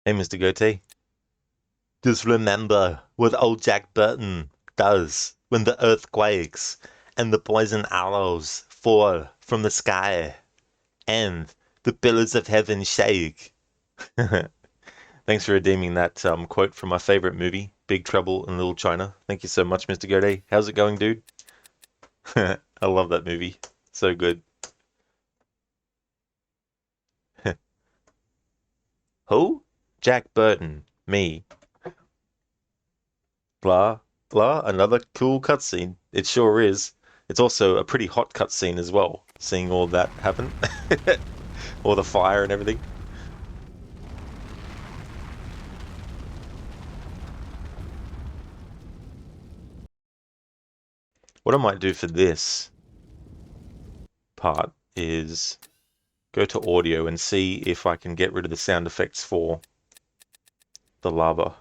Hey, Mr. Goatee. Just remember what old Jack Burton does when the earth quakes and the poison arrows fall from the sky and the pillars of heaven shake. Thanks for redeeming that quote from my favorite movie, Big Trouble in Little China. Thank you so much, Mr. Goatee. How's it going, dude? I love that movie. So good. Who? Jack Burton. Me. Blah, blah. Another cool cutscene. It sure is. It's also a pretty hot cutscene as well, seeing all that happen. All the fire and everything. What I might do for this part is go to audio and see if I can get rid of the sound effects for the lava.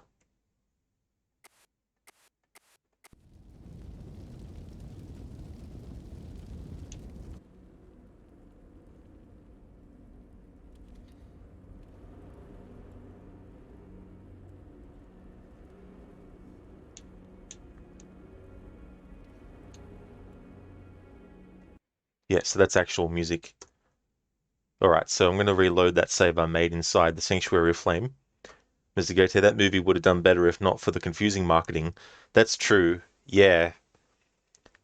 Yeah, so that's actual music. Alright, so I'm going to reload that save I made inside the Sanctuary of Flame. Mr. Goethe, that movie would have done better if not for the confusing marketing. That's true. Yeah.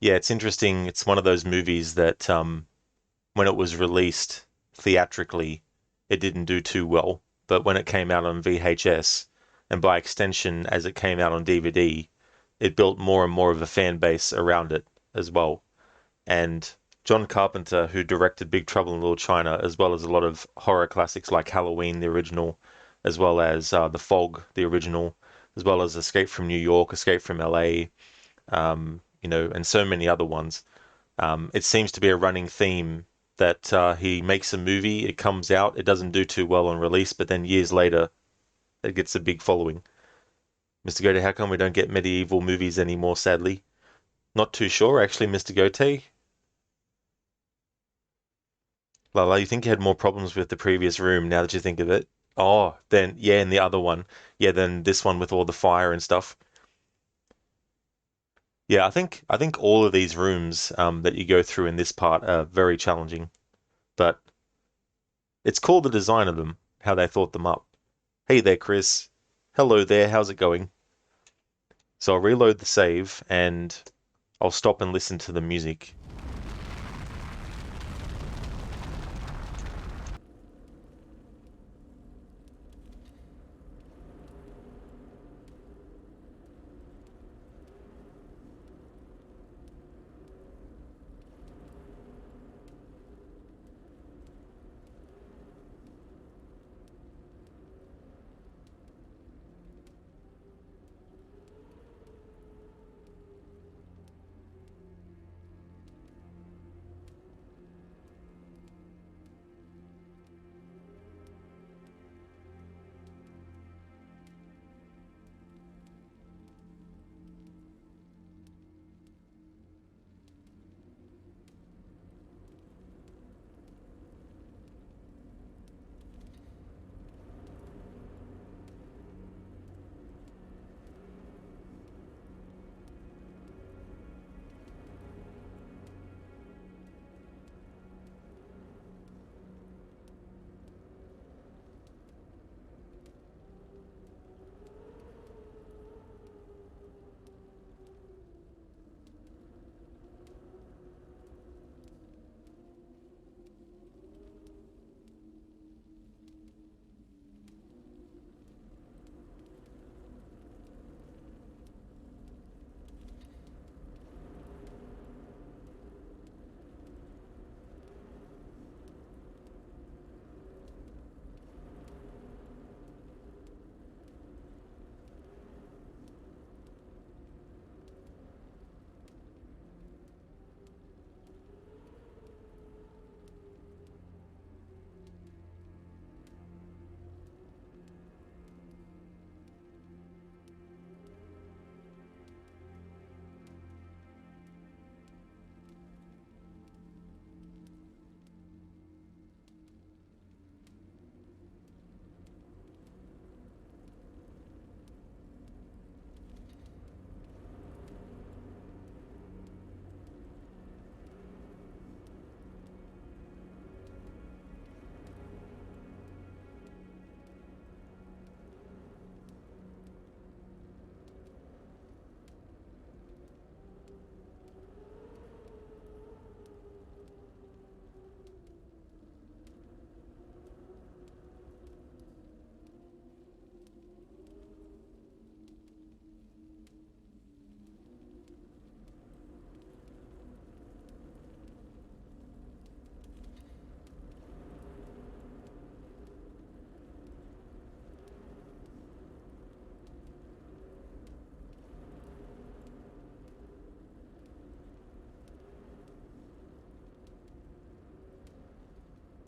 Yeah, it's interesting. It's one of those movies that when it was released theatrically, it didn't do too well. But when it came out on VHS, and by extension, as it came out on DVD, it built more and more of a fan base around it as well. And John Carpenter, who directed Big Trouble in Little China, as well as a lot of horror classics like Halloween, the original, as well as The Fog, the original, as well as Escape from New York, Escape from LA, and so many other ones. It seems to be a running theme that he makes a movie, it comes out, it doesn't do too well on release, but then years later, it gets a big following. Mr. Goethe, how come we don't get medieval movies anymore, sadly? Not too sure, actually, Mr. Goethe. Lala, you think you had more problems with the previous room now that you think of it? Oh, then, yeah, and the other one. Yeah, then this one with all the fire and stuff. Yeah, I think all of these rooms that you go through in this part are very challenging, but it's cool the design of them, how they thought them up. Hey there, Chris. Hello there, how's it going? So I'll reload the save and I'll stop and listen to the music.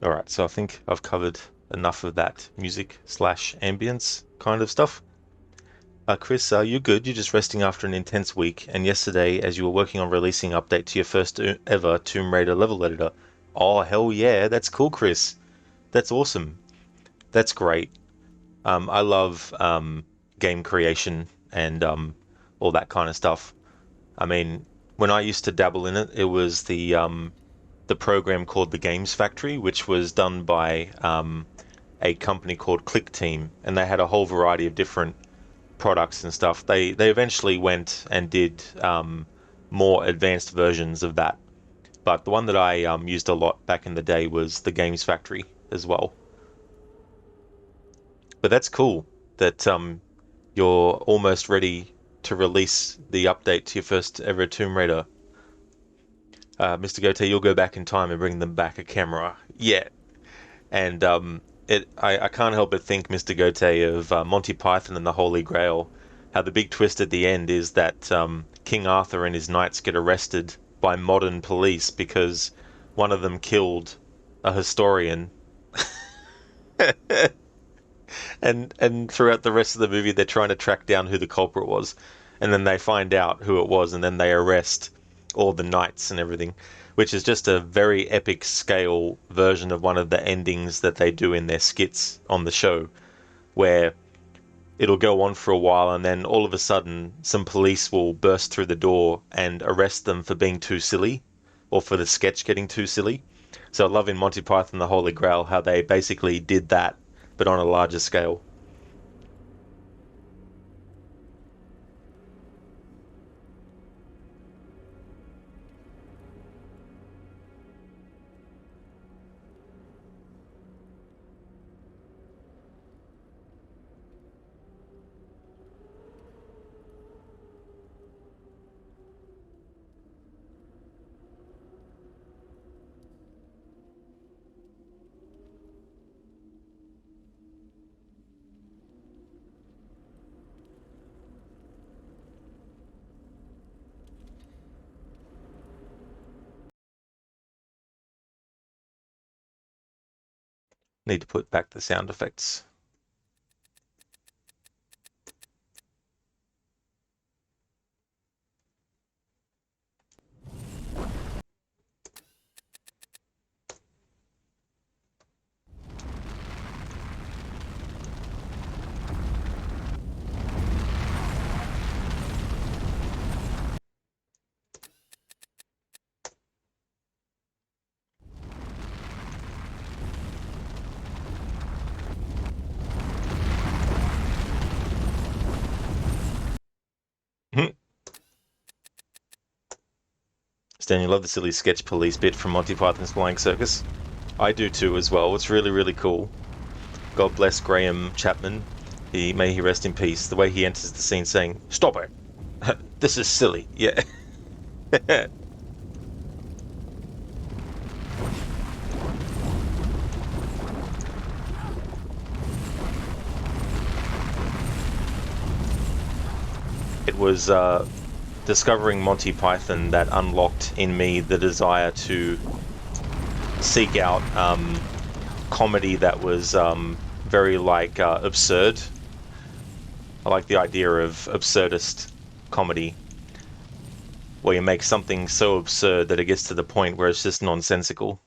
Alright, so I think I've covered enough of that music slash ambience kind of stuff. Chris, you're good. You're just resting after an intense week, and yesterday, as you were working on releasing update to your first ever Tomb Raider level editor. Oh, hell yeah, that's cool, Chris. That's awesome. That's great. I love game creation and all that kind of stuff. I mean, when I used to dabble in it, it was the program called the Games Factory, which was done by a company called Click Team, and they had a whole variety of different products and stuff. They eventually went and did more advanced versions of that, but the one that I used a lot back in the day was the Games Factory as well. But that's cool that you're almost ready to release the update to your first ever Tomb Raider. Mr. Gote, you'll go back in time and bring them back a camera. Yeah. And I can't help but think, Mr. Gote, of Monty Python and the Holy Grail. How the big twist at the end is that King Arthur and his knights get arrested by modern police because one of them killed a historian. And throughout the rest of the movie, they're trying to track down who the culprit was. And then they find out who it was, and then they arrest all the knights and everything, which is just a very epic scale version of one of the endings that they do in their skits on the show, where it'll go on for a while and then all of a sudden some police will burst through the door and arrest them for being too silly, or for the sketch getting too silly. So I love in Monty Python the Holy Grail how they basically did that, but on a larger scale. Need to put back the sound effects. Stan, you love the silly sketch police bit from Monty Python's Flying Circus? I do too as well. It's really, really cool. God bless Graham Chapman. May he rest in peace. The way he enters the scene saying, "Stop it! This is silly." Yeah. It was discovering Monty Python that unlocked in me the desire to seek out comedy that was very absurd. I like the idea of absurdist comedy, where you make something so absurd that it gets to the point where it's just nonsensical.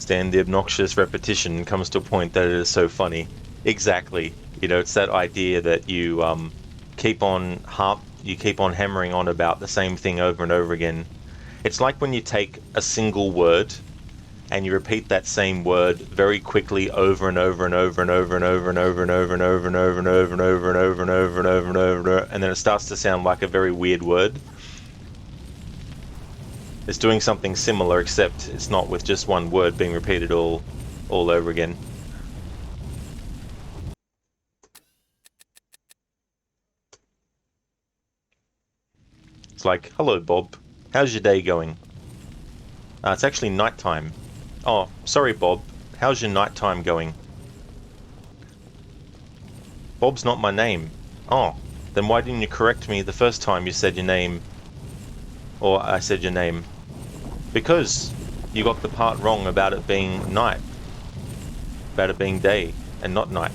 And the obnoxious repetition comes to a point that it is so funny. Exactly. You know, it's that idea that you keep on hammering on about the same thing over and over again. It's like when you take a single word and you repeat that same word very quickly over and over and over and over and over and over and over and over and over and over and over and over and over and over and over and then it starts to sound like a very weird word. It's doing something similar, except it's not with just one word being repeated all over again. It's like, hello Bob, how's your day going? It's actually nighttime. Oh, sorry Bob, how's your nighttime going? Bob's not my name. Oh, then why didn't you correct me the first time you said your name? Or I said your name? Because you got the part wrong about it being night. About it being day and not night.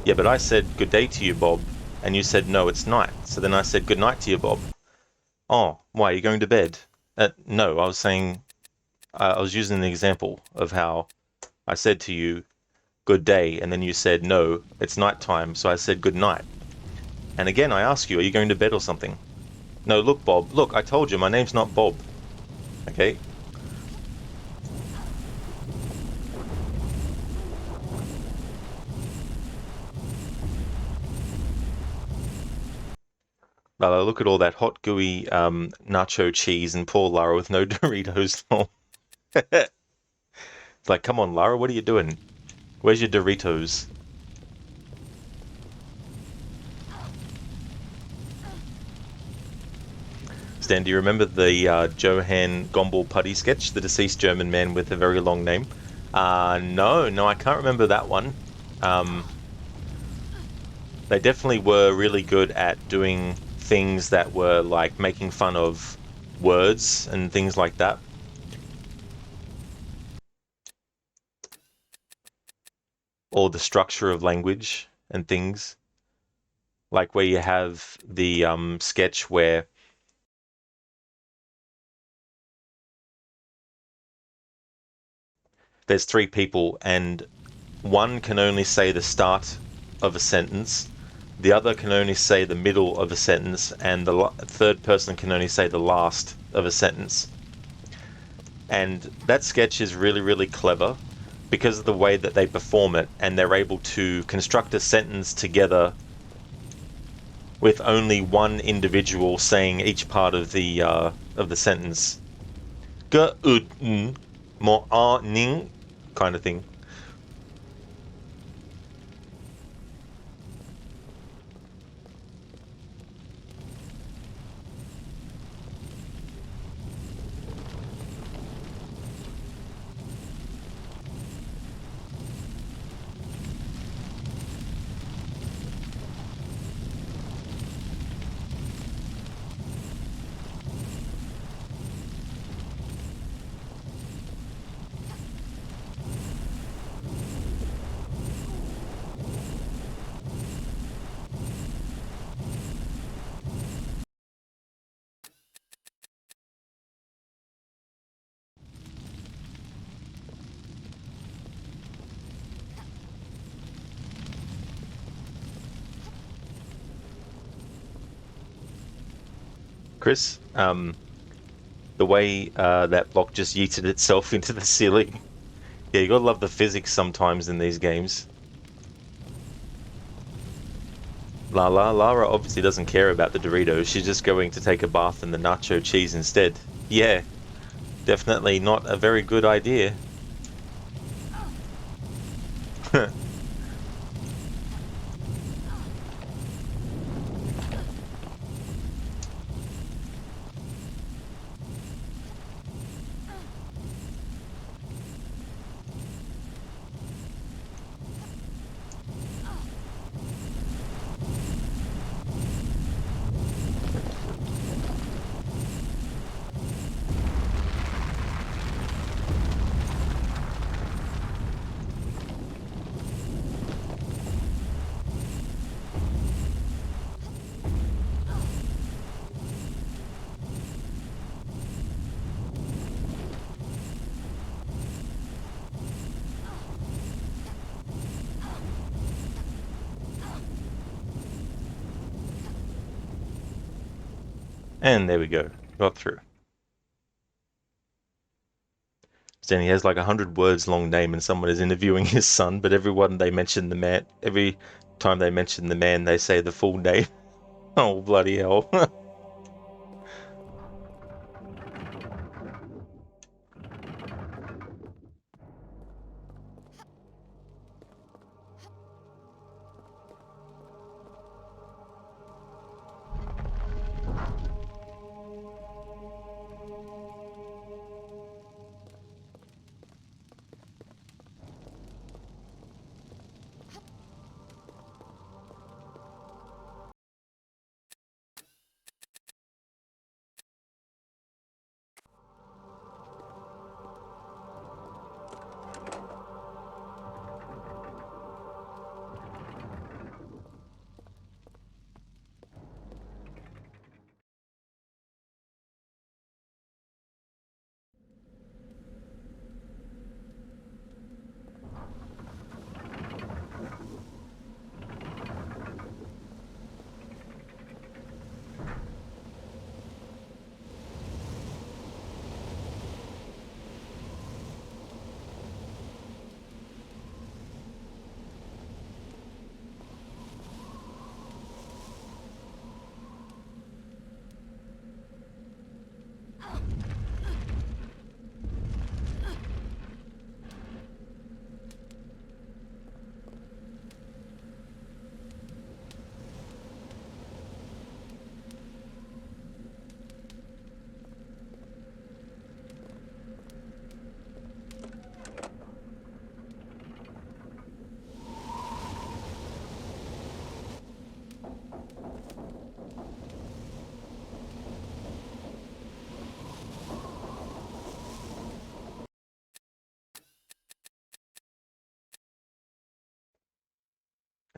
Yeah, but I said good day to you, Bob, and you said no, it's night. So then I said good night to you, Bob. Oh, why, are you going to bed? No, I was saying, I was using an example of how I said to you, good day, and then you said, no, it's night time, so I said good night. And again, I ask you, are you going to bed or something? No, look, Bob, look, I told you, my name's not Bob. Okay? Lala, look at all that hot, gooey nacho cheese and poor Lara with no Doritos. It's like, come on, Lara, what are you doing? Where's your Doritos? Stan, do you remember the Johann Gombel Putty sketch, the deceased German man with a very long name? No, I can't remember that one. They definitely were really good at doing things that were like making fun of words and things like that. Or the structure of language and things. Like where you have the sketch where there's three people and one can only say the start of a sentence, the other can only say the middle of a sentence, and the third person can only say the last of a sentence. And that sketch is really, really clever because of the way that they perform it, and they're able to construct a sentence together with only one individual saying each part of the sentence. Ge ut mo a ning kind of thing. Chris, the way that block just yeeted itself into the ceiling. Yeah, you gotta love the physics sometimes in these games. Lara obviously doesn't care about the Doritos. She's just going to take a bath in the nacho cheese instead. Yeah, definitely not a very good idea. And there we go, got through. Then he has like 100 words long name and someone is interviewing his son, but every time they mention the man, they say the full name. Oh, bloody hell.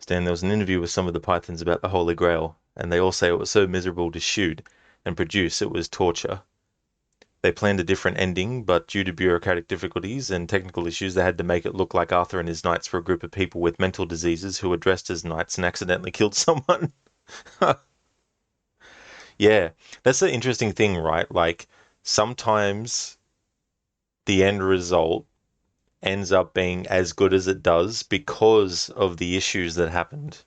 Stan, there was an interview with some of the Pythons about the Holy Grail, and they all say it was so miserable to shoot and produce it was torture. They planned a different ending, but due to bureaucratic difficulties and technical issues, they had to make it look like Arthur and his knights were a group of people with mental diseases who were dressed as knights and accidentally killed someone. Yeah, that's the interesting thing, right? Like, sometimes the end result ends up being as good as it does because of the issues that happened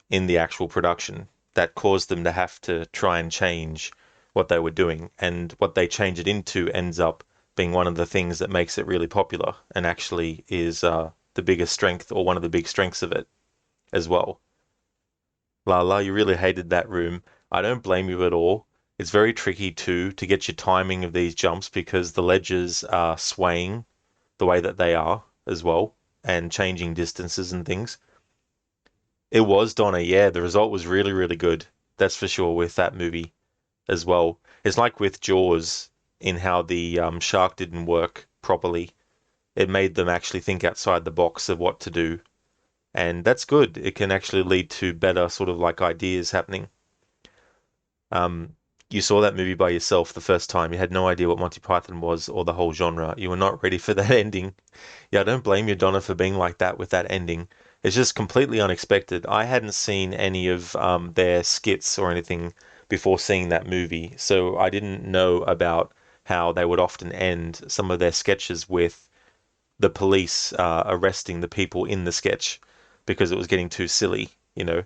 in the actual production that caused them to have to try and change what they were doing. And what they change it into ends up being one of the things that makes it really popular and actually is the biggest strength or one of the big strengths of it as well. Lala, you really hated that room. I don't blame you at all. It's very tricky too to get your timing of these jumps because the ledges are swaying the way that they are as well and changing distances and things. It was Donna, yeah, the result was really, really good. That's for sure with that movie as well. It's like with Jaws in how the shark didn't work properly. It made them actually think outside the box of what to do. And that's good. It can actually lead to better sort of like ideas happening. You saw that movie by yourself the first time. You had no idea what Monty Python was or the whole genre. You were not ready for that ending. Yeah, I don't blame you, Donna, for being like that with that ending. It's just completely unexpected. I hadn't seen any of their skits or anything before seeing that movie, so I didn't know about how they would often end some of their sketches with the police arresting the people in the sketch because it was getting too silly, you know.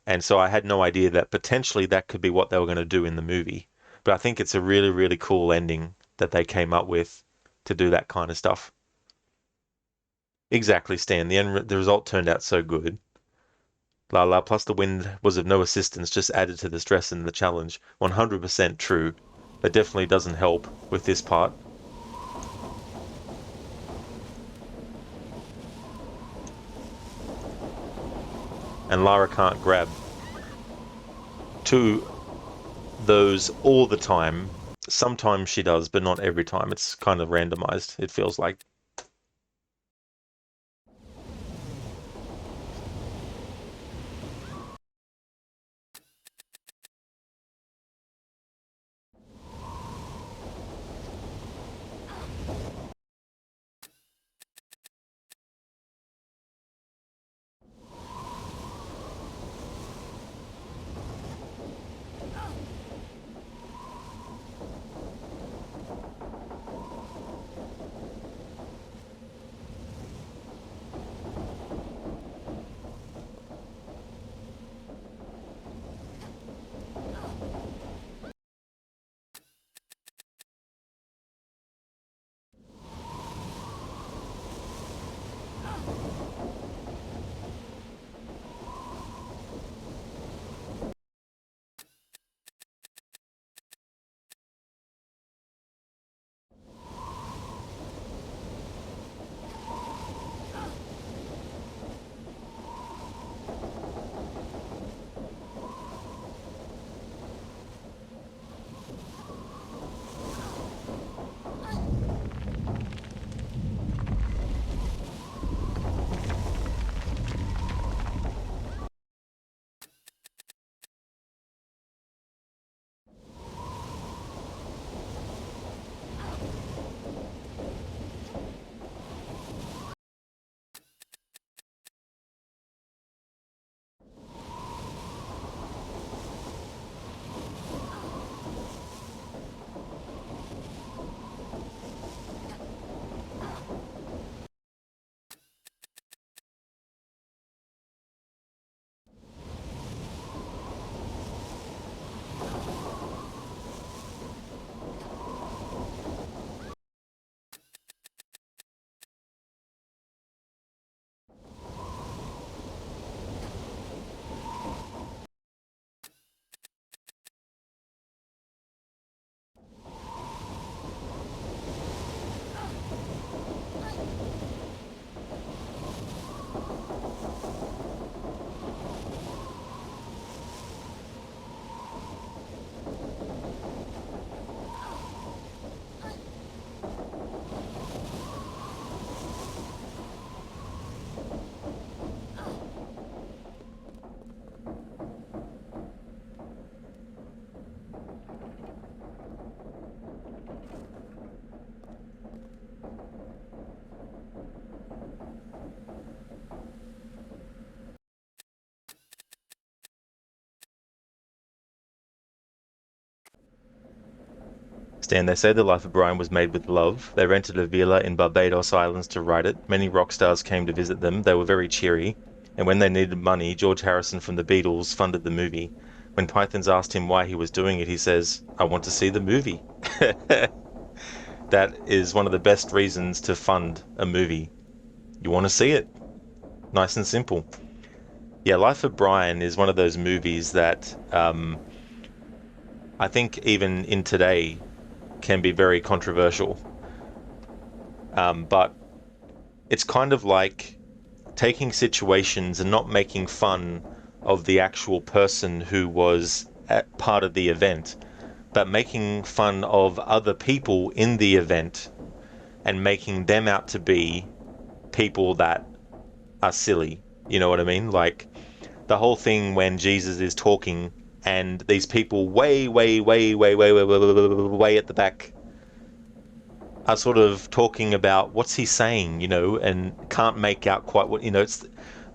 And so I had no idea that potentially that could be what they were going to do in the movie. But I think it's a really, really cool ending that they came up with to do that kind of stuff. Exactly, Stan. The result turned out so good. La la, plus the wind was of no assistance, just added to the stress and the challenge. 100% true. That definitely doesn't help with this part. And Lara can't grab to those all the time. Sometimes she does, but not every time. It's kind of randomized, it feels like. Stan, they say The Life of Brian was made with love. They rented a villa in Barbados Islands to write it. Many rock stars came to visit them. They were very cheery. And when they needed money, George Harrison from the Beatles funded the movie. When Pythons asked him why he was doing it, he says, "I want to see the movie." That is one of the best reasons to fund a movie. You want to see it. Nice and simple. Yeah, Life of Brian is one of those movies that I think even in today can be very controversial. But it's kind of like taking situations and not making fun of the actual person who was part of the event, but making fun of other people in the event and making them out to be people that are silly. You know what I mean? Like the whole thing when Jesus is talking and these people way at the back are sort of talking about what's he saying, and can't make out quite what, it's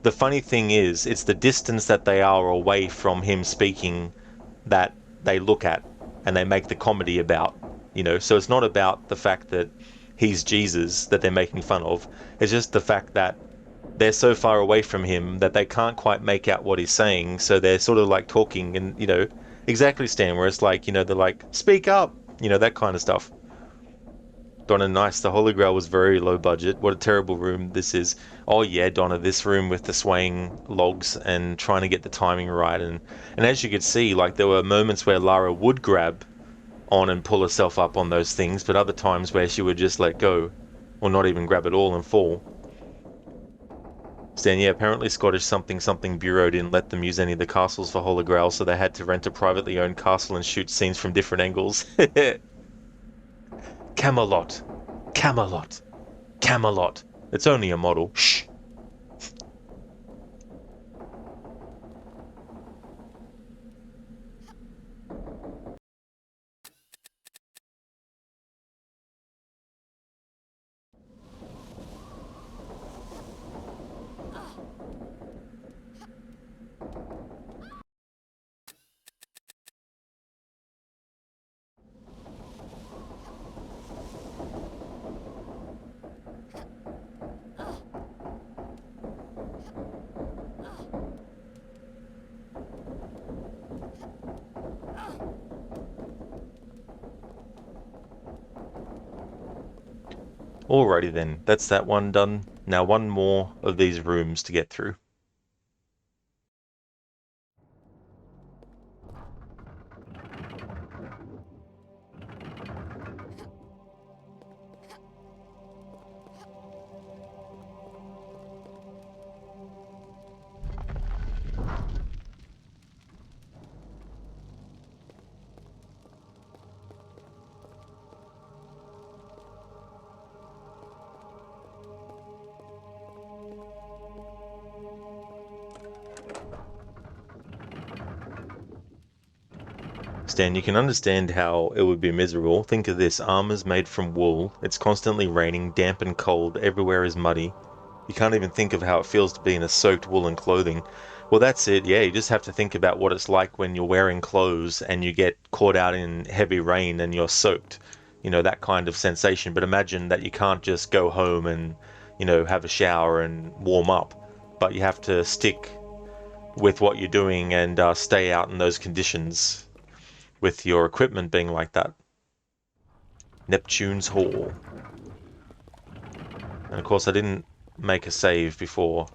the funny thing is it's the distance that they are away from him speaking that they look at and they make the comedy about, so it's not about the fact that he's Jesus that they're making fun of. It's just the fact that they're so far away from him that they can't quite make out what he's saying, so they're sort of like talking and, exactly, Stan, where it's like, they're like, speak up, that kind of stuff. Donna, nice. The Holy Grail was very low budget. What a terrible room this is. Oh yeah, Donna, this room with the swaying logs and trying to get the timing right. And as you could see, like there were moments where Lara would grab on and pull herself up on those things, but other times where she would just let go or not even grab at all and fall. Stan, yeah, apparently Scottish something Bureau didn't let them use any of the castles for Holy Grail, so they had to rent a privately owned castle and shoot scenes from different angles. Camelot. Camelot. Camelot. It's only a model. Shh. Alrighty then, that's that one done. Now one more of these rooms to get through. Stan, you can understand how it would be miserable. Think of this, armor's made from wool, it's constantly raining, damp and cold, everywhere is muddy. You can't even think of how it feels to be in a soaked woolen clothing. Well, that's it, yeah, you just have to think about what it's like when you're wearing clothes and you get caught out in heavy rain and you're soaked. That kind of sensation. But imagine that you can't just go home and, have a shower and warm up, but you have to stick with what you're doing and stay out in those conditions with your equipment being like that. Neptune's Hall. And of course I didn't make a save before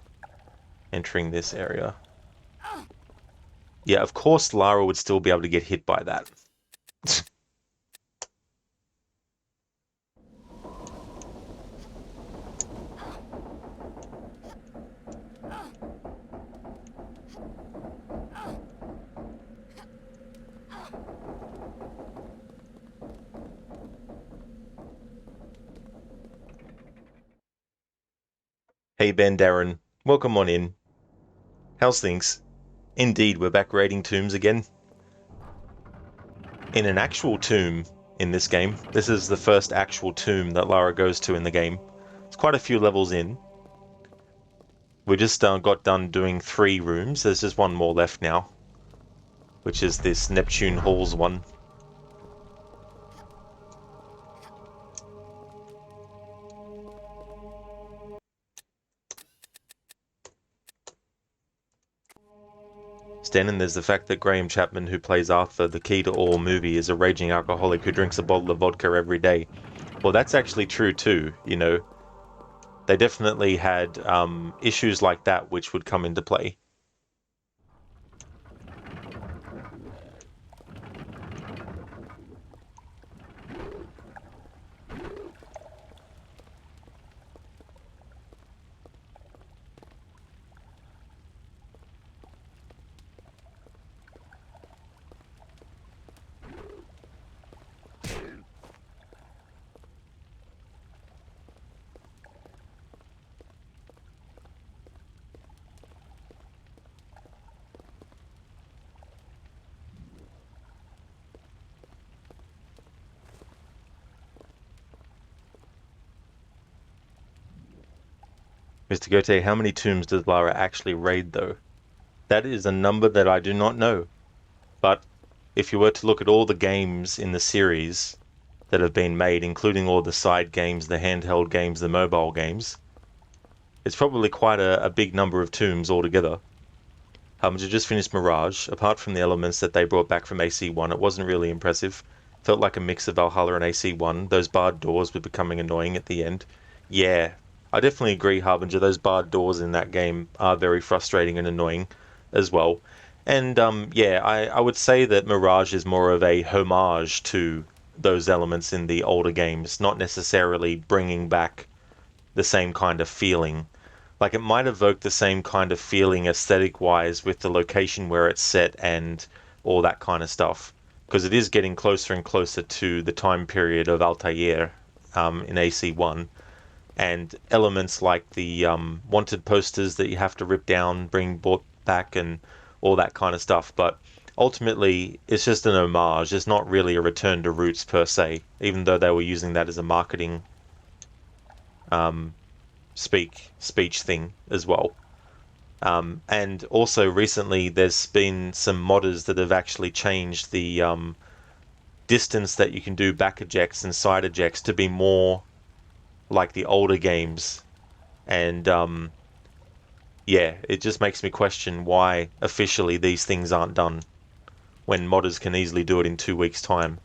entering this area. Yeah, of course Lara would still be able to get hit by that. Hey Ben, Darren, welcome on in. How's things? Indeed, we're back raiding tombs again. In an actual tomb in this game. This is the first actual tomb that Lara goes to in the game. It's quite a few levels in. We just got done doing 3 rooms. There's just one more left now, which is this Neptune Halls one. Den, and there's the fact that Graham Chapman, who plays Arthur, the key to all movie, is a raging alcoholic who drinks a bottle of vodka every day. Well, that's actually true too, you know. They definitely had issues like that which would come into play. Mr. Goethe, how many tombs does Lara actually raid, though? That is a number that I do not know. But if you were to look at all the games in the series that have been made, including all the side games, the handheld games, the mobile games, it's probably quite a big number of tombs altogether. Harbinger just finished Mirage. Apart from the elements that they brought back from AC1, it wasn't really impressive. Felt like a mix of Valhalla and AC1. Those barred doors were becoming annoying at the end. Yeah, I definitely agree, Harbinger. Those barred doors in that game are very frustrating and annoying as well. And yeah, I would say that Mirage is more of a homage to those elements in the older games, not necessarily bringing back the same kind of feeling. Like, it might evoke the same kind of feeling aesthetic-wise with the location where it's set and all that kind of stuff, because it is getting closer and closer to the time period of Altair in AC1. And elements like the wanted posters that you have to rip down, bring back, and all that kind of stuff. But ultimately, it's just an homage. It's not really a return to roots per se, even though they were using that as a marketing speech thing as well. And also recently, there's been some modders that have actually changed the distance that you can do back ejects and side ejects to be more like the older games. And yeah, it just makes me question why officially these things aren't done when modders can easily do it in 2 weeks' time.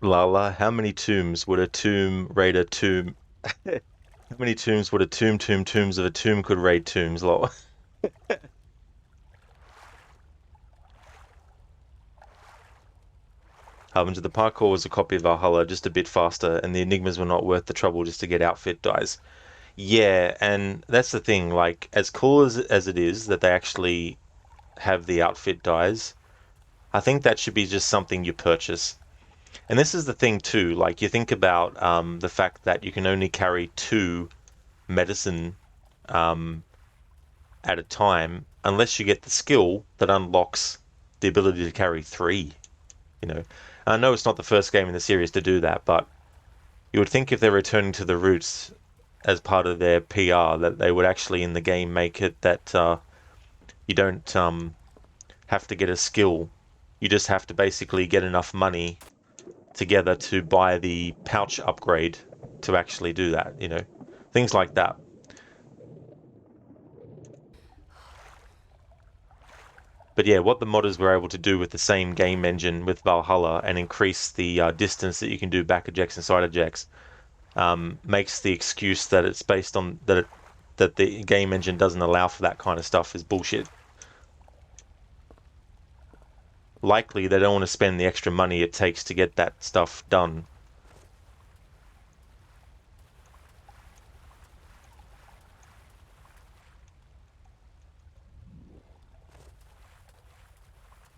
Lala, how many tombs would a tomb raid a tomb? How many tombs would a tombs of a tomb could raid tombs, lol? Harbinger, the parkour was a copy of Valhalla, just a bit faster, and the enigmas were not worth the trouble just to get outfit dies. Yeah, and that's the thing. Like, as cool as it is that they actually have the outfit dyes, I think that should be just something you purchase. And this is the thing too. Like, you think about the fact that you can only carry two medicine um, at a time, unless you get the skill that unlocks the ability to carry three. You know, I know it's not the first game in the series to do that, but you would think if they're returning to the roots as part of their PR, that they would actually in the game make it that you don't have to get a skill. You just have to basically get enough money together to buy the pouch upgrade to actually do that. You know, things like that. But yeah, what the modders were able to do with the same game engine with Valhalla and increase the distance that you can do back ejects and side ejects makes the excuse that it's based on that the game engine doesn't allow for that kind of stuff is bullshit. Likely they don't want to spend the extra money it takes to get that stuff done.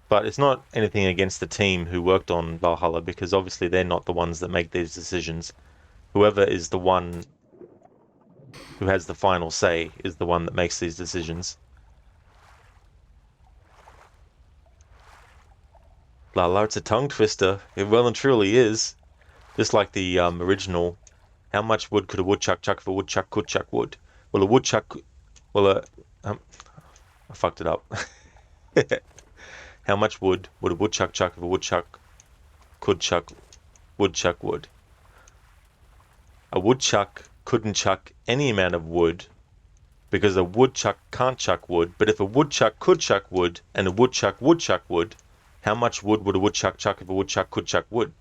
But it's not anything against the team who worked on Valhalla, because obviously they're not the ones that make these decisions. Whoever is the one who has the final say is the one that makes these decisions. La, it's a tongue twister. It well and truly is. Just like the original. How much wood could a woodchuck chuck if a woodchuck could chuck wood? Well, a woodchuck... Well, I fucked it up. How much wood would a woodchuck chuck if a woodchuck could chuck woodchuck wood? A woodchuck couldn't chuck any amount of wood because a woodchuck can't chuck wood, but if a woodchuck could chuck wood and a woodchuck would chuck wood, how much wood would a woodchuck chuck if a woodchuck could chuck wood?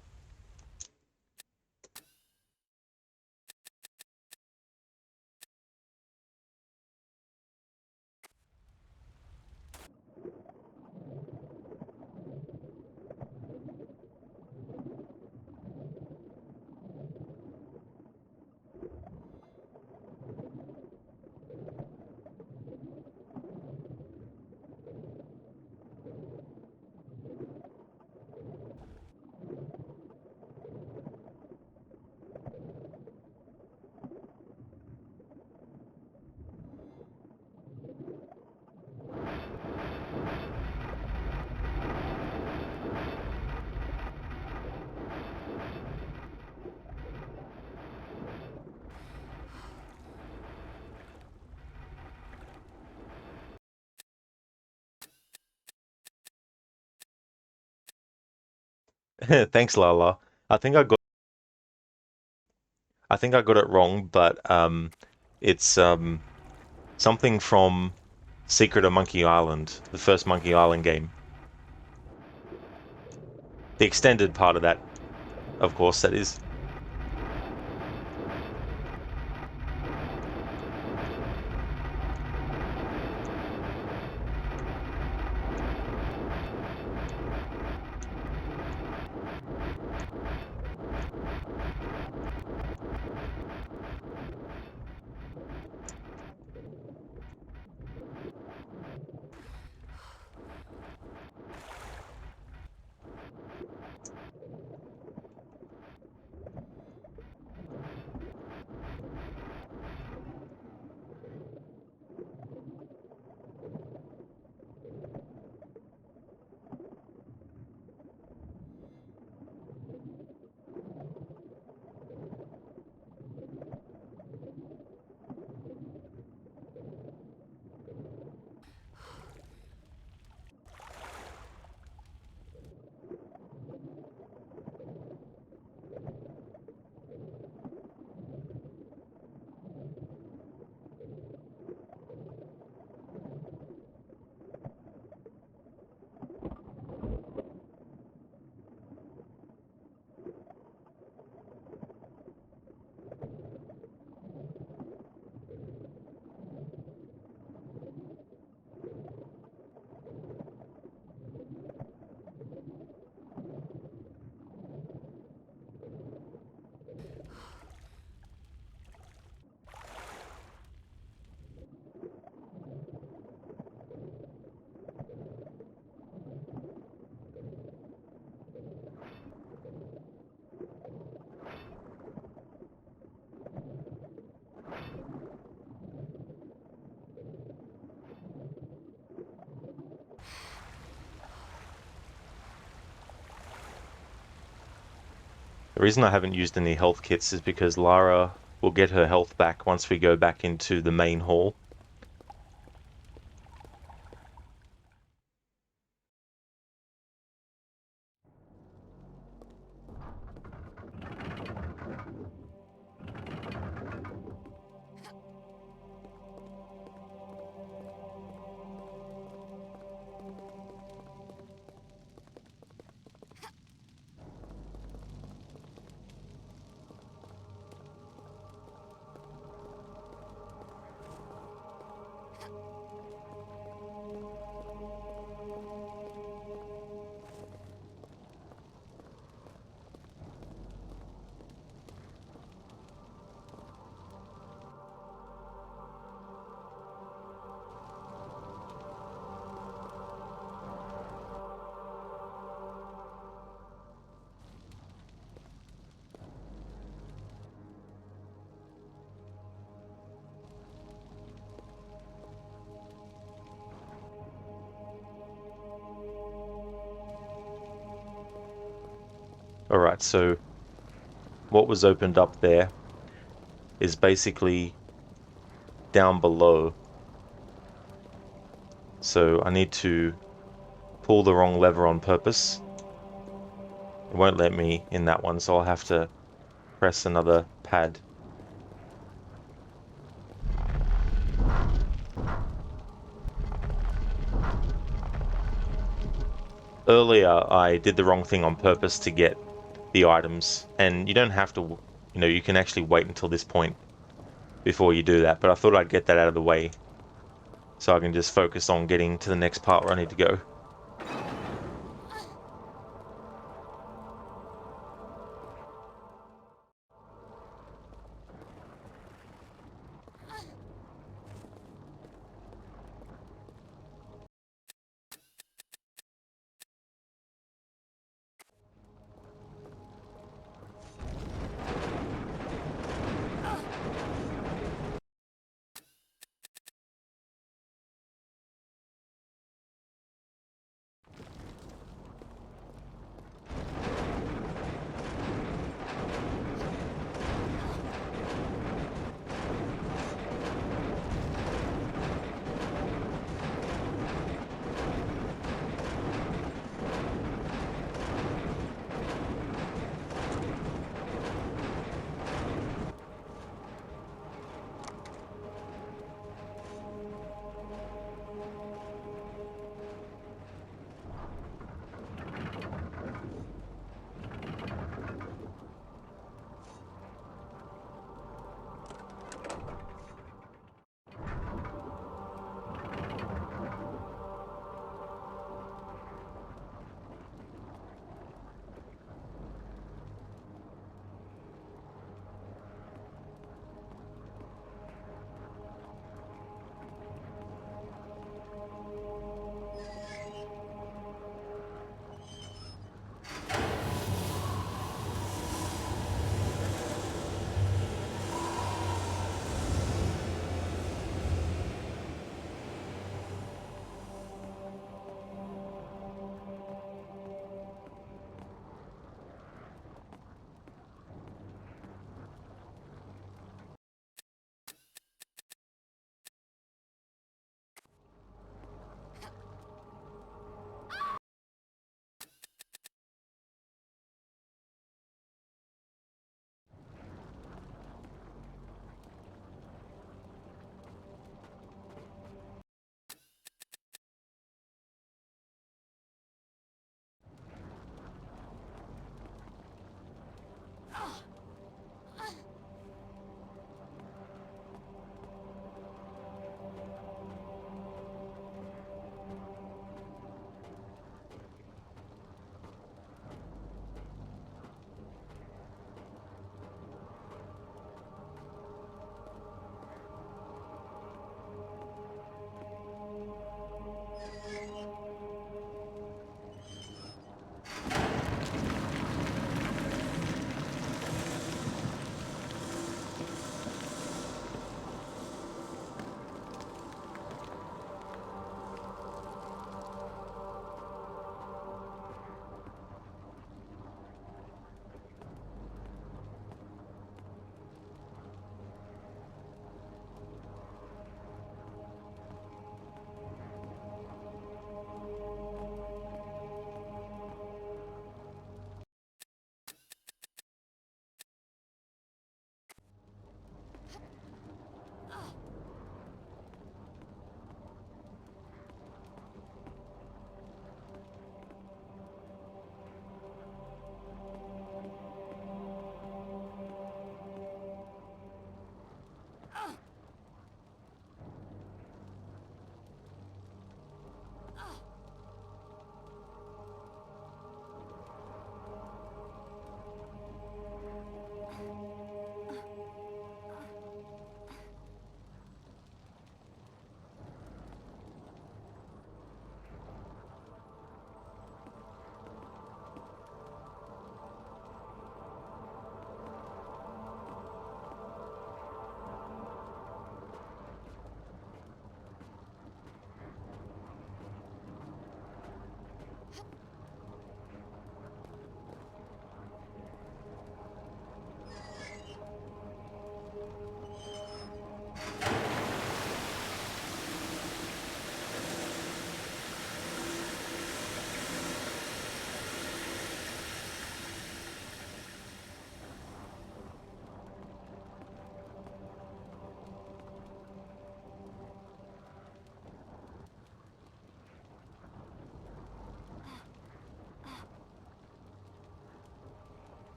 Thanks, Lala. I think I got I think I got it wrong, but it's something from Secret of Monkey Island, the first Monkey Island game. The extended part of that, of course, that is. The reason I haven't used any health kits is because Lara will get her health back once we go back into the main hall. Alright, so what was opened up there is basically down below. So I need to pull the wrong lever on purpose. It won't let me in that one, so I'll have to press another pad. Earlier I did the wrong thing on purpose to get the items, and you don't have to, you know, you can actually wait until this point before you do that, but I thought I'd get that out of the way so I can just focus on getting to the next part where I need to go.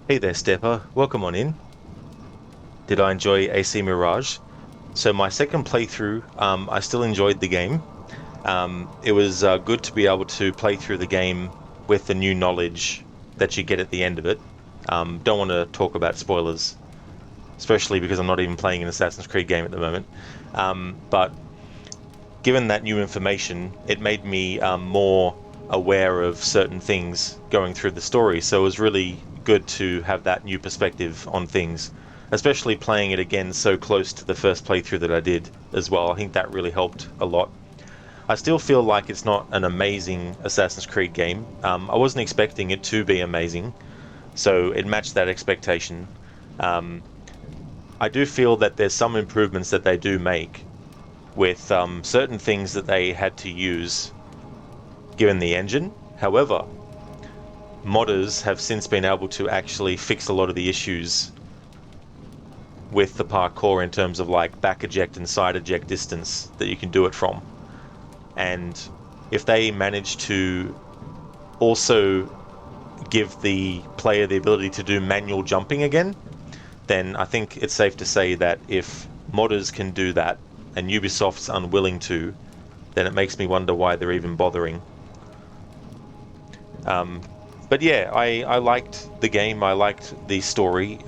Hey there, Stepper. Welcome on in. Did I enjoy AC Mirage? So my second playthrough, I still enjoyed the game. It was good to be able to play through the game with the new knowledge that you get at the end of it. Don't want to talk about spoilers, especially because I'm not even playing an Assassin's Creed game at the moment. But given that new information, it made me more aware of certain things going through the story. So it was really good to have that new perspective on things, especially playing it again so close to the first playthrough that I did as well. I think that really helped a lot. I still feel like it's not an amazing Assassin's Creed game. I wasn't expecting it to be amazing, so it matched that expectation. Um, I do feel that there's some improvements that they do make with certain things that they had to use given the engine. However, modders have since been able to actually fix a lot of the issues with the parkour in terms of like back eject and side eject distance that you can do it from. And if they manage to also give the player the ability to do manual jumping again, then I think it's safe to say that if modders can do that and Ubisoft's unwilling to, then it makes me wonder why they're even bothering. But yeah, I liked the game, I liked the story.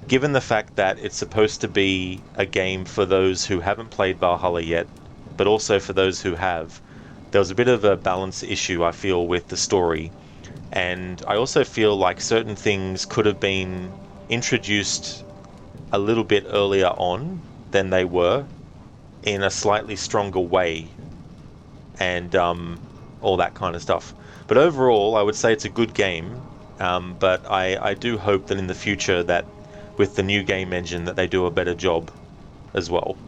Given the fact that it's supposed to be a game for those who haven't played Valhalla yet, but also for those who have, there was a bit of a balance issue, I feel, with the story. And I also feel like certain things could have been introduced a little bit earlier on than they were, in a slightly stronger way, and all that kind of stuff. But overall, I would say it's a good game. But I do hope that in the future that with the new game engine that they do a better job as well.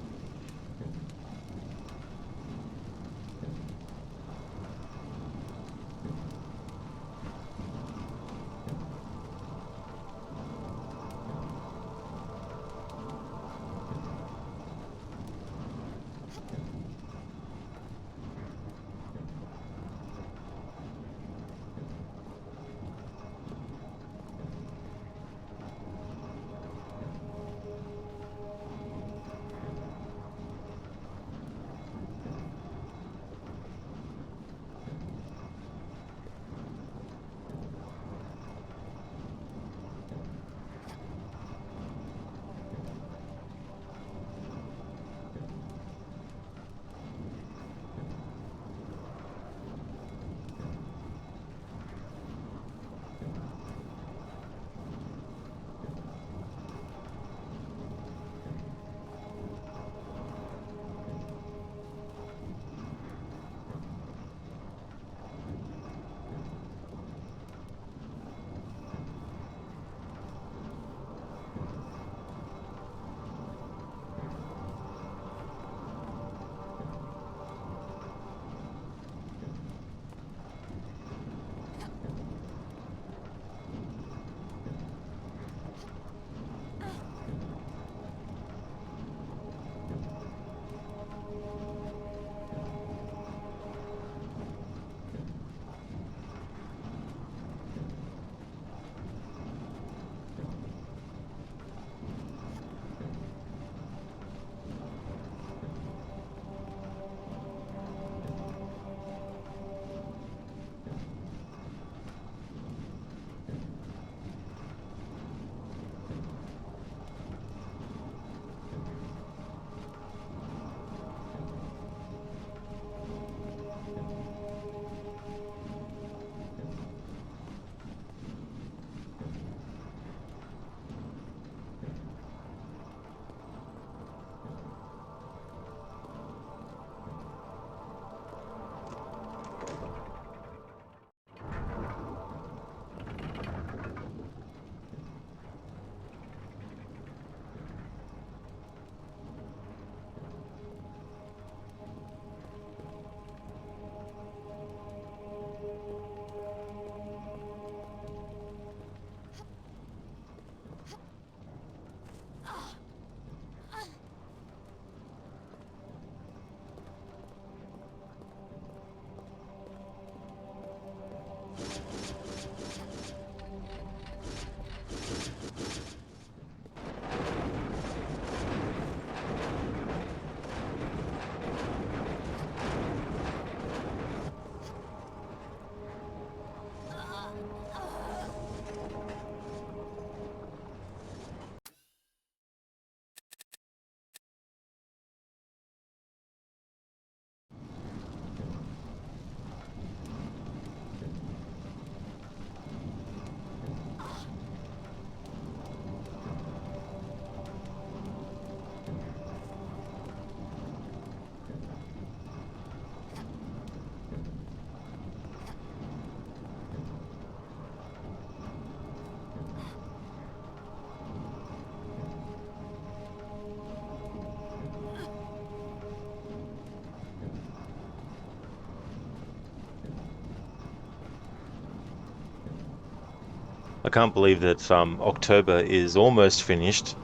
I can't believe that October is almost finished.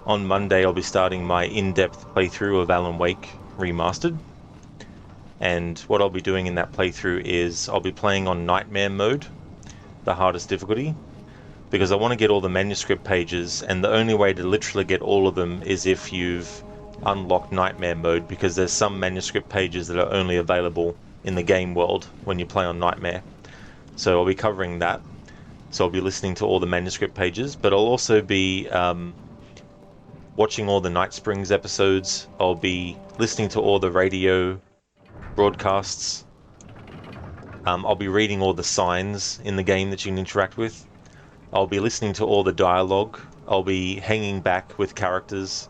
On Monday, I'll be starting my in-depth playthrough of Alan Wake Remastered. And what I'll be doing in that playthrough is I'll be playing on Nightmare mode, the hardest difficulty, because I want to get all the manuscript pages, and the only way to literally get all of them is if you've unlocked Nightmare mode, because there's some manuscript pages that are only available in the game world when you play on Nightmare. So I'll be covering that. So I'll be listening to all the manuscript pages, but I'll also be watching all the Night Springs episodes. I'll be listening to all the radio broadcasts. I'll be reading all the signs in the game that you can interact with. I'll be listening to all the dialogue. I'll be hanging back with characters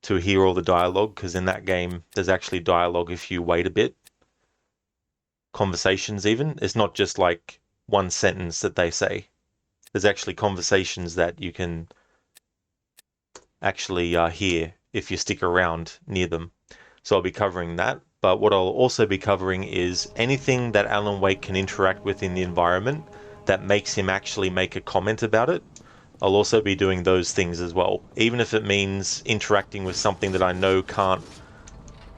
to hear all the dialogue, because in that game there's actually dialogue if you wait a bit. Conversations even. It's not just like one sentence that they say. There's actually conversations that you can actually hear if you stick around near them. So I'll be covering that. But what I'll also be covering is anything that Alan Wake can interact with in the environment that makes him actually make a comment about it. I'll also be doing those things as well, even if it means interacting with something that I know can't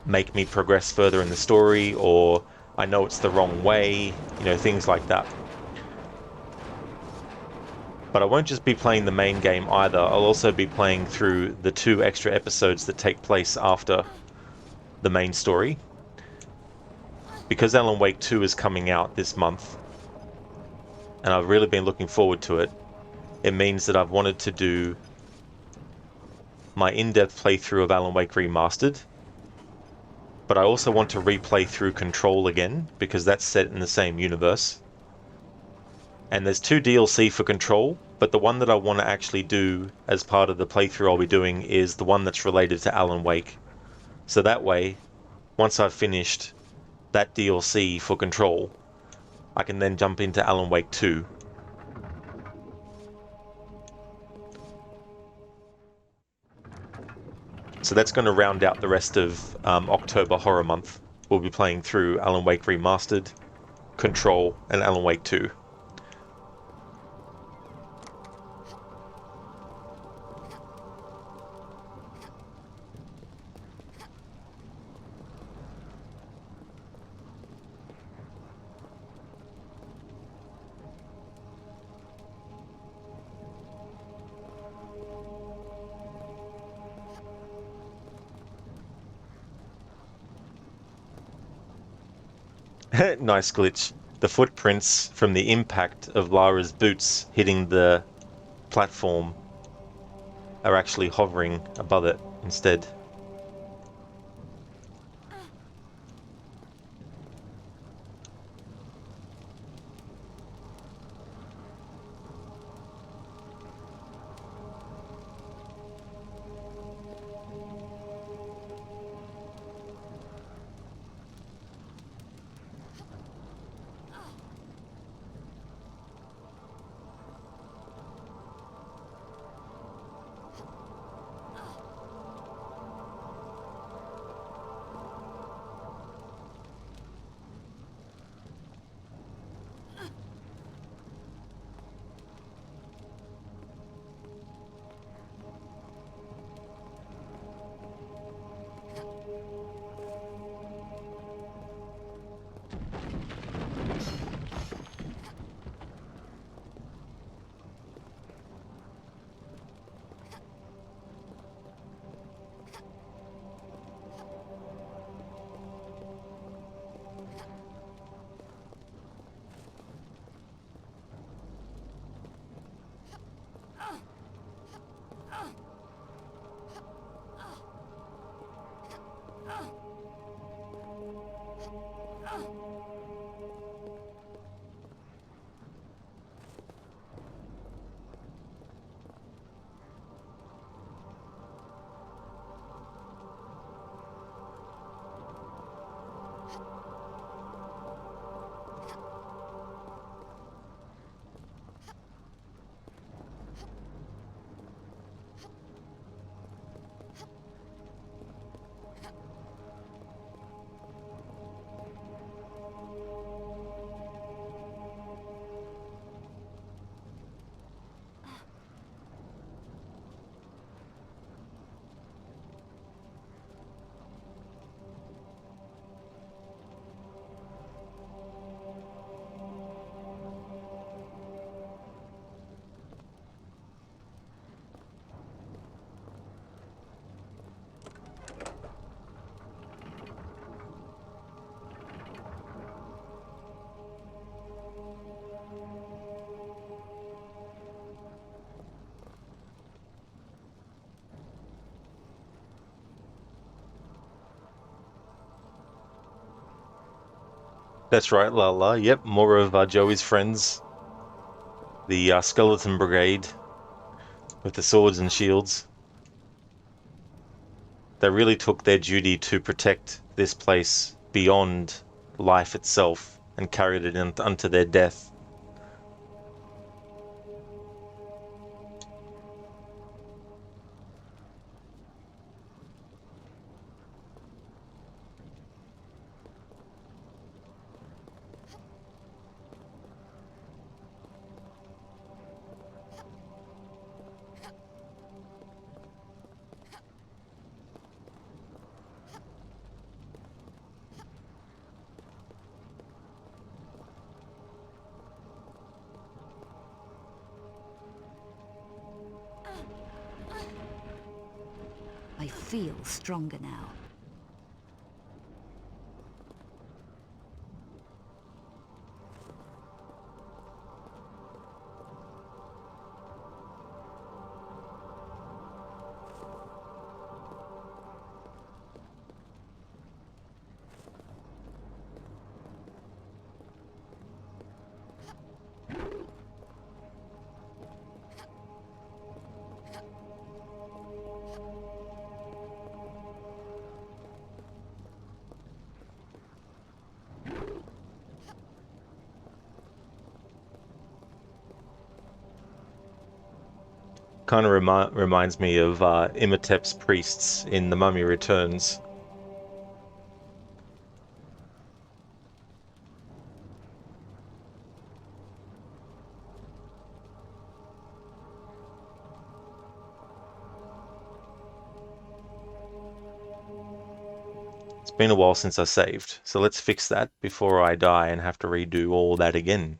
make me progress further in the story, or I know it's the wrong way, you know, things like that. But I won't just be playing the main game either. I'll also be playing through the 2 extra episodes that take place after the main story. Because Alan Wake 2 is coming out this month, and I've really been looking forward to it, it means that I've wanted to do my in-depth playthrough of Alan Wake Remastered, but I also want to replay through Control again, because that's set in the same universe. And there's 2 DLC for Control, but the one that I want to actually do as part of the playthrough I'll be doing is the one that's related to Alan Wake. So that way, once I've finished that DLC for Control, I can then jump into Alan Wake 2. So that's going to round out the rest of October Horror Month. We'll be playing through Alan Wake Remastered, Control, and Alan Wake 2. Nice glitch. The footprints from the impact of Lara's boots hitting the platform are actually hovering above it instead. That's right, Lala. Yep, more of Joey's friends. The Skeleton Brigade with the swords and shields. They really took their duty to protect this place beyond life itself and carried it unto their death. I feel stronger now. Kind of reminds me of Imhotep's priests in The Mummy Returns. It's been a while since I saved, so let's fix that before I die and have to redo all that again.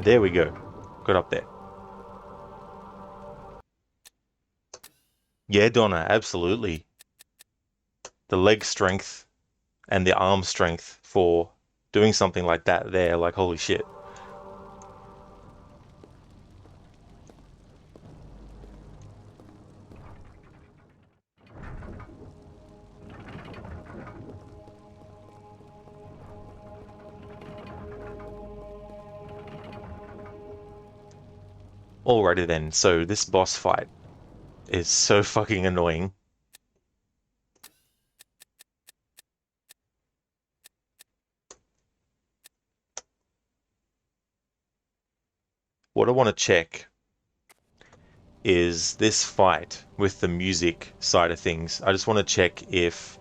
There we go. Got up there. Yeah, Donna, absolutely. The leg strength and the arm strength for doing something like that there, like holy shit. Alrighty then, so this boss fight is so fucking annoying. What I want to check is this fight with the music side of things. I just want to check if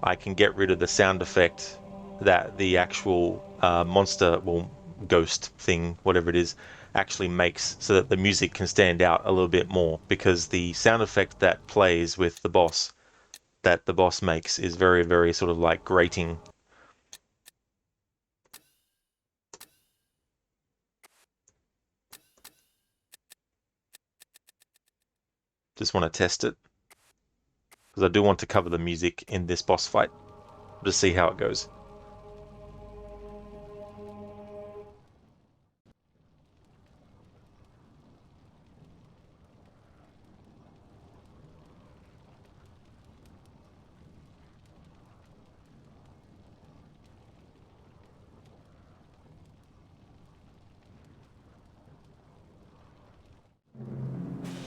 I can get rid of the sound effect that the actual monster, well, ghost thing, whatever it is, actually makes, so that the music can stand out a little bit more, because the sound effect that plays with the boss, that the boss makes, is very, very sort of like grating. Just want to test it, because I do want to cover the music in this boss fight, to see how it goes.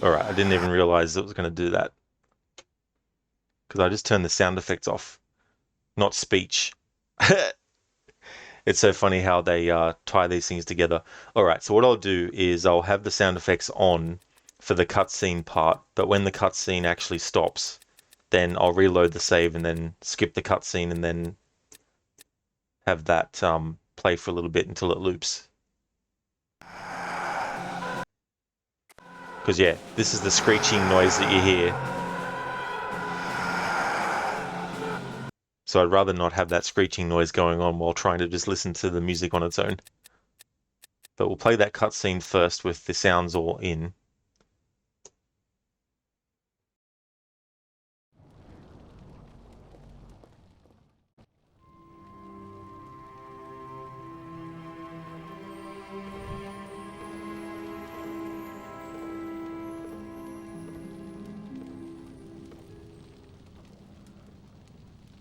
Alright, I didn't even realize it was going to do that, because I just turned the sound effects off, not speech. It's so funny how they tie these things together. Alright, so what I'll do is I'll have the sound effects on for the cutscene part, but when the cutscene actually stops, then I'll reload the save and then skip the cutscene and then have that play for a little bit until it loops. Because yeah, this is the screeching noise that you hear. So I'd rather not have that screeching noise going on while trying to just listen to the music on its own. But we'll play that cutscene first with the sounds all in.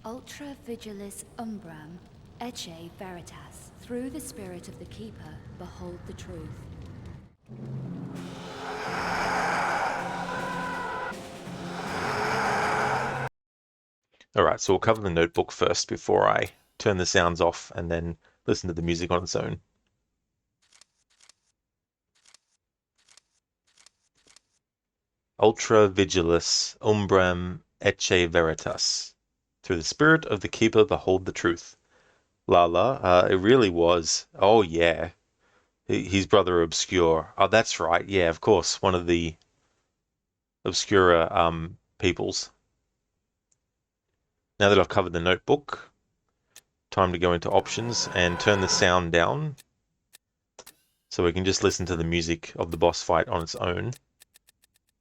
Ultra Vigilis Umbram, Ecce Veritas. Through the spirit of the Keeper, behold the truth. Alright, so we'll cover the notebook first before I turn the sounds off and then listen to the music on its own. Ultra Vigilis Umbram Ecce Veritas. Through the spirit of the Keeper, behold the truth. Lala, it really was. Oh yeah. His brother Obscure. Oh, that's right. Yeah, of course. One of the Obscura peoples. Now that I've covered the notebook, time to go into options and turn the sound down so we can just listen to the music of the boss fight on its own.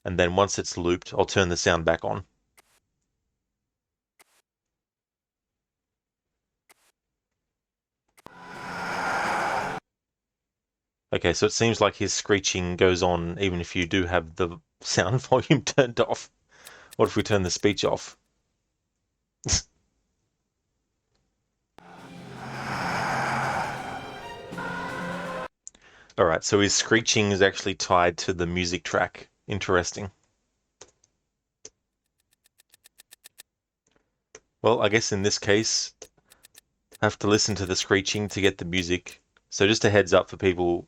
And then once it's looped, I'll turn the sound back on. Okay, so it seems like his screeching goes on even if you do have the sound volume turned off. What if we turn the speech off? Alright, so his screeching is actually tied to the music track. Interesting. Well, I guess in this case, I have to listen to the screeching to get the music. So just a heads up for people,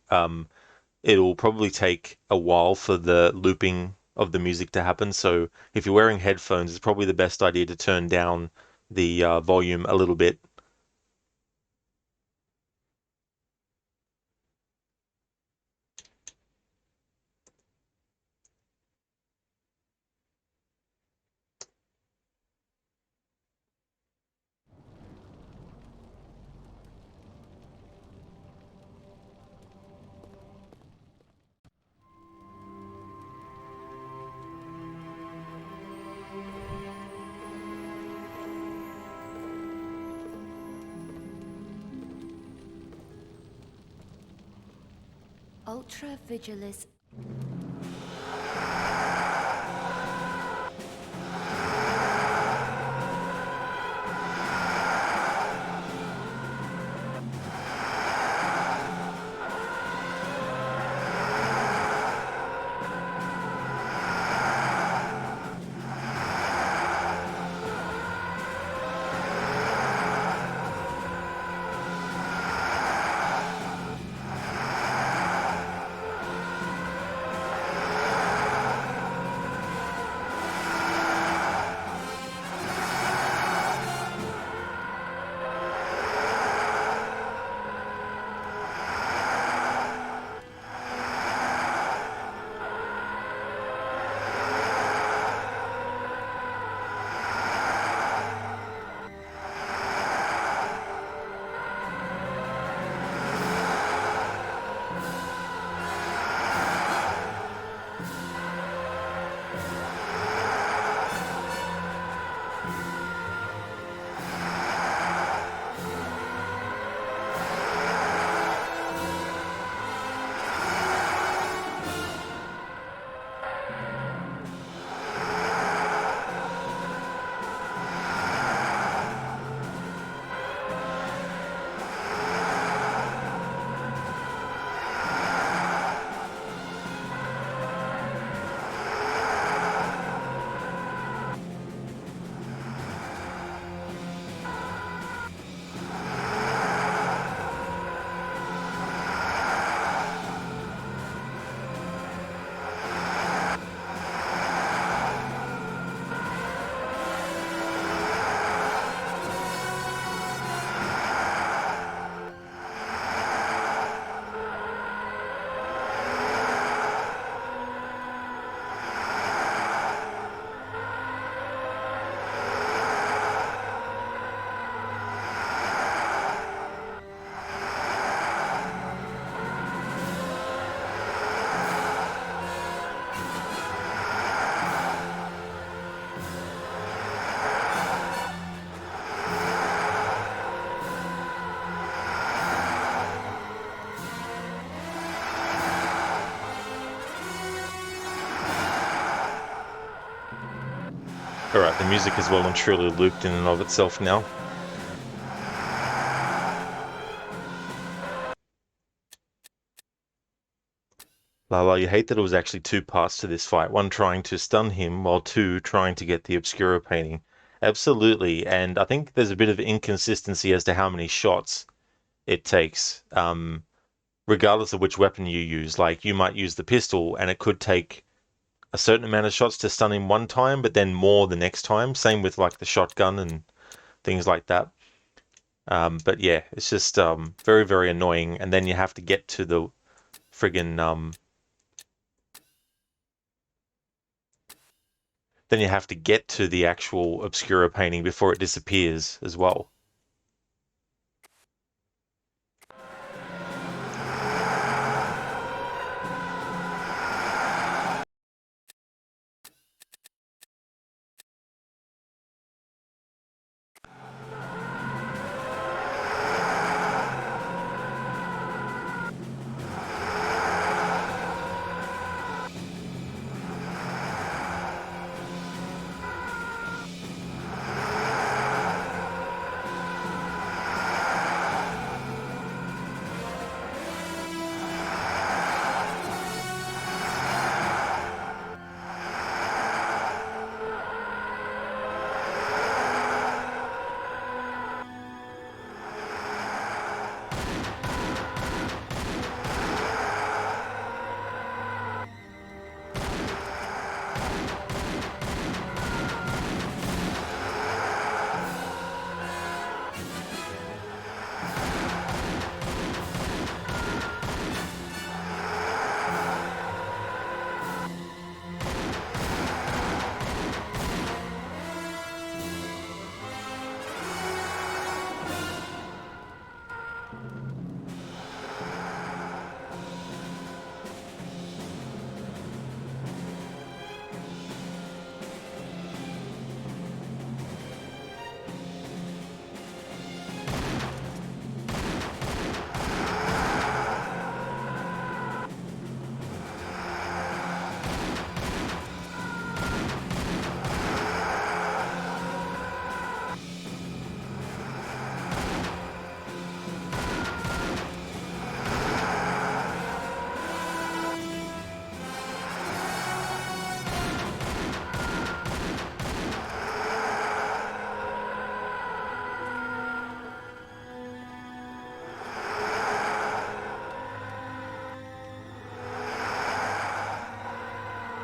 it'll probably take a while for the looping of the music to happen. So if you're wearing headphones, it's probably the best idea to turn down the volume a little bit. Ultra Vigilis. Alright, the music is well and truly looped in and of itself now. Lala, you hate that it was actually two parts to this fight. One trying to stun him, while two trying to get the Obscura painting. Absolutely, and I think there's a bit of inconsistency as to how many shots it takes, regardless of which weapon you use. Like, you might use the pistol, and it could take a certain amount of shots to stun him one time, but then more the next time. Same with like the shotgun and things like that. But yeah, it's just very, very annoying. And then you have to get to the friggin' then you have to get to the actual Obscura painting before it disappears as well.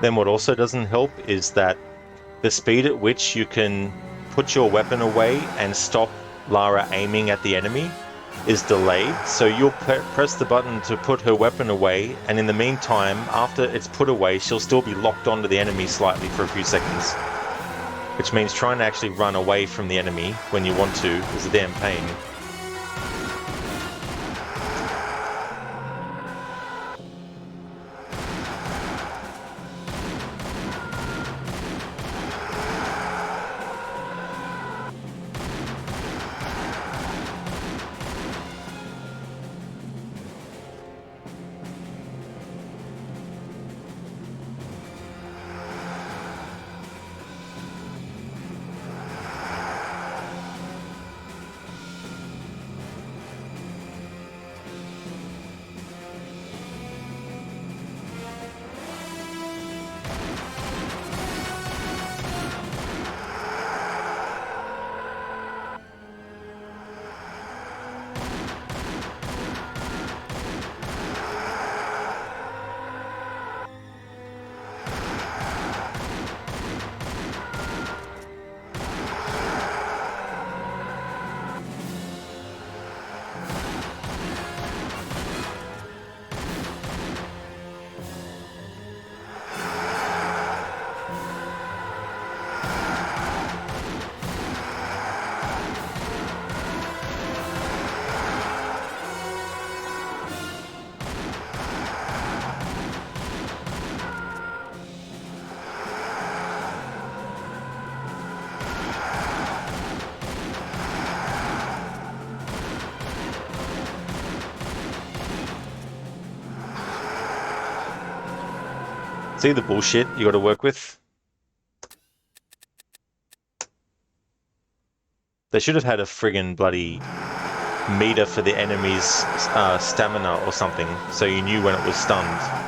Then what also doesn't help is that the speed at which you can put your weapon away and stop Lara aiming at the enemy is delayed. So you'll press the button to put her weapon away, and in the meantime, after it's put away, she'll still be locked onto the enemy slightly for a few seconds. Which means trying to actually run away from the enemy when you want to is a damn pain. See the bullshit you got to work with? They should have had a friggin' bloody meter for the enemy's stamina or something, so you knew when it was stunned.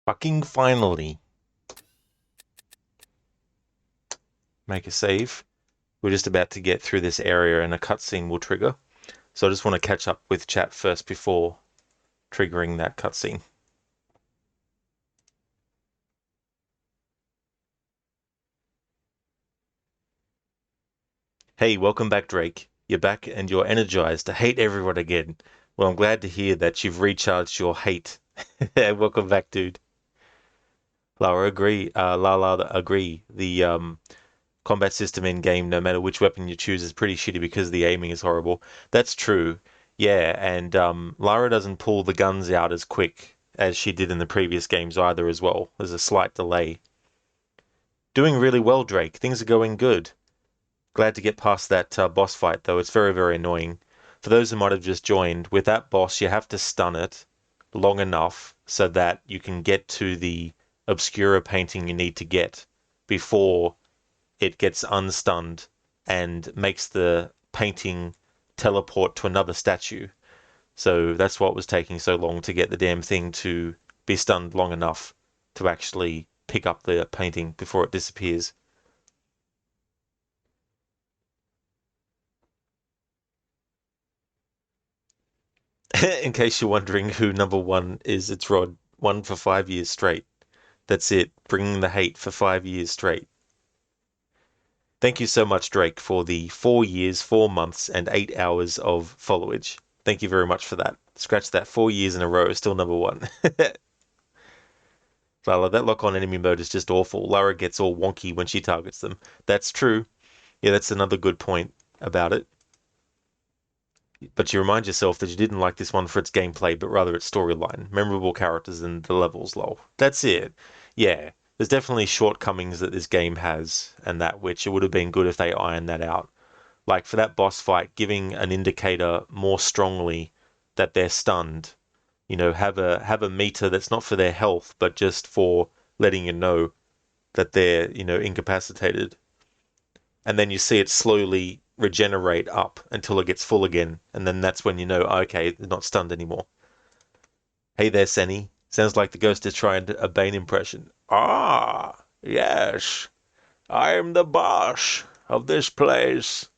Fucking finally. Make a save. We're just about to get through this area and a cutscene will trigger. So I just want to catch up with chat first before triggering that cutscene. Hey, welcome back, Drake. You're back and you're energized to hate everyone again. Well, I'm glad to hear that you've recharged your hate. Welcome back, dude. Lara agree. Lala agree. The combat system in game, no matter which weapon you choose, is pretty shitty because the aiming is horrible. That's true. Yeah, and Lara doesn't pull the guns out as quick as she did in the previous games either as well. There's a slight delay. Doing really well, Drake. Things are going good. Glad to get past that boss fight, though. It's very, very annoying. For those who might have just joined, with that boss, you have to stun it long enough so that you can get to the Obscura painting you need to get before it gets unstunned and makes the painting teleport to another statue. So that's what was taking so long, to get the damn thing to be stunned long enough to actually pick up the painting before it disappears. In case you're wondering who number one is, it's Rod. One for 5 years straight. That's it. Bringing the hate for 5 years straight. Thank you so much, Drake, for the 4 years, 4 months, and 8 hours of followage. Thank you very much for that. Scratch that, 4 years in a row, still number one. Lala, that lock-on enemy mode is just awful. Lara gets all wonky when she targets them. That's true. Yeah, that's another good point about it. But you remind yourself that you didn't like this one for its gameplay, but rather its storyline, memorable characters, and the levels, lol. That's it. Yeah, there's definitely shortcomings that this game has, and that which it would have been good if they ironed that out. Like for that boss fight, giving an indicator more strongly that they're stunned. You know, have a meter that's not for their health, but just for letting you know that they're, incapacitated. And then you see it slowly regenerate up until it gets full again, and then that's when you know, okay, they're not stunned anymore. Hey there, Senny. Sounds like the ghost is trying a Bane impression. Ah, yes. I'm the boss of this place.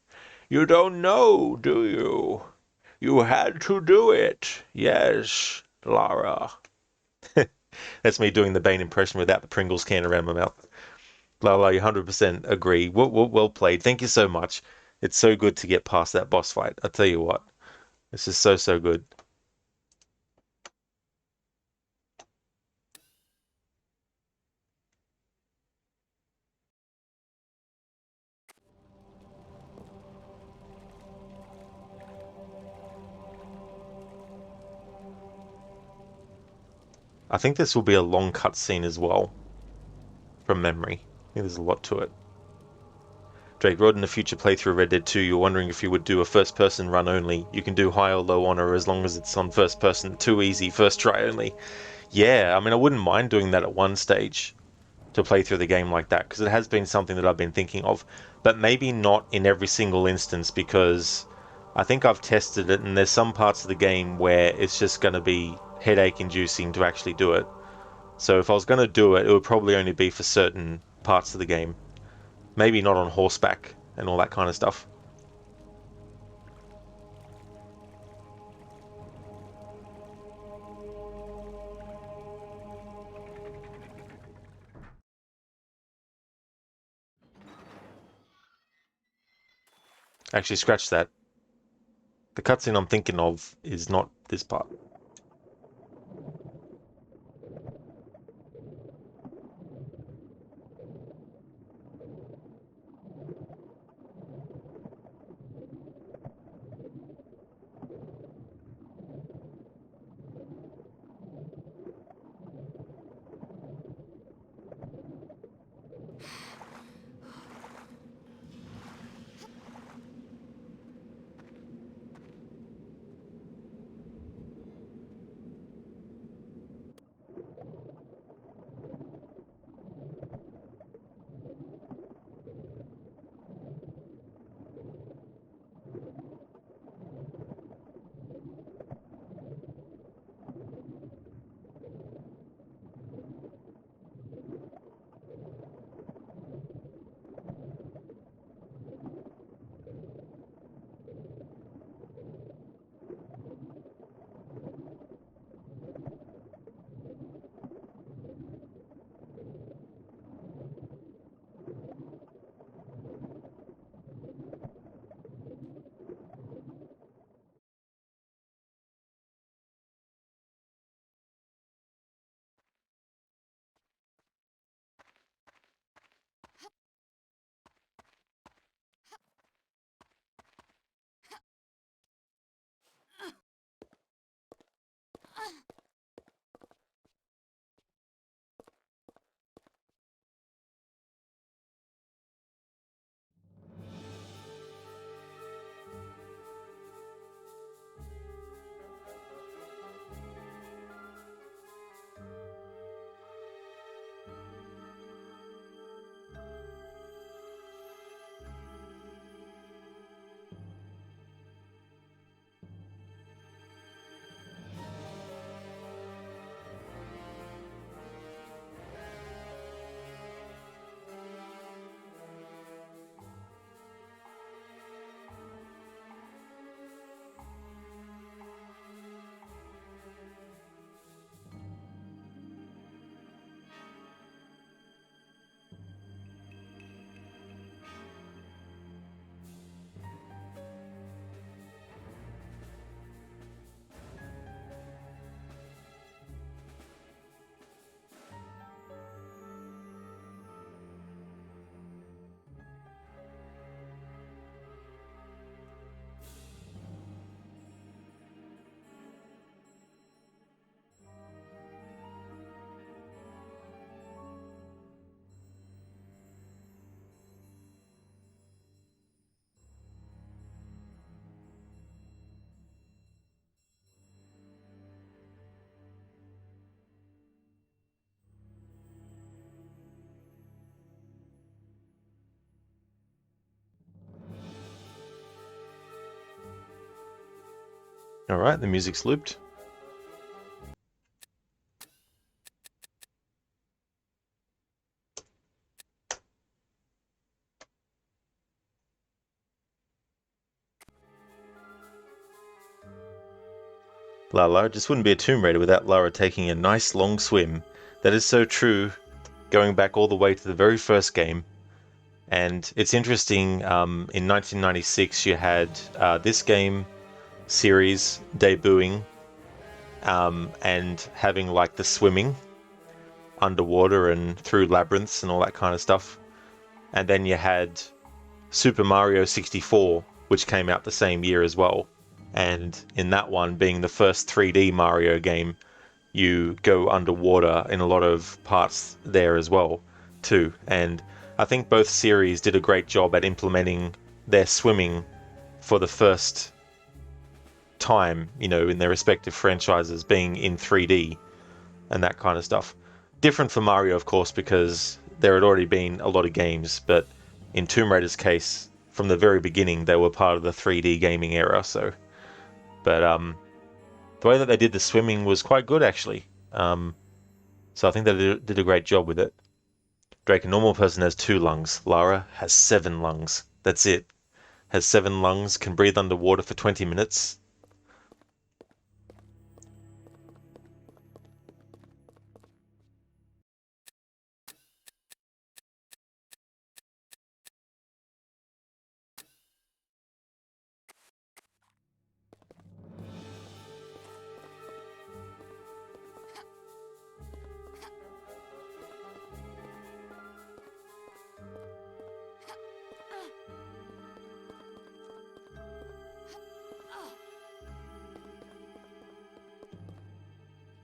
You don't know, do you? You had to do it. Yes, Lara. That's me doing the Bane impression without the Pringles can around my mouth. Lala, you 100% agree. Well played. Thank you so much. It's so good to get past that boss fight. I'll tell you what. This is so, so good. I think this will be a long cutscene as well, from memory. I think there's a lot to it. Drake wrote in a future playthrough of Red Dead 2, you're wondering if you would do a first-person run only. You can do high or low honor as long as it's on first person. Too easy, first try only. Yeah, I mean, I wouldn't mind doing that at one stage to play through the game like that, because it has been something that I've been thinking of, but maybe not in every single instance, because I think I've tested it and there's some parts of the game where it's just going to be headache inducing to actually do it. So if I was going to do it, it would probably only be for certain parts of the game. Maybe not on horseback and all that kind of stuff. Actually, scratch that. The cutscene I'm thinking of is not this part. Alright, the music's looped. Lara just wouldn't be a Tomb Raider without Lara taking a nice long swim. That is so true, going back all the way to the very first game. And it's interesting, in 1996 you had this game series debuting and having like the swimming underwater and through labyrinths and all that kind of stuff. And then you had Super Mario 64, which came out the same year as well. And in that one, being the first 3D Mario game, you go underwater in a lot of parts there as well, too. And I think both series did a great job at implementing their swimming for the first time, you know, in their respective franchises being in 3D and that kind of stuff. Different for Mario, of course, because there had already been a lot of games, but in Tomb Raider's case, from the very beginning, they were part of the 3D gaming era, so... But the way that they did the swimming was quite good, actually. So I think they did a great job with it. Drake, a normal person has 2 lungs. Lara has 7 lungs. That's it. Has 7 lungs, can breathe underwater for 20 minutes.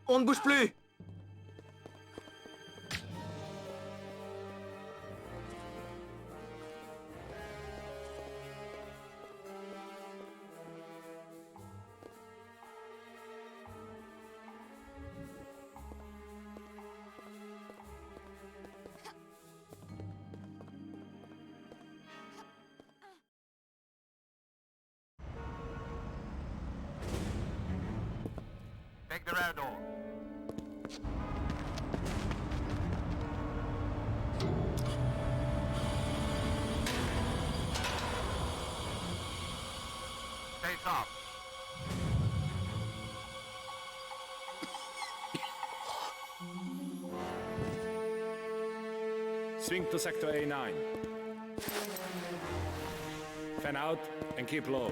On ne bouge plus! Take the rear door. Stay soft. Swing to sector A9. Fan out and keep low.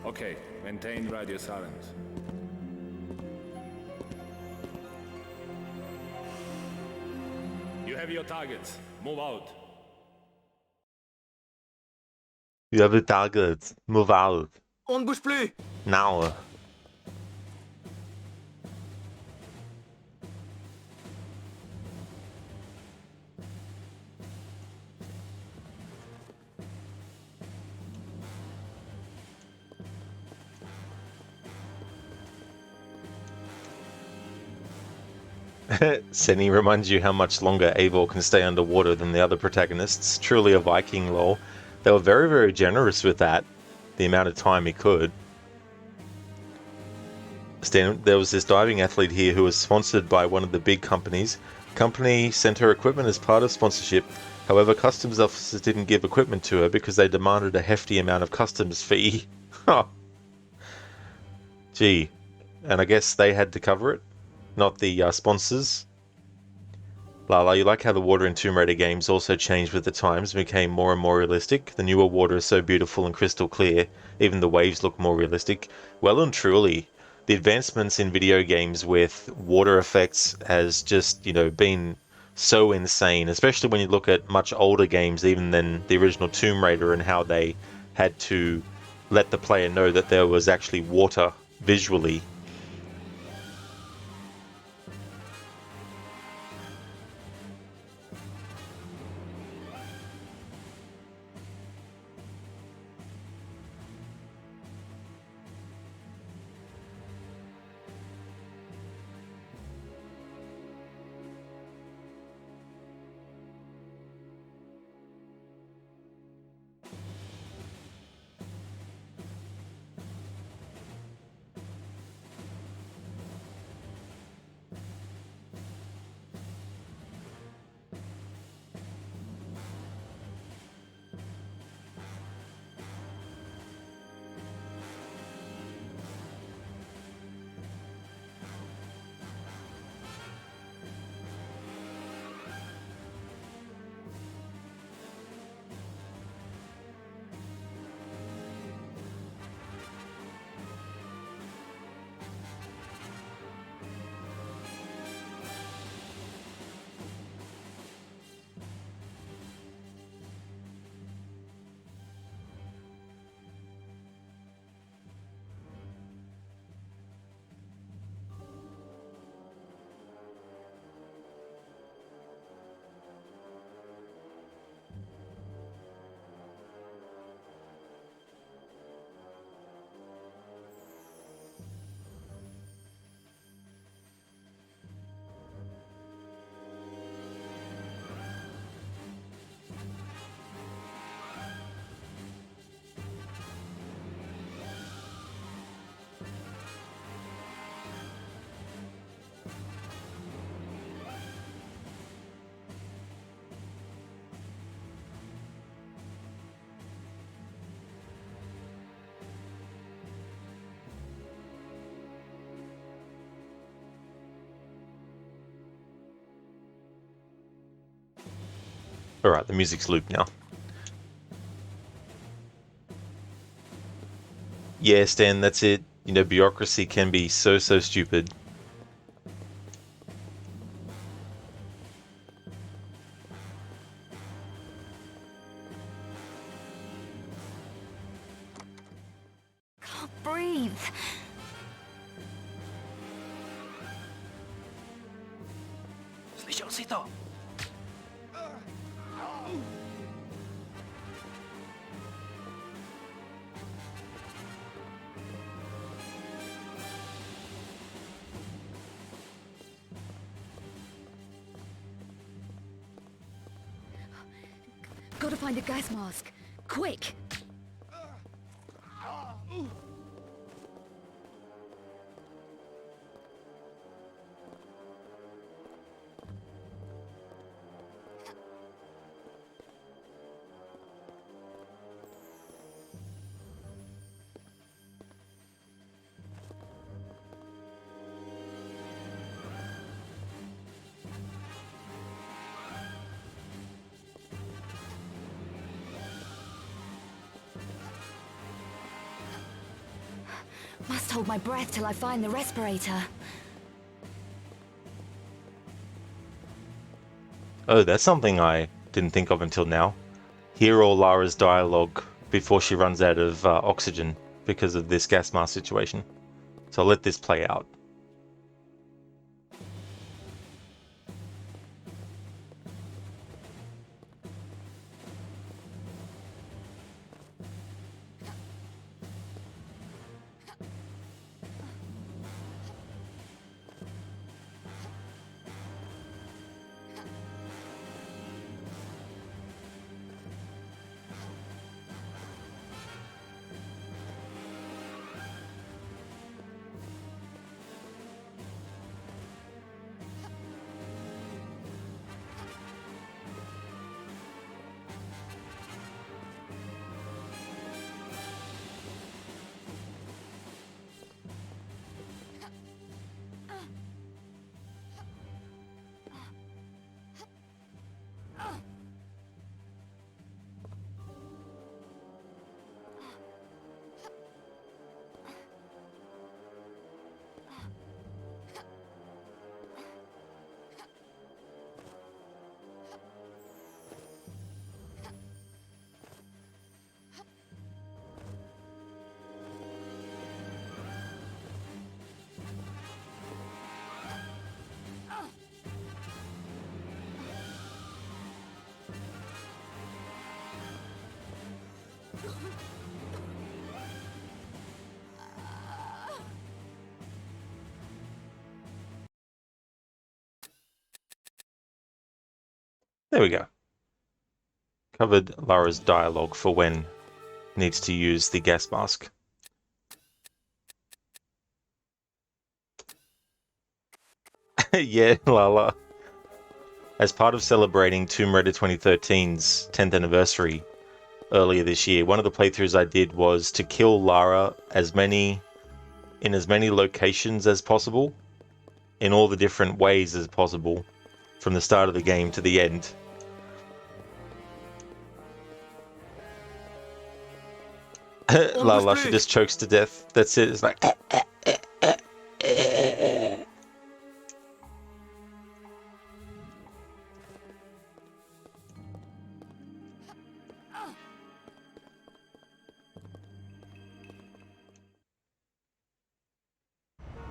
Okay, maintain radio silence. You have your targets. Move out. You have a target. Move out. On ne bouge plus! Now. Senny reminds you how much longer Eivor can stay underwater than the other protagonists. Truly a Viking, lol. They were very, very generous with that, the amount of time he could. There was this diving athlete here who was sponsored by one of the big companies. Company sent her equipment as part of sponsorship. However, customs officers didn't give equipment to her because they demanded a hefty amount of customs fee. Gee. And I guess they had to cover it, not the sponsors. Lala, you like how the water in Tomb Raider games also changed with the times and became more and more realistic? The newer water is so beautiful and crystal clear, even the waves look more realistic. Well and truly, the advancements in video games with water effects has just, you know, been so insane, especially when you look at much older games even than the original Tomb Raider and how they had to let the player know that there was actually water visually. Alright, the music's looped now. Yeah, Stan, that's it. You know, bureaucracy can be so stupid. Can't breathe. Slyšel si to? Gotta find a gas mask. Quick! Must hold my breath till I find the respirator. Oh, that's something I didn't think of until now. Hear all Lara's dialogue before she runs out of oxygen because of this gas mask situation. So I'll let this play out. There we go. Covered Lara's dialogue for when needs to use the gas mask. Yeah, Lala. As part of celebrating Tomb Raider 2013's 10th anniversary earlier this year, one of the playthroughs I did was to kill Lara in as many locations as possible, in all the different ways as possible, from the start of the game to the end. Lala, she just chokes to death. That's it. It's like...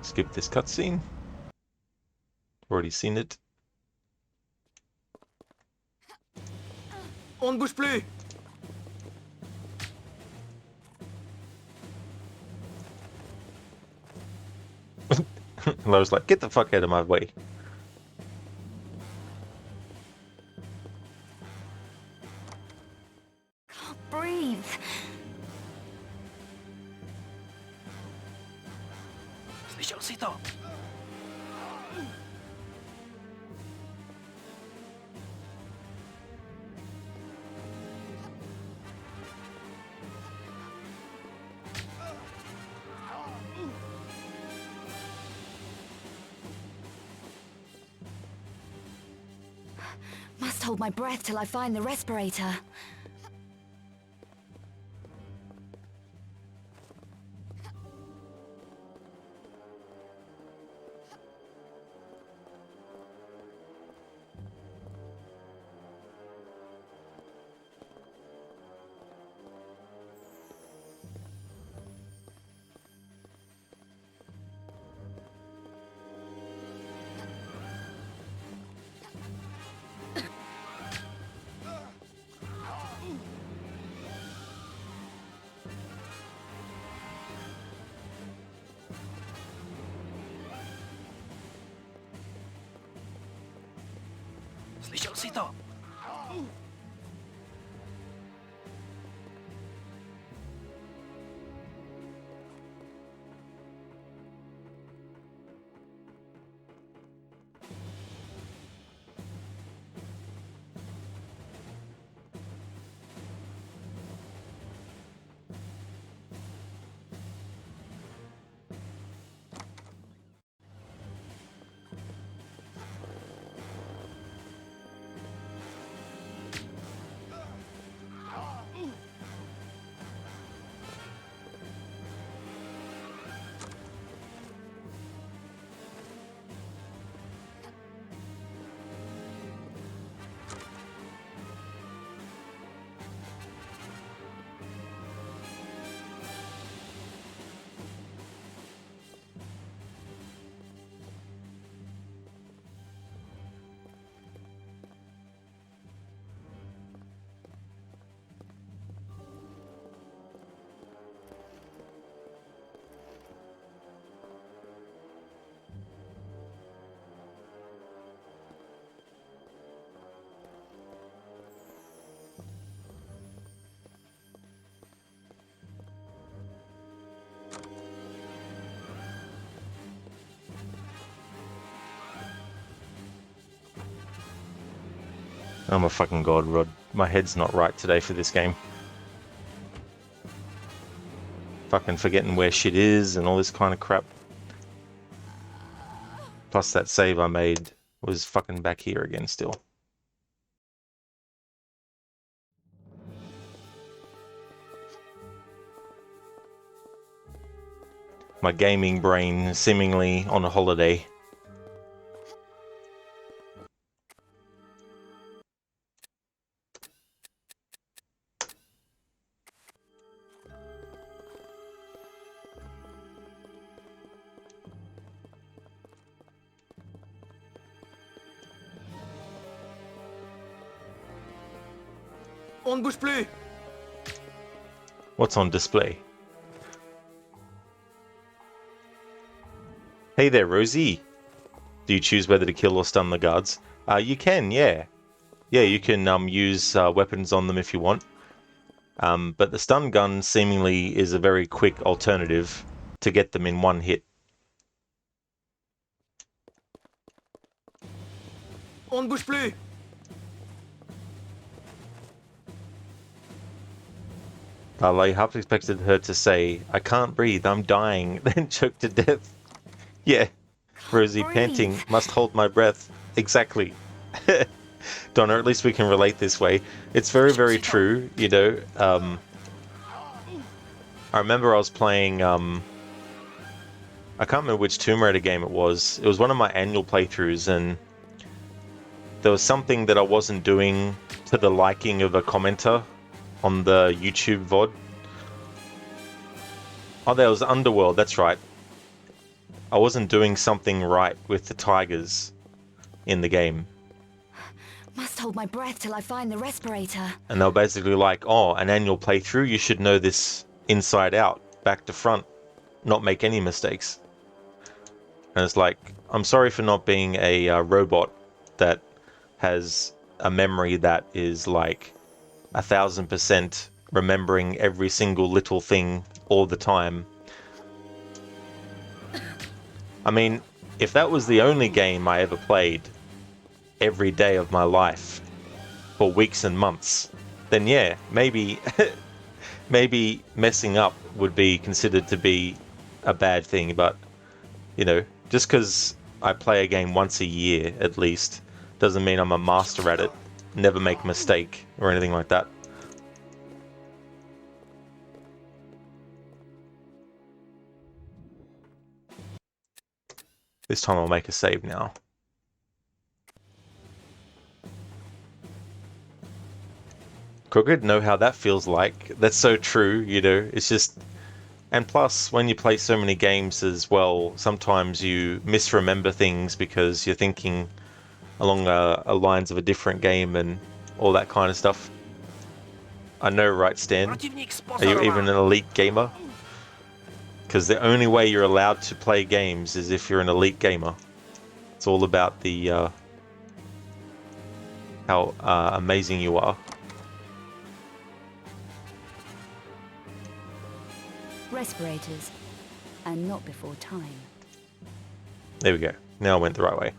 Skip this cutscene. Already seen it. On bouge plus! Lara's like, get the fuck out of my way. Can't breathe. Slyšel si to? hold my breath till I find the respirator. Slyšel si to? Oh my fucking god, Rod. My head's not right today for this game. Fucking forgetting where shit is and all this kind of crap. Plus that save I made was fucking back here again still. My gaming brain seemingly on a holiday. On ne bouge plus! What's on display? Hey there, Rosie. Do you choose whether to kill or stun the guards? You can, yeah. Yeah, you can use weapons on them if you want. But the stun gun seemingly is a very quick alternative to get them in one hit. On ne bouge plus! I half expected her to say, "I can't breathe, I'm dying," then choke to death. Yeah, Rosie panting, must hold my breath. Exactly. Donna, at least we can relate this way. It's very, very true, you know. I remember I was playing, I can't remember which Tomb Raider game it was. It was one of my annual playthroughs, and there was something that I wasn't doing to the liking of a commenter on the YouTube VOD. Oh, that was Underworld, that's right. I wasn't doing something right with the tigers in the game. Must hold my breath till I find the respirator. And they were basically like, oh, an annual playthrough, you should know this inside out, back to front, not make any mistakes. And it's like, I'm sorry for not being a robot that has a memory that is like 1000% remembering every single little thing all the time. I mean, if that was the only game I ever played every day of my life for weeks and months, then yeah, maybe maybe messing up would be considered to be a bad thing. But, you know, just because I play a game once a year at least doesn't mean I'm a master at it. never make a mistake or anything like that. This time I'll make a save now. Crooked, know how that feels like. That's so true, you know, it's just... And plus, when you play so many games as well, sometimes you misremember things because you're thinking along lines of a different game and all that kind of stuff. I know, right, Stan? Противник Are you even an elite gamer? Because the only way you're allowed to play games is if you're an elite gamer. It's all about the how amazing you are. Respirators, and not before time. There we go. Now I went the right way.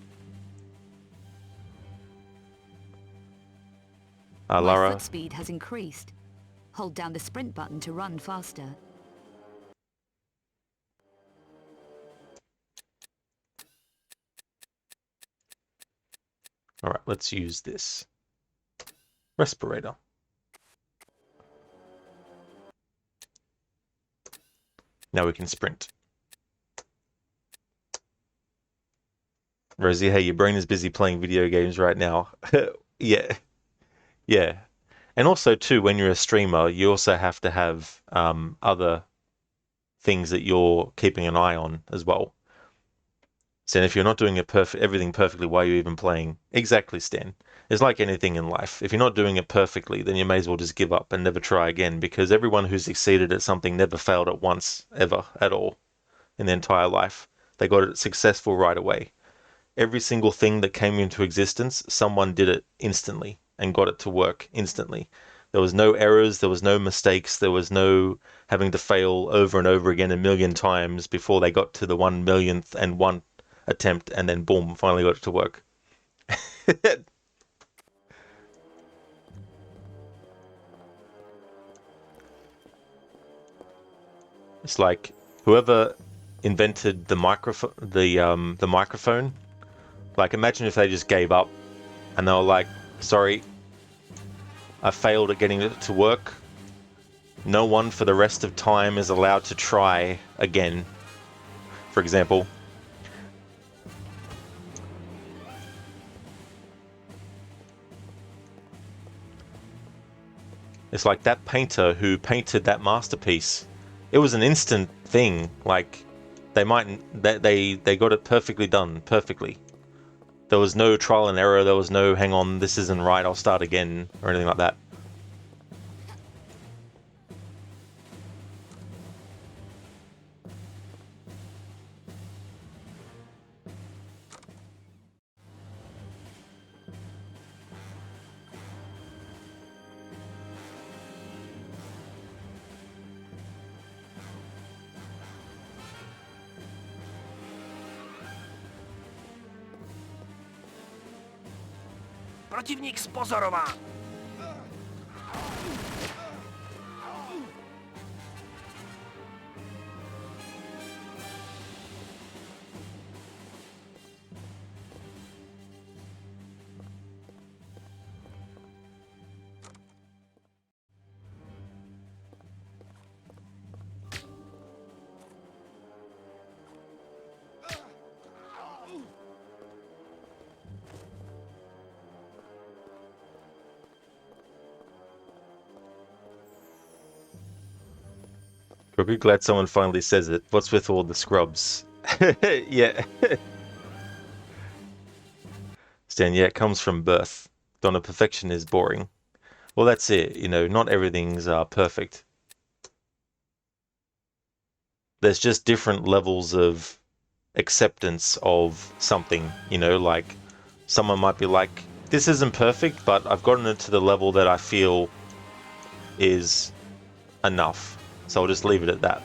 My Lara. foot speed has increased. Hold down the sprint button to run faster. Alright, let's use this. Respirator. Now we can sprint. Rosie, hey, your brain is busy playing video games right now. Yeah. Yeah. And also, too, when you're a streamer, you also have to have other things that you're keeping an eye on as well. So if you're not doing everything perfectly, why are you even playing? Exactly, Stan. It's like anything in life. If you're not doing it perfectly, then you may as well just give up and never try again, because everyone who succeeded at something never failed at once, ever, at all, in their entire life. They got it successful right away. Every single thing that came into existence, someone did it instantly and got it to work instantly. There was no errors, there was no mistakes, there was no having to fail over and over again a million times before they got to the 1,000,000th and one attempt, and then boom, finally got it to work. It's like whoever invented the microphone, the microphone. Like, imagine if they just gave up and they were like, "Sorry, I failed at getting it to work. No one for the rest of time is allowed to try again." For example. It's like that painter who painted that masterpiece. It was an instant thing. Like, they got it perfectly done, perfectly. There was no trial and error. There was no, hang on, this isn't right, I'll start again, or anything like that. Противник спозорован. We're glad someone finally says it. What's with all the scrubs? Yeah. Stan, yeah, it comes from birth. Donna, perfection is boring. Well, that's it. You know, not everything's perfect. There's just different levels of acceptance of something. You know, like someone might be like, this isn't perfect, but I've gotten it to the level that I feel is enough. So I'll just leave it at that.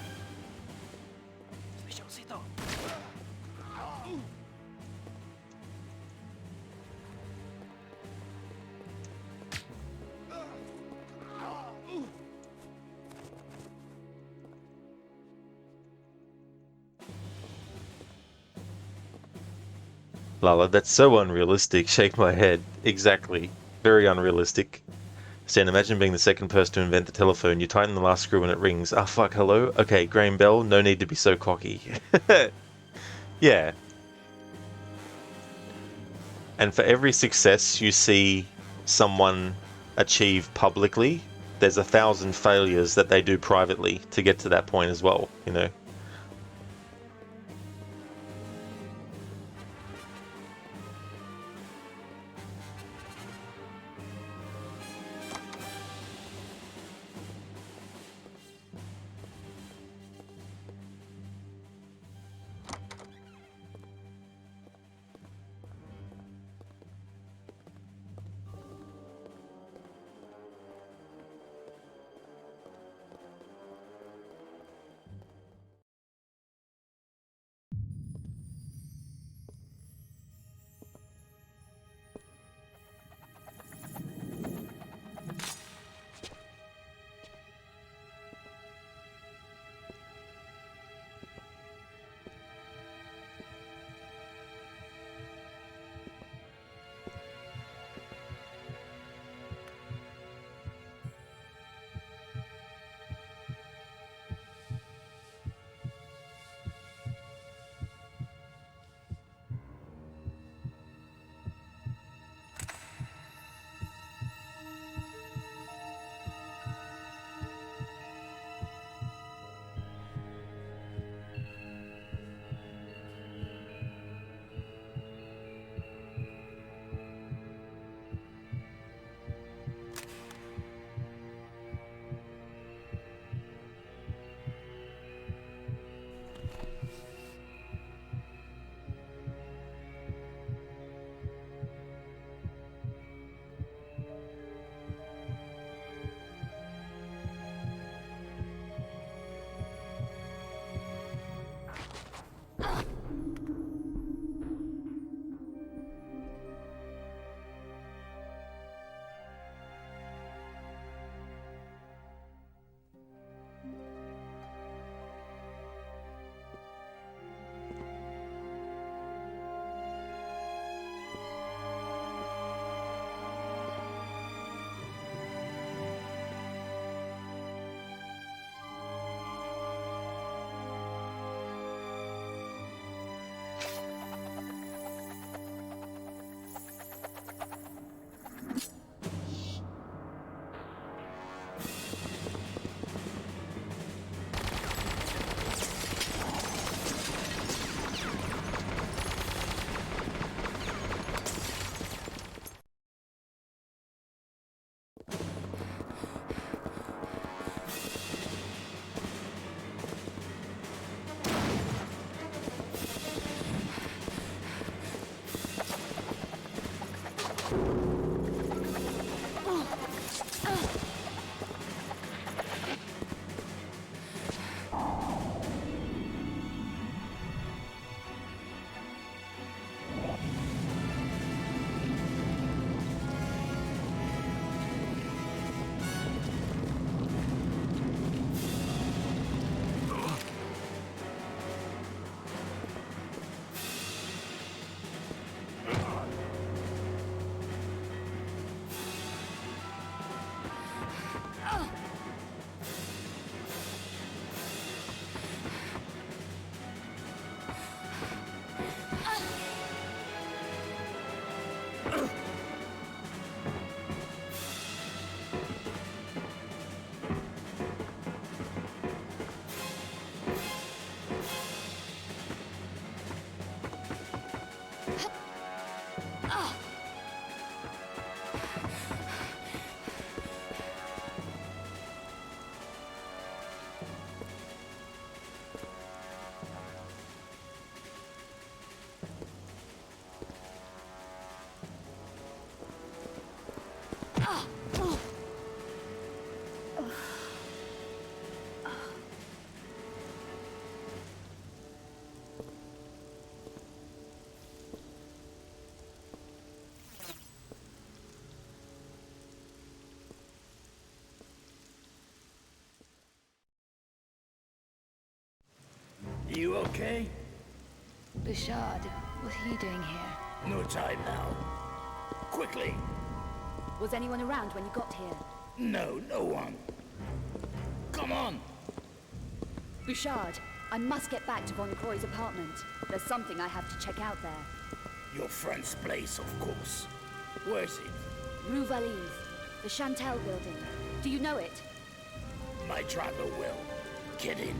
Lala, that's so unrealistic. Shake my head. Exactly. very unrealistic. Stan, imagine being the second person to invent the telephone. You tighten the last screw and it rings. Ah, fuck, hello? Okay, Graham Bell, no need to be so cocky. Yeah. And for every success you see someone achieve publicly, there's 1,000 failures that they do privately to get to that point as well, you know? You okay? Bouchard, what are you doing here? No time now. Quickly. Was anyone around when you got here? No, no one. Come on! Bouchard, I must get back to Von Croy's apartment. There's something I have to check out there. Your friend's place, of course. Where is it? Rue Valise, the Chantel building. Do you know it? My driver will. Get in.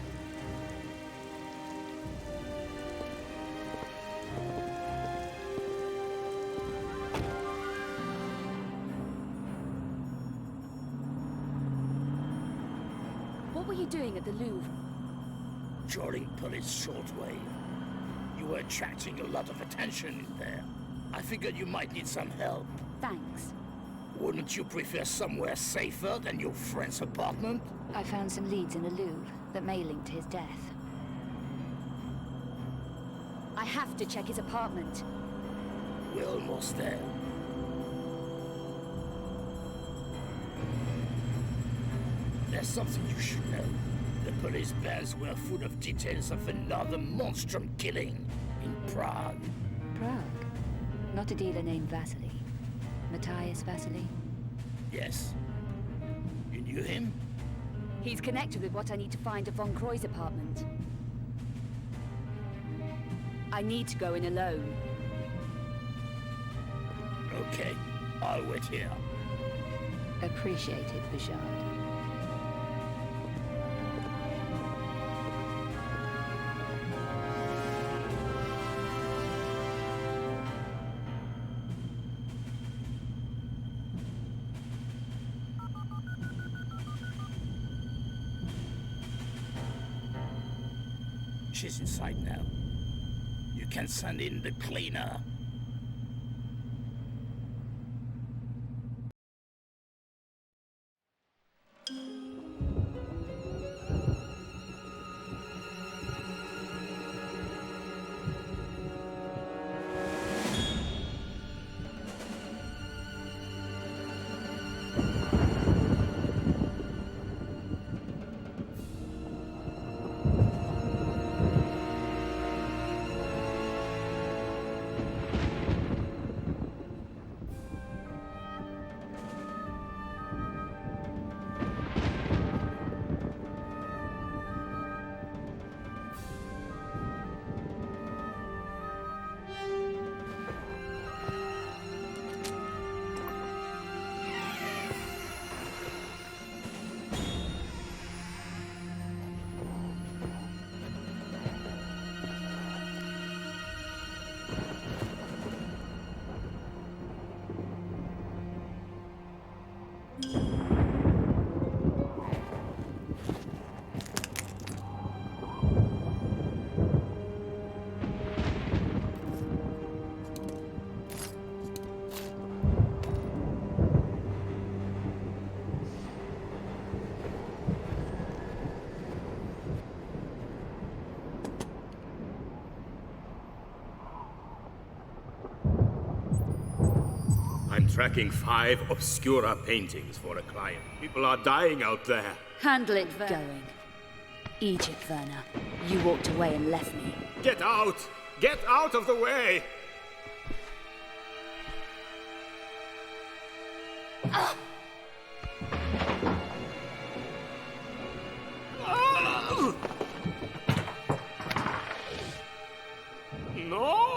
What were you doing at the Louvre? Joining police shortwave. You were attracting a lot of attention in there. I figured you might need some help. Thanks. Wouldn't you prefer somewhere safer than your friend's apartment? I found some leads in the Louvre that may link to his death. I have to check his apartment. We're almost there. There's something you should know. The police bands were full of details of another monstrum killing in Prague. Prague? Not a dealer named Vasily. Matthias Vasily? Yes. You knew him? He's connected with what I need to find at Von Croy's apartment. I need to go in alone. Okay, I'll wait here. Appreciated, Bouchard. She's inside now. You can send in the cleaner. I'm tracking 5 Obscura paintings for a client. People are dying out there. Handle it, Going. Egypt, Werner. You walked away and left me. Get out! Get out of the way! No!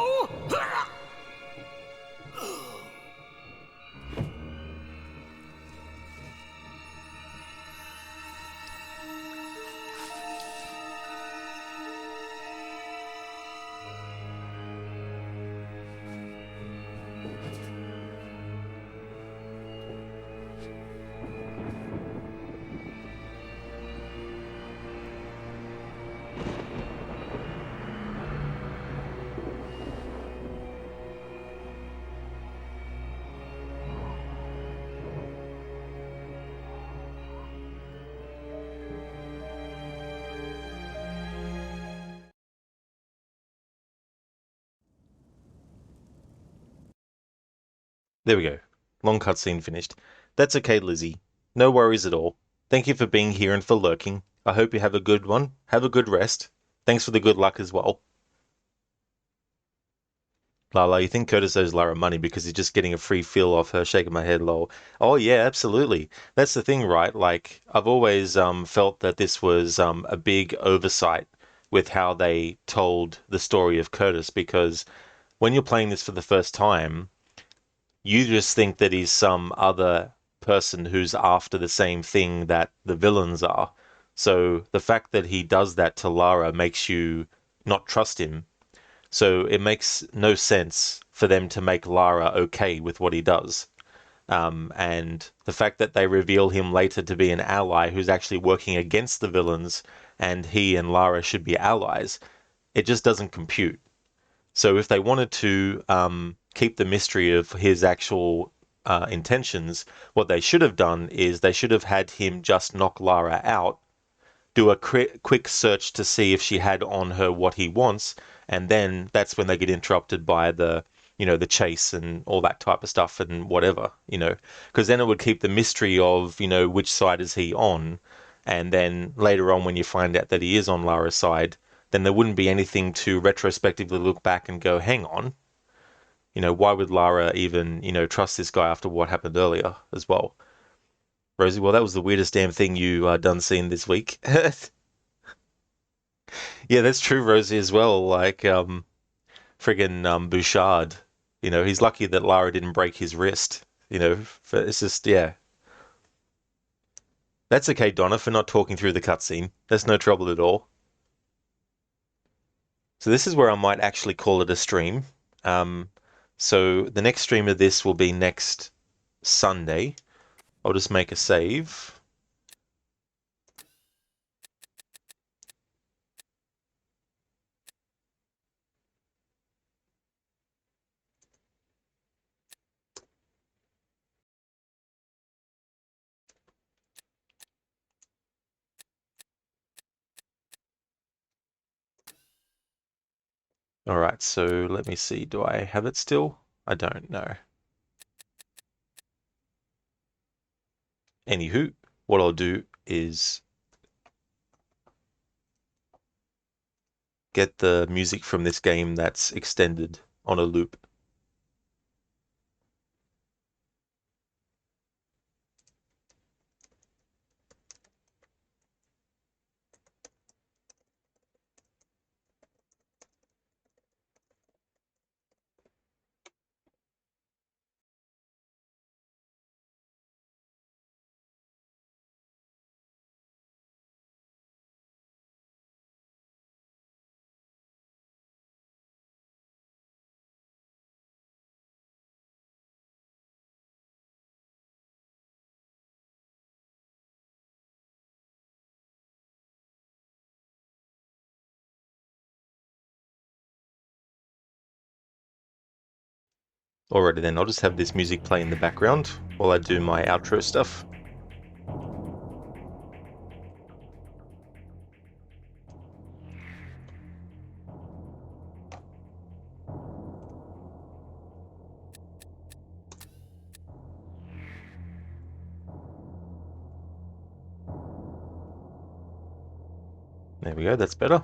There we go. Long cutscene finished. That's okay, Lizzie. No worries at all. Thank you for being here and for lurking. I hope you have a good one. Have a good rest. Thanks for the good luck as well. Lala, you think Curtis owes Lara money because he's just getting a free feel off her, shaking my head, lol. Oh yeah, absolutely. That's the thing, right? Like, I've always felt that this was a big oversight with how they told the story of Curtis, because when you're playing this for the first time, you just think that he's some other person who's after the same thing that the villains are. So the fact that he does that to Lara makes you not trust him. So it makes no sense for them to make Lara okay with what he does. And the fact that they reveal him later to be an ally who's actually working against the villains, and he and Lara should be allies, it just doesn't compute. So if they wanted to keep the mystery of his actual intentions, what they should have done is they should have had him just knock Lara out, do a quick search to see if she had on her what he wants, and then that's when they get interrupted by the the chase and all that type of stuff and whatever, because then it would keep the mystery of which side is he on, and then later on when you find out that he is on Lara's side, then there wouldn't be anything to retrospectively look back and go, hang on, why would Lara even trust this guy after what happened earlier as well. Rosie, well, that was the weirdest damn thing you done seen this week. Yeah, that's true, Rosie, as well. Like, friggin' Bouchard, he's lucky that Lara didn't break his wrist. It's just, yeah. That's okay, Donna, for not talking through the cutscene. That's no trouble at all. So this is where I might actually call it a stream. So the next stream of this will be next Sunday. I'll just make a save. All right, so let me see. Do I have it still? I don't know. Anywho, what I'll do is get the music from this game that's extended on a loop. Alrighty then, I'll just have this music play in the background while I do my outro stuff. There we go, that's better.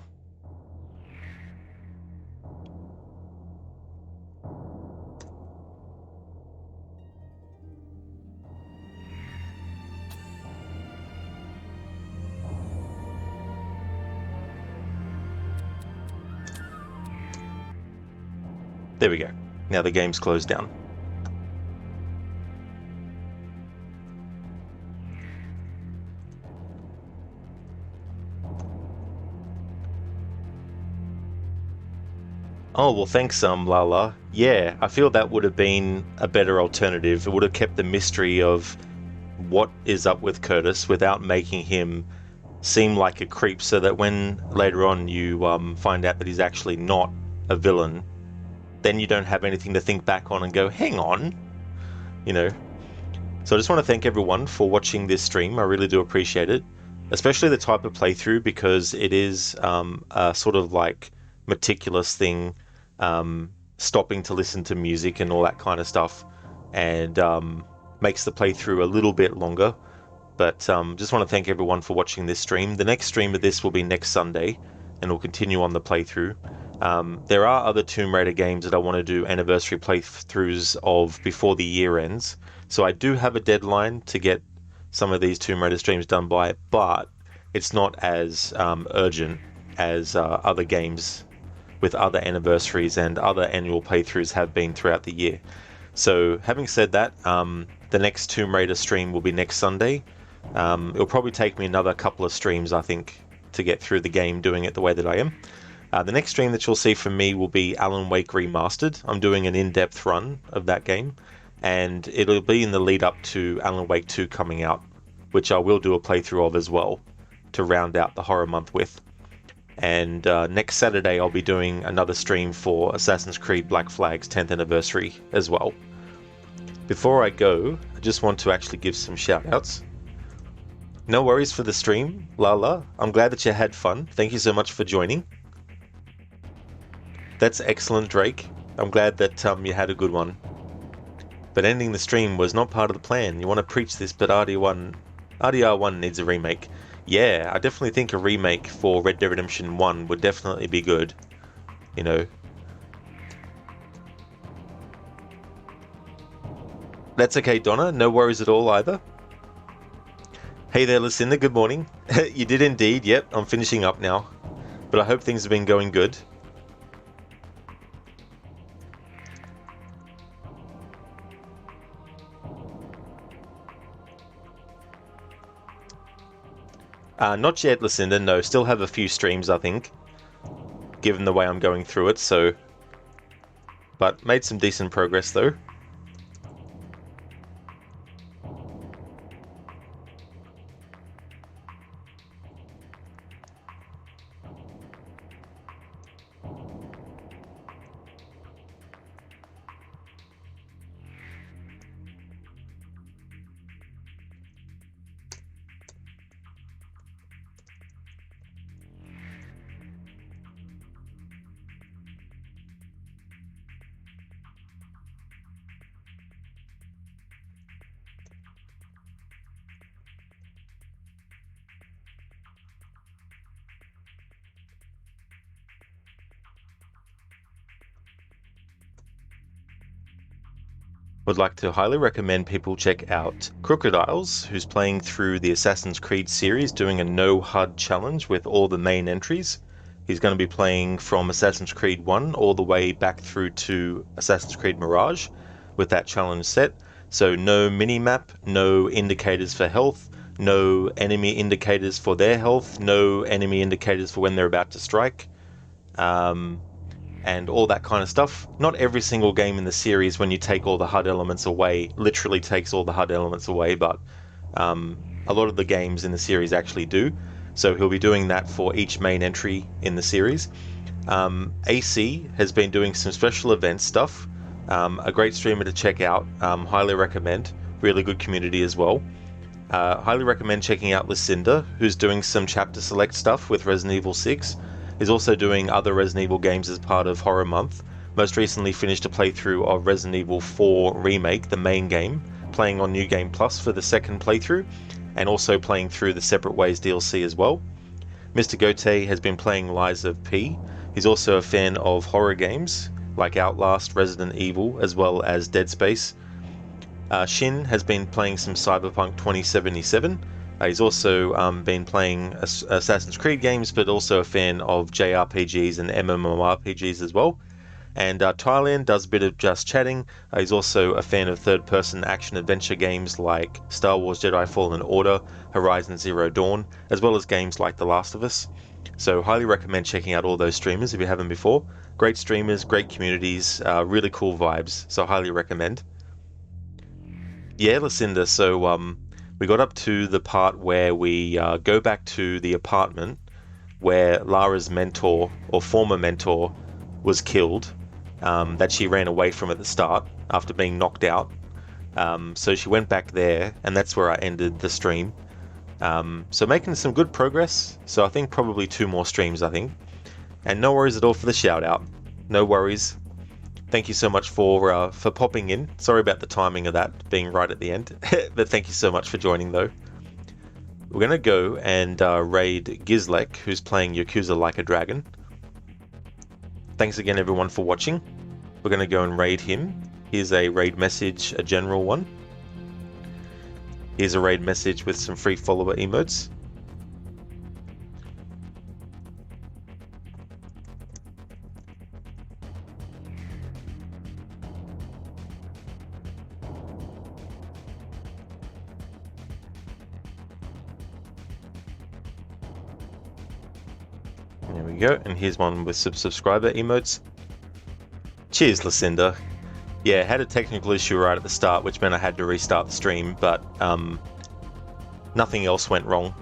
There we go. Now the game's closed down. Oh, well, thanks, Lala. Yeah, I feel that would have been a better alternative. It would have kept the mystery of what is up with Curtis without making him seem like a creep, so that when later on you find out that he's actually not a villain, then you don't have anything to think back on and go, hang on, So I just want to thank everyone for watching this stream. I really do appreciate it, especially the type of playthrough, because it is a sort of like meticulous thing, stopping to listen to music and all that kind of stuff, and makes the playthrough a little bit longer. But just want to thank everyone for watching this stream. The next stream of this will be next Sunday, and we'll continue on the playthrough. There are other Tomb Raider games that I want to do anniversary playthroughs of before the year ends. So I do have a deadline to get some of these Tomb Raider streams done by, but it's not as urgent as other games with other anniversaries and other annual playthroughs have been throughout the year. So having said that, the next Tomb Raider stream will be next Sunday. It'll probably take me another couple of streams, I think, to get through the game doing it the way that I am. The next stream that you'll see from me will be Alan Wake Remastered. I'm doing an in-depth run of that game, and it'll be in the lead up to Alan Wake 2 coming out, which I will do a playthrough of as well to round out the horror month with. And next Saturday I'll be doing another stream for Assassin's Creed Black Flag's 10th anniversary as well. Before I go, I just want to actually give some shout outs. No worries for the stream, Lala. I'm glad that you had fun. Thank you so much for joining. That's excellent, Drake. I'm glad that you had a good one. But ending the stream was not part of the plan. You want to preach this, but RDR1 needs a remake. Yeah, I definitely think a remake for Red Dead Redemption 1 would definitely be good. You know. That's okay, Donna. No worries at all either. Hey there, Lucinda. Good morning. You did indeed. Yep, I'm finishing up now. But I hope things have been going good. Not yet, Lucinda, no. Still have a few streams, I think, given the way I'm going through it, so... But made some decent progress, though. Would like to highly recommend people check out Crocodiles, who's playing through the Assassin's Creed series, doing a no HUD challenge with all the main entries. He's going to be playing from Assassin's Creed 1 all the way back through to Assassin's Creed Mirage with that challenge set. So no mini-map, no indicators for health, no enemy indicators for their health, no enemy indicators for when they're about to strike. And all that kind of stuff. Not every single game in the series, when you take all the HUD elements away, literally takes all the HUD elements away, but a lot of the games in the series actually do. So he'll be doing that for each main entry in the series. AC has been doing some special event stuff. A great streamer to check out. Highly recommend. Really good community as well. Highly recommend checking out Lucinda, who's doing some chapter select stuff with Resident Evil 6. Is also doing other Resident Evil games as part of Horror Month. Most recently finished a playthrough of Resident Evil 4 Remake, the main game, playing on New Game Plus for the second playthrough, and also playing through the Separate Ways DLC as well. Mr. Gote has been playing Lies of P. He's also a fan of horror games like Outlast, Resident Evil, as well as Dead Space. Shin has been playing some Cyberpunk 2077. He's also been playing Assassin's Creed games, but also a fan of JRPGs and MMORPGs as well. And Thailand does a bit of just chatting. He's also a fan of third-person action-adventure games like Star Wars Jedi Fallen Order, Horizon Zero Dawn, as well as games like The Last of Us. So highly recommend checking out all those streamers if you haven't before. Great streamers, great communities, really cool vibes, so highly recommend. Yeah, Lucinda, so we got up to the part where we go back to the apartment where Lara's mentor, or former mentor, was killed, that she ran away from at the start after being knocked out. So she went back there, and that's where I ended the stream. So making some good progress, so I think probably 2 more streams, I think. And no worries at all for the shout out. No worries. Thank you so much for popping in. Sorry about the timing of that being right at the end, but thank you so much for joining though. We're going to go and raid Gizlek, who's playing Yakuza Like a Dragon. thanks again everyone for watching. We're going to go and raid him. Here's a raid message, a general one. Here's a raid message with some free follower emotes. There we go, and here's one with some subscriber emotes. Cheers, Lucinda. Yeah, had a technical issue right at the start, which meant I had to restart the stream, but nothing else went wrong.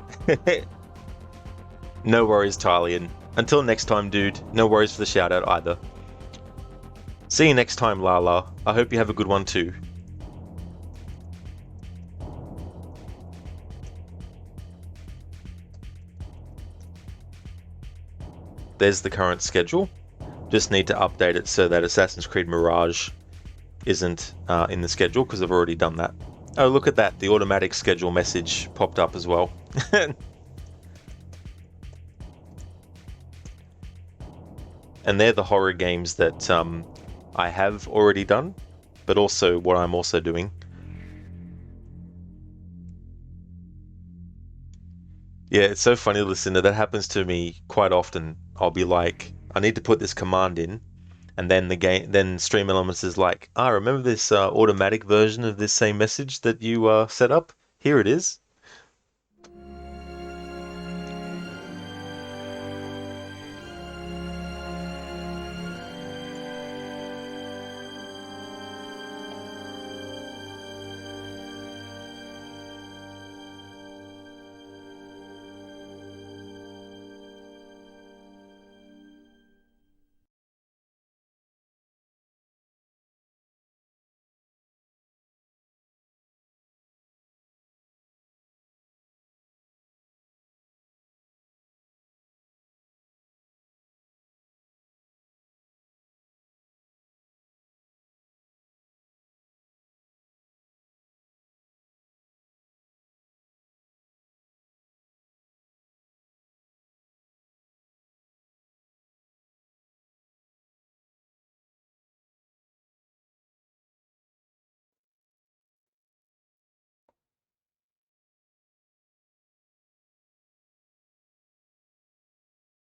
No worries, Tylian. Until next time, dude, no worries for the shout out either. See you next time, Lala. I hope you have a good one too. There's the current schedule. Just need to update it so that Assassin's Creed Mirage isn't in the schedule, because I've already done that. Oh, look at that. The automatic schedule message popped up as well. And they're the horror games that I have already done, but also what I'm also doing. Yeah, it's so funny, Lucinda. That happens to me quite often. I'll be like, I need to put this command in, and then then Stream Elements is like, remember this automatic version of this same message that you set up? Here it is.